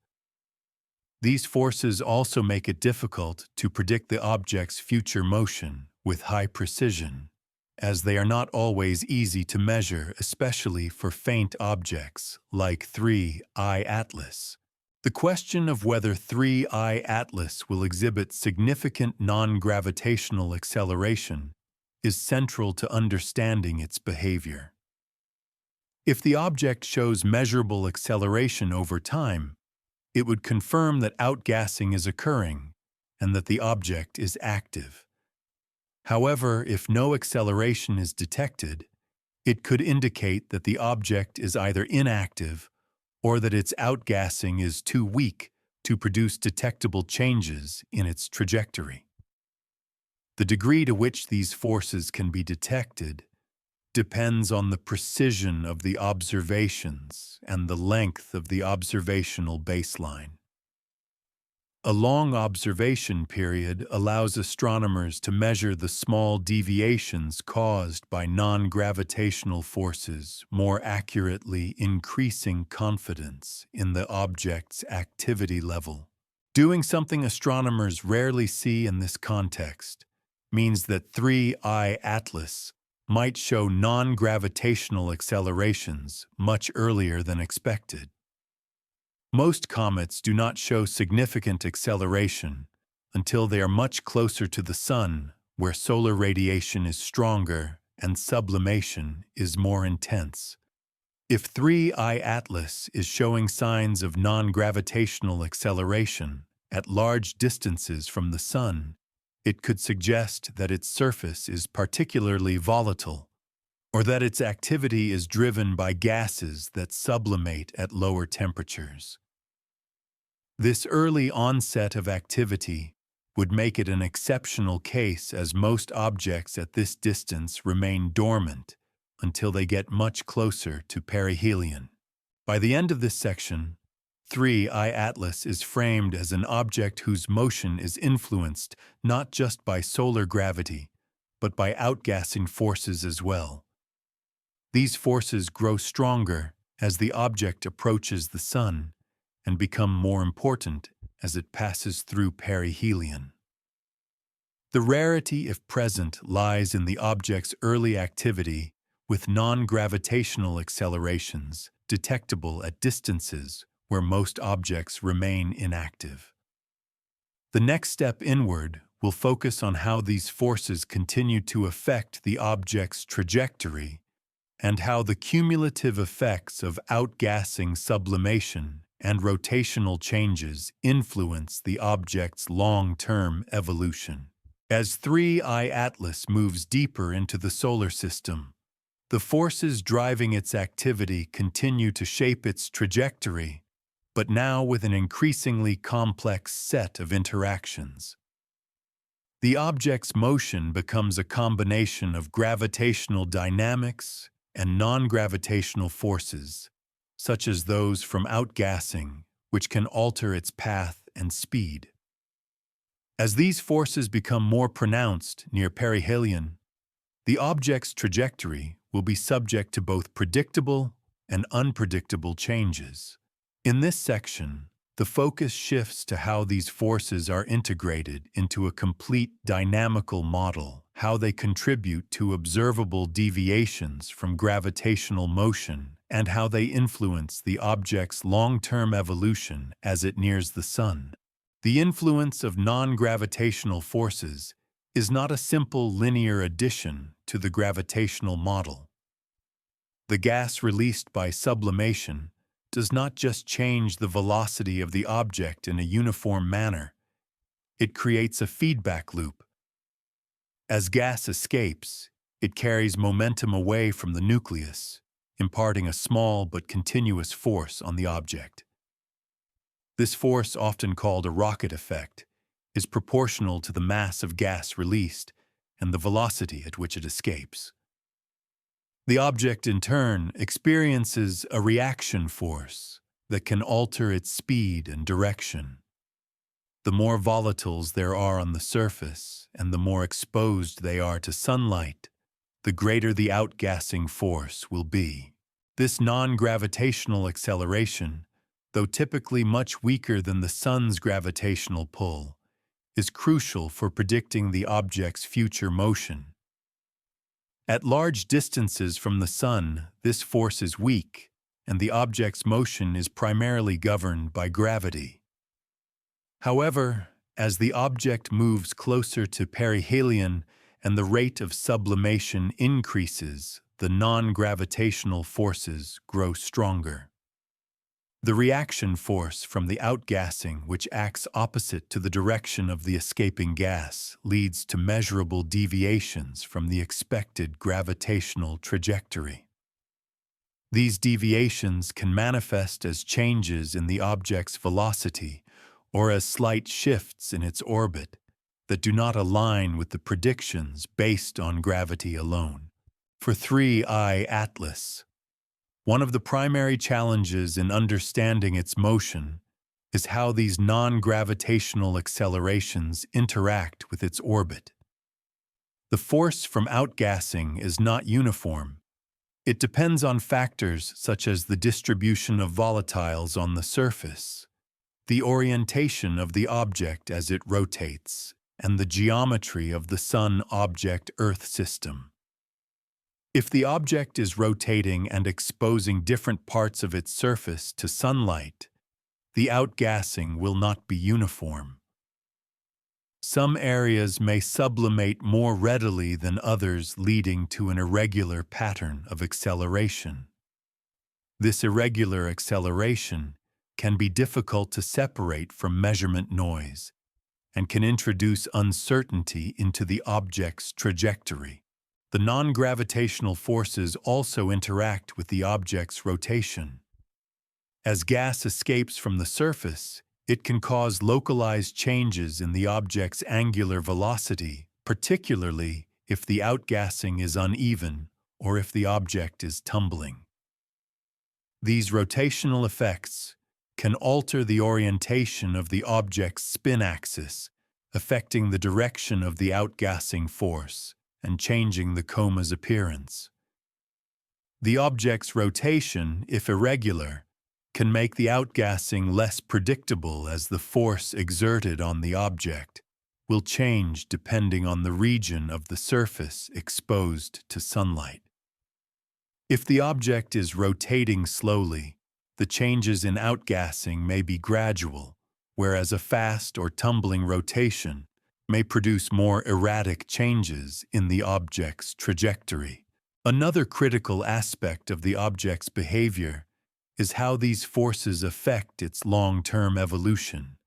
These forces also make it difficult to predict the object's future motion with high precision, as they are not always easy to measure, especially for faint objects like 3I Atlas. The question of whether 3I Atlas will exhibit significant non-gravitational acceleration is central to understanding its behavior. If the object shows measurable acceleration over time, it would confirm that outgassing is occurring and that the object is active. However, if no acceleration is detected, it could indicate that the object is either inactive or that its outgassing is too weak to produce detectable changes in its trajectory. The degree to which these forces can be detected depends on the precision of the observations and the length of the observational baseline. A long observation period allows astronomers to measure the small deviations caused by non-gravitational forces, more accurately increasing confidence in the object's activity level. Doing something astronomers rarely see in this context means that 3I Atlas might show non-gravitational accelerations much earlier than expected. Most comets do not show significant acceleration until they are much closer to the Sun, where solar radiation is stronger and sublimation is more intense. If 3I Atlas is showing signs of non-gravitational acceleration at large distances from the Sun, it could suggest that its surface is particularly volatile, or that its activity is driven by gases that sublimate at lower temperatures. This early onset of activity would make it an exceptional case, as most objects at this distance remain dormant until they get much closer to perihelion. By the end of this section, 3I Atlas is framed as an object whose motion is influenced not just by solar gravity, but by outgassing forces as well. These forces grow stronger as the object approaches the Sun and become more important as it passes through perihelion. The rarity, if present, lies in the object's early activity with non-gravitational accelerations detectable at distances where most objects remain inactive. The next step inward will focus on how these forces continue to affect the object's trajectory and how the cumulative effects of outgassing, sublimation, and rotational changes influence the object's long-term evolution. As 3I Atlas moves deeper into the solar system, the forces driving its activity continue to shape its trajectory, but now with an increasingly complex set of interactions. The object's motion becomes a combination of gravitational dynamics and non-gravitational forces, such as those from outgassing, which can alter its path and speed. As these forces become more pronounced near perihelion, the object's trajectory will be subject to both predictable and unpredictable changes. In this section, the focus shifts to how these forces are integrated into a complete dynamical model, how they contribute to observable deviations from gravitational motion, and how they influence the object's long-term evolution as it nears the Sun. The influence of non-gravitational forces is not a simple linear addition to the gravitational model. The gas released by sublimation does not just change the velocity of the object in a uniform manner. It creates a feedback loop. As gas escapes, it carries momentum away from the nucleus, imparting a small but continuous force on the object. This force, often called a rocket effect, is proportional to the mass of gas released and the velocity at which it escapes. The object, in turn, experiences a reaction force that can alter its speed and direction. The more volatiles there are on the surface and the more exposed they are to sunlight, the greater the outgassing force will be. This non-gravitational acceleration, though typically much weaker than the sun's gravitational pull, is crucial for predicting the object's future motion. At large distances from the sun, this force is weak, and the object's motion is primarily governed by gravity. However, as the object moves closer to perihelion and the rate of sublimation increases, the non-gravitational forces grow stronger. The reaction force from the outgassing, which acts opposite to the direction of the escaping gas, leads to measurable deviations from the expected gravitational trajectory. These deviations can manifest as changes in the object's velocity or as slight shifts in its orbit that do not align with the predictions based on gravity alone. For 3I Atlas, one of the primary challenges in understanding its motion is how these non-gravitational accelerations interact with its orbit. The force from outgassing is not uniform. It depends on factors such as the distribution of volatiles on the surface, the orientation of the object as it rotates, and the geometry of the Sun-object-Earth system. If the object is rotating and exposing different parts of its surface to sunlight, the outgassing will not be uniform. Some areas may sublimate more readily than others, leading to an irregular pattern of acceleration. This irregular acceleration can be difficult to separate from measurement noise and can introduce uncertainty into the object's trajectory. The non-gravitational forces also interact with the object's rotation. As gas escapes from the surface, it can cause localized changes in the object's angular velocity, particularly if the outgassing is uneven or if the object is tumbling. These rotational effects can alter the orientation of the object's spin axis, affecting the direction of the outgassing force and changing the coma's appearance. The object's rotation, if irregular, can make the outgassing less predictable, as the force exerted on the object will change depending on the region of the surface exposed to sunlight. If the object is rotating slowly, the changes in outgassing may be gradual, whereas a fast or tumbling rotation may produce more erratic changes in the object's trajectory. Another critical aspect of the object's behavior is how these forces affect its long-term evolution.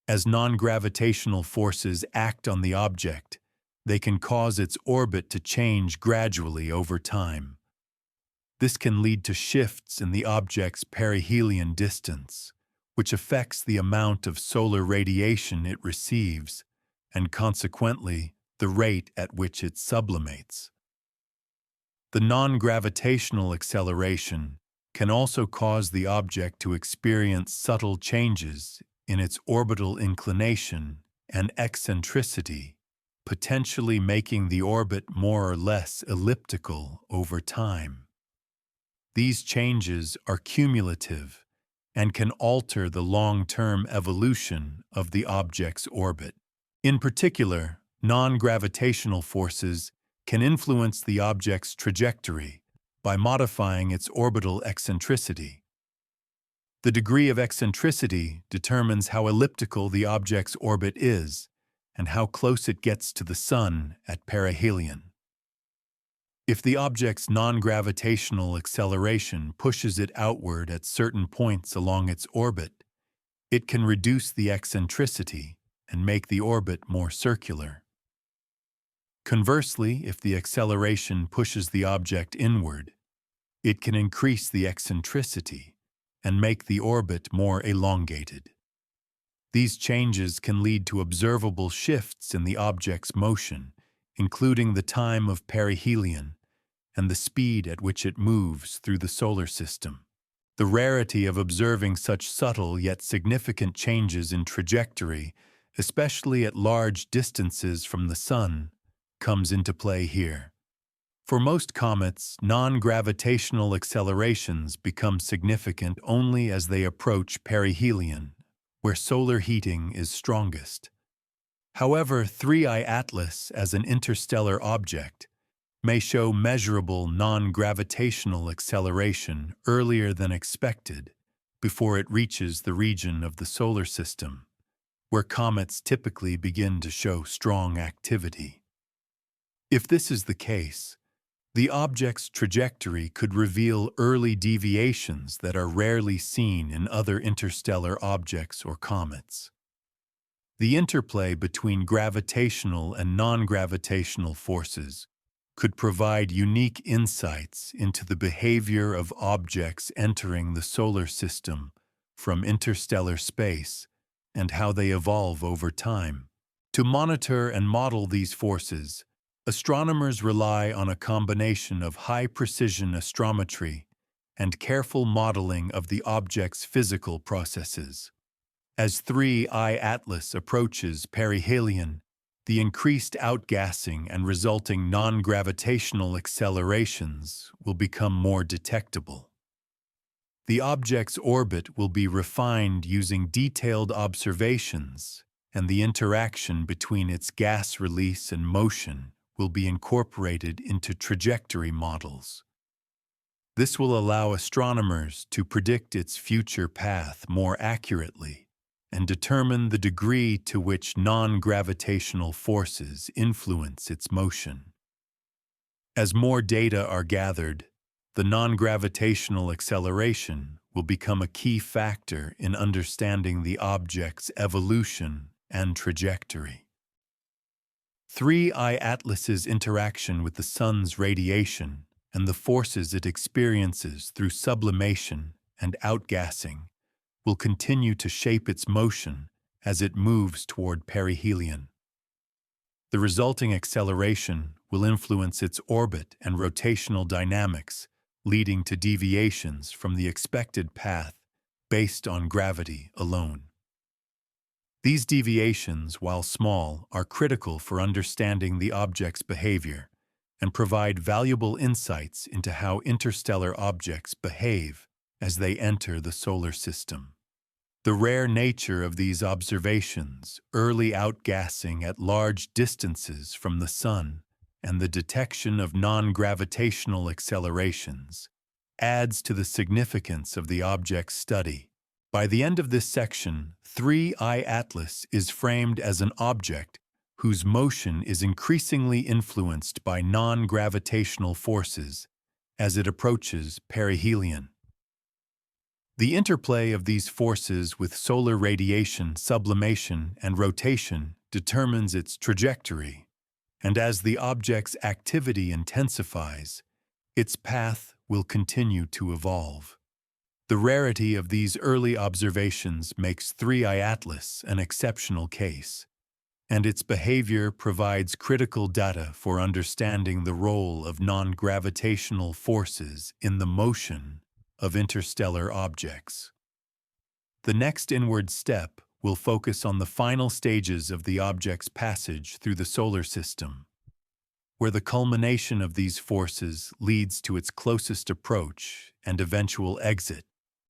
As non-gravitational forces act on the object, they can cause its orbit to change gradually over time. This can lead to shifts in the object's perihelion distance, which affects the amount of solar radiation it receives and consequently the rate at which it sublimates. The non-gravitational acceleration can also cause the object to experience subtle changes in its orbital inclination and eccentricity, potentially making the orbit more or less elliptical over time. These changes are cumulative and can alter the long-term evolution of the object's orbit. In particular, non-gravitational forces can influence the object's trajectory by modifying its orbital eccentricity. The degree of eccentricity determines how elliptical the object's orbit is and how close it gets to the Sun at perihelion. If the object's non-gravitational acceleration pushes it outward at certain points along its orbit, it can reduce the eccentricity and make the orbit more circular. Conversely, if the acceleration pushes the object inward, it can increase the eccentricity and make the orbit more elongated. These changes can lead to observable shifts in the object's motion, including the time of perihelion and the speed at which it moves through the solar system. The rarity of observing such subtle yet significant changes in trajectory, especially at large distances from the Sun, comes into play here. For most comets, non-gravitational accelerations become significant only as they approach perihelion, where solar heating is strongest. However, 3I Atlas, as an interstellar object, may show measurable non-gravitational acceleration earlier than expected before it reaches the region of the solar system, where comets typically begin to show strong activity. If this is the case, the object's trajectory could reveal early deviations that are rarely seen in other interstellar objects or comets. The interplay between gravitational and non-gravitational forces could provide unique insights into the behavior of objects entering the solar system from interstellar space and how they evolve over time. To monitor and model these forces, astronomers rely on a combination of high-precision astrometry and careful modeling of the object's physical processes. As 3I Atlas approaches perihelion, the increased outgassing and resulting non-gravitational accelerations will become more detectable. The object's orbit will be refined using detailed observations, and the interaction between its gas release and motion will be incorporated into trajectory models. This will allow astronomers to predict its future path more accurately and determine the degree to which non-gravitational forces influence its motion. As more data are gathered, the non-gravitational acceleration will become a key factor in understanding the object's evolution and trajectory. 3I Atlas's interaction with the Sun's radiation and the forces it experiences through sublimation and outgassing will continue to shape its motion as it moves toward perihelion. The resulting acceleration will influence its orbit and rotational dynamics, leading to deviations from the expected path based on gravity alone. These deviations, while small, are critical for understanding the object's behavior and provide valuable insights into how interstellar objects behave as they enter the solar system. The rare nature of these observations, early outgassing at large distances from the Sun, and the detection of non-gravitational accelerations, adds to the significance of the object's study. By the end of this section, 3I Atlas is framed as an object whose motion is increasingly influenced by non-gravitational forces as it approaches perihelion. The interplay of these forces with solar radiation, sublimation, and rotation determines its trajectory, and as the object's activity intensifies, its path will continue to evolve. The rarity of these early observations makes 3I Atlas an exceptional case, and its behavior provides critical data for understanding the role of non-gravitational forces in the motion of interstellar objects. The next inward step will focus on the final stages of the object's passage through the solar system, where the culmination of these forces leads to its closest approach and eventual exit.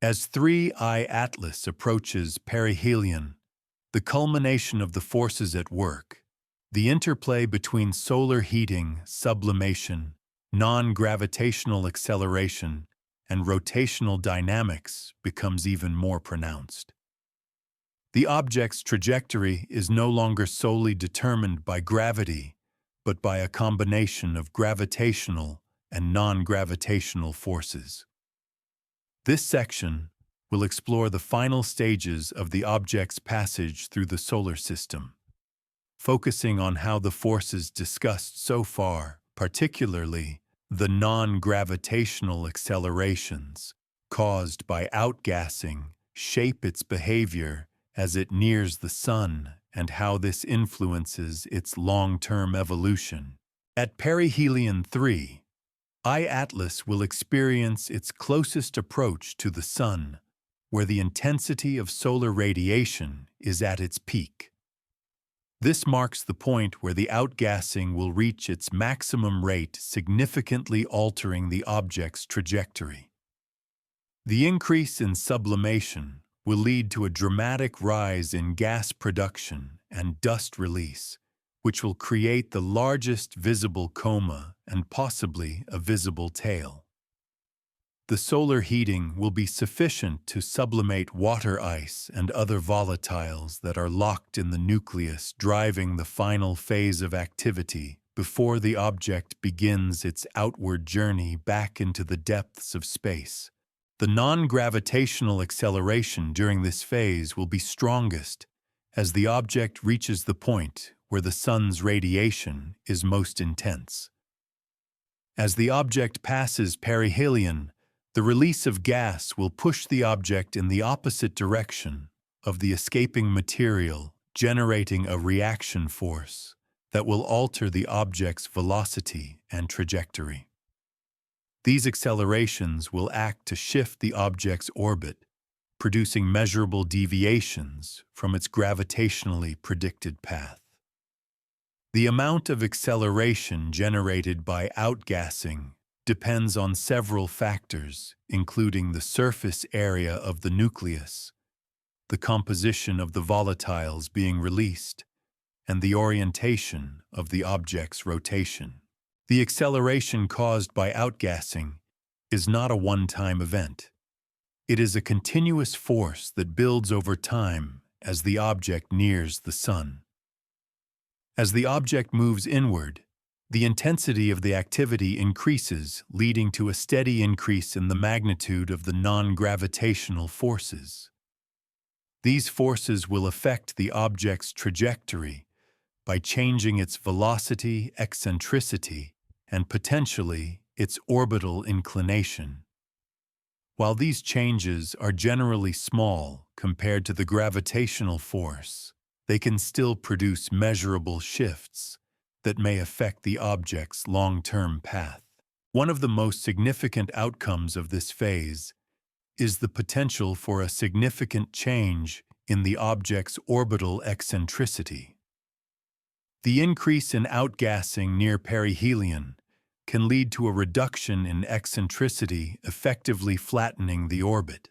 As 3I Atlas approaches perihelion, the culmination of the forces at work, the interplay between solar heating, sublimation, non-gravitational acceleration, and rotational dynamics becomes even more pronounced. The object's trajectory is no longer solely determined by gravity, but by a combination of gravitational and non-gravitational forces. This section will explore the final stages of the object's passage through the solar system, focusing on how the forces discussed so far, particularly the non-gravitational accelerations caused by outgassing, shape its behavior as it nears the Sun and how this influences its long-term evolution. At perihelion 3, I-Atlas will experience its closest approach to the Sun, where the intensity of solar radiation is at its peak. This marks the point where the outgassing will reach its maximum rate, significantly altering the object's trajectory. The increase in sublimation will lead to a dramatic rise in gas production and dust release, which will create the largest visible coma and possibly a visible tail. The solar heating will be sufficient to sublimate water ice and other volatiles that are locked in the nucleus, driving the final phase of activity before the object begins its outward journey back into the depths of space. The non-gravitational acceleration during this phase will be strongest as the object reaches the point where the Sun's radiation is most intense. As the object passes perihelion, the release of gas will push the object in the opposite direction of the escaping material, generating a reaction force that will alter the object's velocity and trajectory. These accelerations will act to shift the object's orbit, producing measurable deviations from its gravitationally predicted path. The amount of acceleration generated by outgassing depends on several factors, including the surface area of the nucleus, the composition of the volatiles being released, and the orientation of the object's rotation. The acceleration caused by outgassing is not a one-time event. It is a continuous force that builds over time as the object nears the Sun. As the object moves inward, the intensity of the activity increases, leading to a steady increase in the magnitude of the non-gravitational forces. These forces will affect the object's trajectory by changing its velocity, eccentricity, and potentially its orbital inclination. While these changes are generally small compared to the gravitational force, they can still produce measurable shifts that may affect the object's long-term path. One of the most significant outcomes of this phase is the potential for a significant change in the object's orbital eccentricity. The increase in outgassing near perihelion can lead to a reduction in eccentricity, effectively flattening the orbit.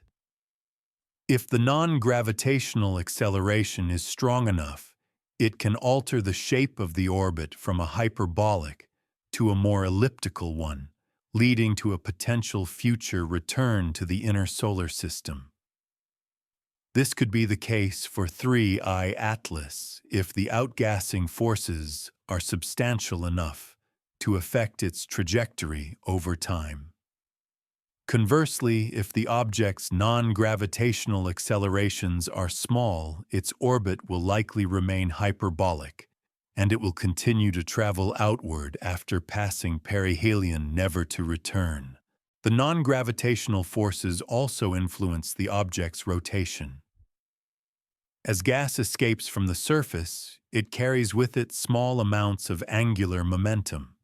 If the non-gravitational acceleration is strong enough, it can alter the shape of the orbit from a hyperbolic to a more elliptical one, leading to a potential future return to the inner solar system. This could be the case for 3I Atlas if the outgassing forces are substantial enough to affect its trajectory over time. Conversely, if the object's non-gravitational accelerations are small, its orbit will likely remain hyperbolic, and it will continue to travel outward after passing perihelion, never to return. The non-gravitational forces also influence the object's rotation. As gas escapes from the surface, it carries with it small amounts of angular momentum.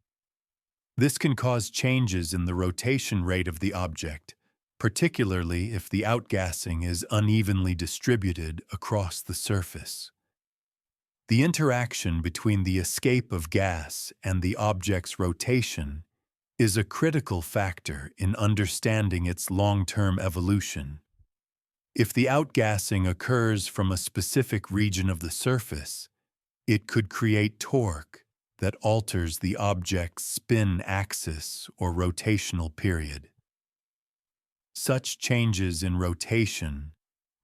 This can cause changes in the rotation rate of the object, particularly if the outgassing is unevenly distributed across the surface. The interaction between the escape of gas and the object's rotation is a critical factor in understanding its long-term evolution. If the outgassing occurs from a specific region of the surface, it could create torque that alters the object's spin axis or rotational period. Such changes in rotation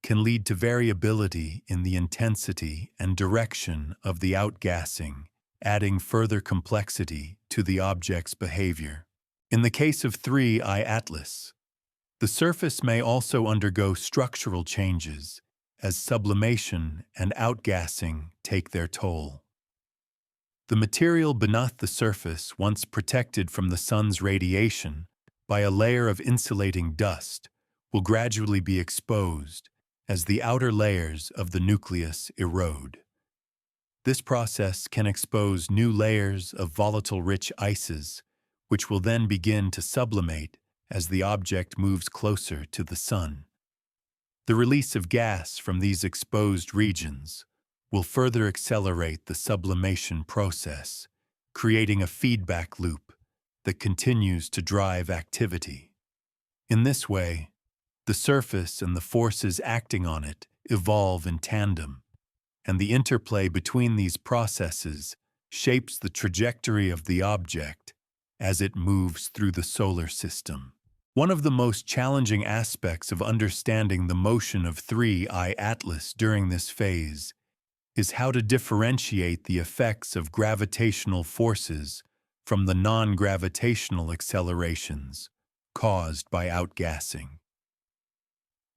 can lead to variability in the intensity and direction of the outgassing, adding further complexity to the object's behavior. In the case of 3I Atlas, the surface may also undergo structural changes as sublimation and outgassing take their toll. The material beneath the surface, once protected from the sun's radiation by a layer of insulating dust, will gradually be exposed as the outer layers of the nucleus erode. This process can expose new layers of volatile-rich ices, which will then begin to sublimate as the object moves closer to the Sun. The release of gas from these exposed regions will further accelerate the sublimation process, creating a feedback loop that continues to drive activity. In this way, the surface and the forces acting on it evolve in tandem, and the interplay between these processes shapes the trajectory of the object as it moves through the solar system. One of the most challenging aspects of understanding the motion of 3I Atlas during this phase is how to differentiate the effects of gravitational forces from the non-gravitational accelerations caused by outgassing.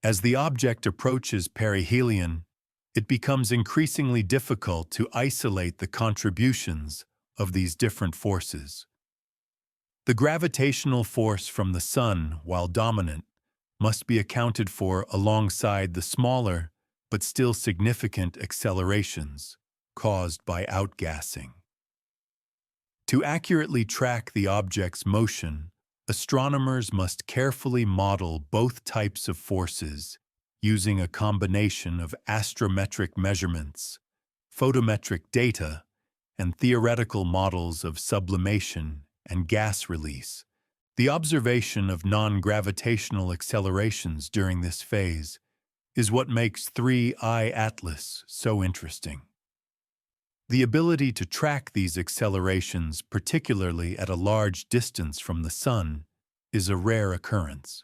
As the object approaches perihelion, it becomes increasingly difficult to isolate the contributions of these different forces. The gravitational force from the Sun, while dominant, must be accounted for alongside the smaller but still significant accelerations caused by outgassing. To accurately track the object's motion, astronomers must carefully model both types of forces using a combination of astrometric measurements, photometric data, and theoretical models of sublimation and gas release. The observation of non-gravitational accelerations during this phase is what makes 3I Atlas so interesting. The ability to track these accelerations, particularly at a large distance from the Sun, is a rare occurrence.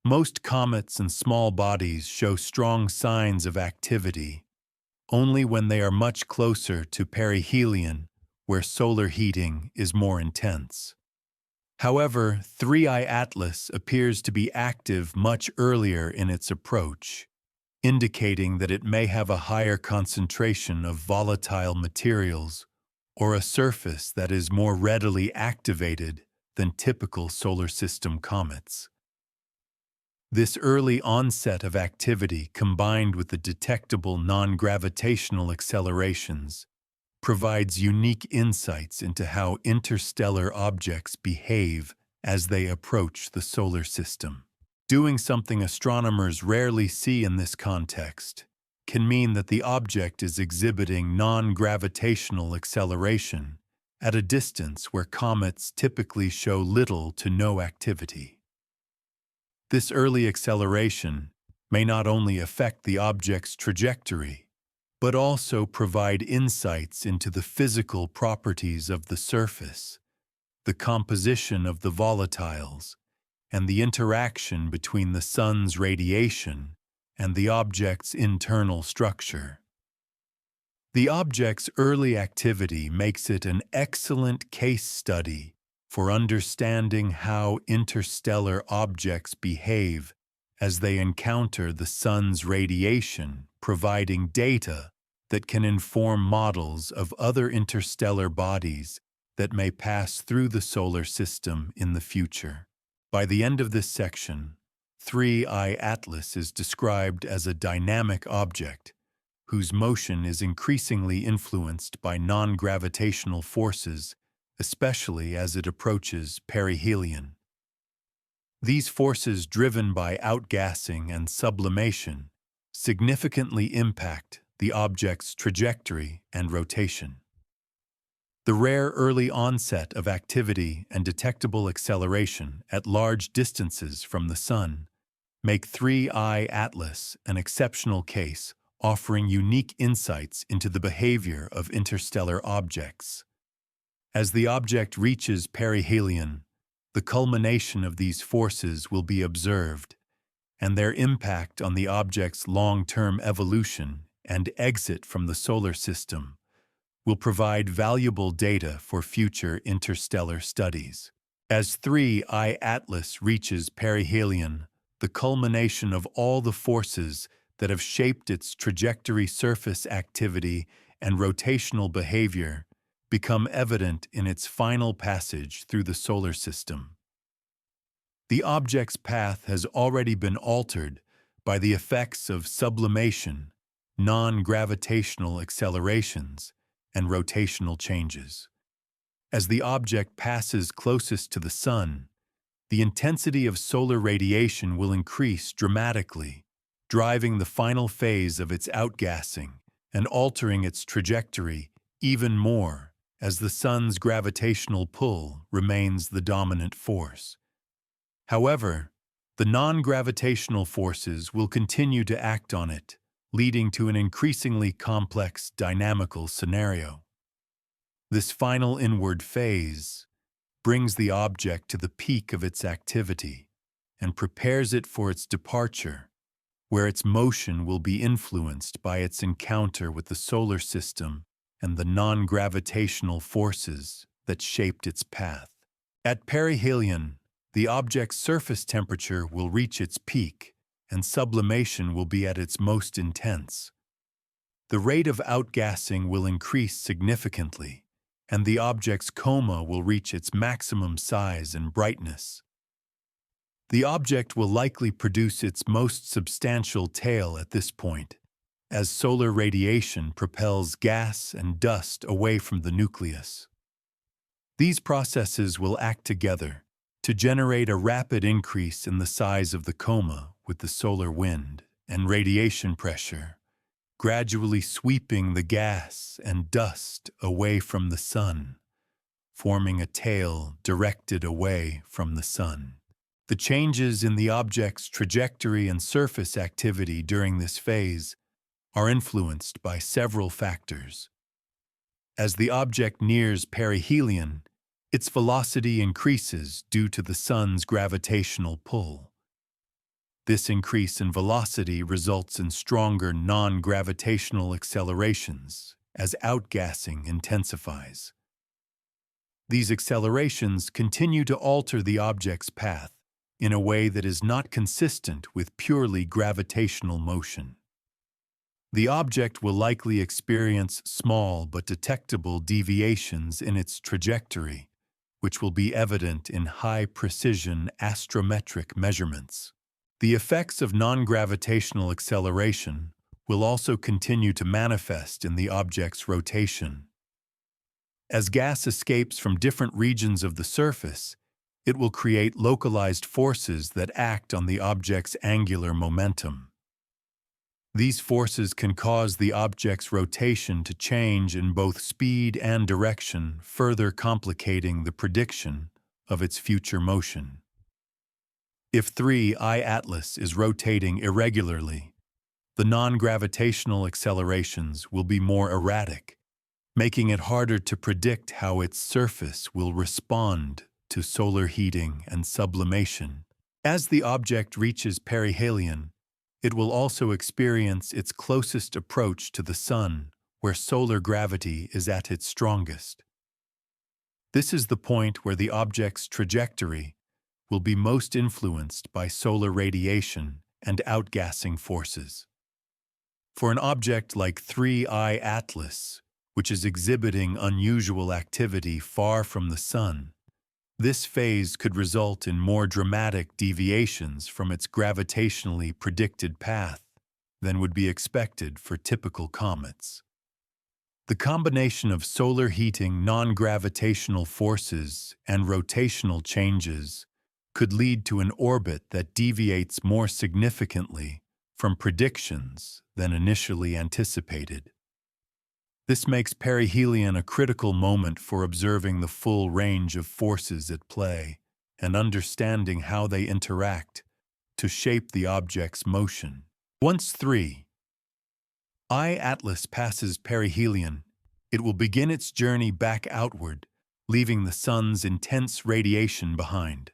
Most comets and small bodies show strong signs of activity only when they are much closer to perihelion, where solar heating is more intense. However, 3I Atlas appears to be active much earlier in its approach, indicating that it may have a higher concentration of volatile materials or a surface that is more readily activated than typical solar system comets. This early onset of activity, combined with the detectable non-gravitational accelerations, provides unique insights into how interstellar objects behave as they approach the solar system. Doing something astronomers rarely see in this context can mean that the object is exhibiting non-gravitational acceleration at a distance where comets typically show little to no activity. This early acceleration may not only affect the object's trajectory, but also provide insights into the physical properties of the surface, the composition of the volatiles, and the interaction between the Sun's radiation and the object's internal structure. The object's early activity makes it an excellent case study for understanding how interstellar objects behave as they encounter the Sun's radiation, providing data that can inform models of other interstellar bodies that may pass through the solar system in the future. By the end of this section, 3I Atlas is described as a dynamic object whose motion is increasingly influenced by non-gravitational forces, especially as it approaches perihelion. These forces, driven by outgassing and sublimation, significantly impact the object's trajectory and rotation. The rare early onset of activity and detectable acceleration at large distances from the Sun make 3I Atlas an exceptional case, offering unique insights into the behavior of interstellar objects. As the object reaches perihelion, the culmination of these forces will be observed, and their impact on the object's long-term evolution and exit from the solar system will provide valuable data for future interstellar studies. As 3I Atlas reaches perihelion, the culmination of all the forces that have shaped its trajectory, surface activity, and rotational behavior become evident in its final passage through the solar system. The object's path has already been altered by the effects of sublimation, non-gravitational accelerations, and rotational changes. As the object passes closest to the Sun, the intensity of solar radiation will increase dramatically, driving the final phase of its outgassing and altering its trajectory even more as the Sun's gravitational pull remains the dominant force. However, the non-gravitational forces will continue to act on it, leading to an increasingly complex dynamical scenario. This final inward phase brings the object to the peak of its activity and prepares it for its departure, where its motion will be influenced by its encounter with the solar system and the non-gravitational forces that shaped its path. At perihelion, the object's surface temperature will reach its peak and sublimation will be at its most intense. The rate of outgassing will increase significantly, and the object's coma will reach its maximum size and brightness. The object will likely produce its most substantial tail at this point, as solar radiation propels gas and dust away from the nucleus. These processes will act together to generate a rapid increase in the size of the coma with the solar wind and radiation pressure, gradually sweeping the gas and dust away from the Sun, forming a tail directed away from the Sun. The changes in the object's trajectory and surface activity during this phase are influenced by several factors. As the object nears perihelion, its velocity increases due to the Sun's gravitational pull. This increase in velocity results in stronger non-gravitational accelerations as outgassing intensifies. These accelerations continue to alter the object's path in a way that is not consistent with purely gravitational motion. The object will likely experience small but detectable deviations in its trajectory, which will be evident in high-precision astrometric measurements. The effects of non-gravitational acceleration will also continue to manifest in the object's rotation. As gas escapes from different regions of the surface, it will create localized forces that act on the object's angular momentum. These forces can cause the object's rotation to change in both speed and direction, further complicating the prediction of its future motion. If 3I Atlas is rotating irregularly, the non-gravitational accelerations will be more erratic, making it harder to predict how its surface will respond to solar heating and sublimation. As the object reaches perihelion, it will also experience its closest approach to the Sun, where solar gravity is at its strongest. This is the point where the object's trajectory will be most influenced by solar radiation and outgassing forces. For an object like 3I Atlas, which is exhibiting unusual activity far from the Sun, this phase could result in more dramatic deviations from its gravitationally predicted path than would be expected for typical comets. The combination of solar heating, non-gravitational forces, and rotational changes could lead to an orbit that deviates more significantly from predictions than initially anticipated. This makes perihelion a critical moment for observing the full range of forces at play and understanding how they interact to shape the object's motion. Once 3I Atlas passes perihelion, it will begin its journey back outward, leaving the Sun's intense radiation behind.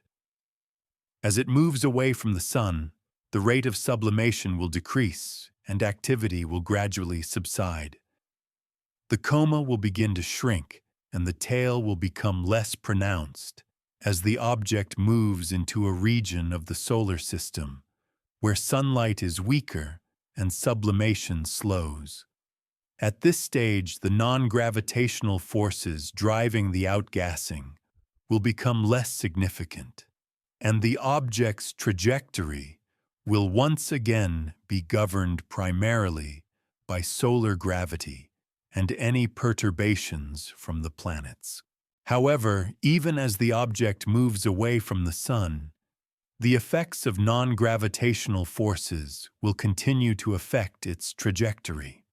As it moves away from the Sun, the rate of sublimation will decrease and activity will gradually subside. The coma will begin to shrink and the tail will become less pronounced as the object moves into a region of the solar system where sunlight is weaker and sublimation slows. At this stage, the non-gravitational forces driving the outgassing will become less significant, and the object's trajectory will once again be governed primarily by solar gravity and any perturbations from the planets. However, even as the object moves away from the Sun, the effects of non-gravitational forces will continue to affect its trajectory.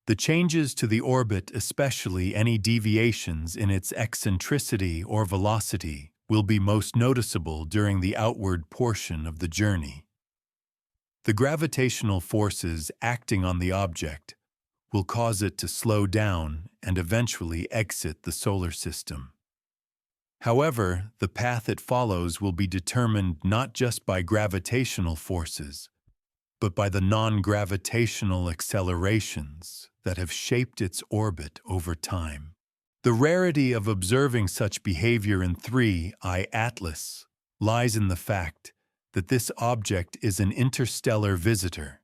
The changes to the orbit, especially any deviations in its eccentricity or velocity, will be most noticeable during the outward portion of the journey. The gravitational forces acting on the object will cause it to slow down and eventually exit the solar system. However, the path it follows will be determined not just by gravitational forces, but by the non-gravitational accelerations that have shaped its orbit over time. The rarity of observing such behavior in 3I Atlas lies in the fact that this object is an interstellar visitor,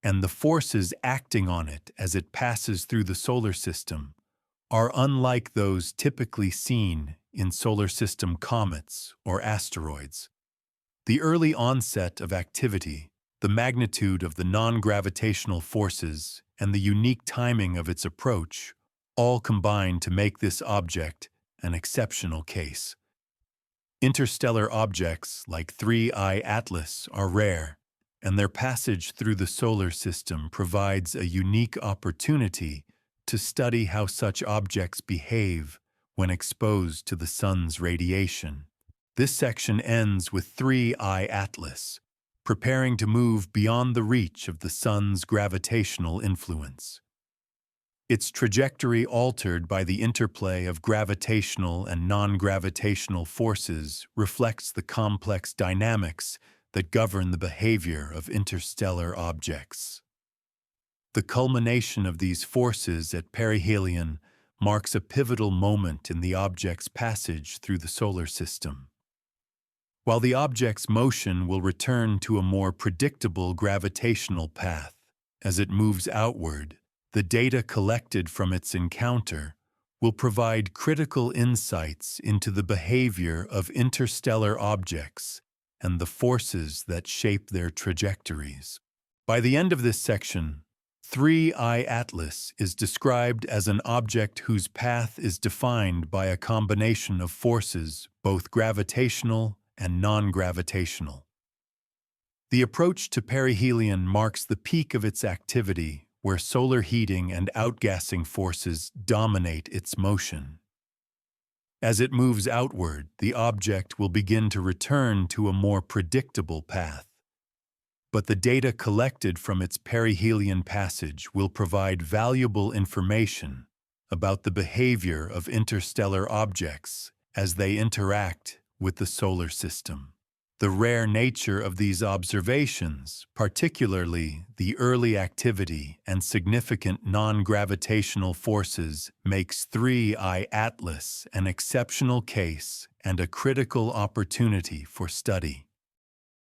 and the forces acting on it as it passes through the solar system are unlike those typically seen in solar system comets or asteroids. The early onset of activity, the magnitude of the non-gravitational forces, and the unique timing of its approach all combine to make this object an exceptional case. Interstellar objects like 3I Atlas are rare, and their passage through the solar system provides a unique opportunity to study how such objects behave when exposed to the Sun's radiation. This section ends with 3I Atlas, preparing to move beyond the reach of the Sun's gravitational influence. Its trajectory altered by the interplay of gravitational and non-gravitational forces reflects the complex dynamics that govern the behavior of interstellar objects. The culmination of these forces at perihelion marks a pivotal moment in the object's passage through the solar system. While the object's motion will return to a more predictable gravitational path as it moves outward, the data collected from its encounter will provide critical insights into the behavior of interstellar objects and the forces that shape their trajectories. By the end of this section, 3I Atlas is described as an object whose path is defined by a combination of forces, both gravitational and non-gravitational. The approach to perihelion marks the peak of its activity, where solar heating and outgassing forces dominate its motion. As it moves outward, the object will begin to return to a more predictable path. But the data collected from its perihelion passage will provide valuable information about the behavior of interstellar objects as they interact with the solar system. The rare nature of these observations, particularly the early activity and significant non-gravitational forces, makes 3I Atlas an exceptional case and a critical opportunity for study.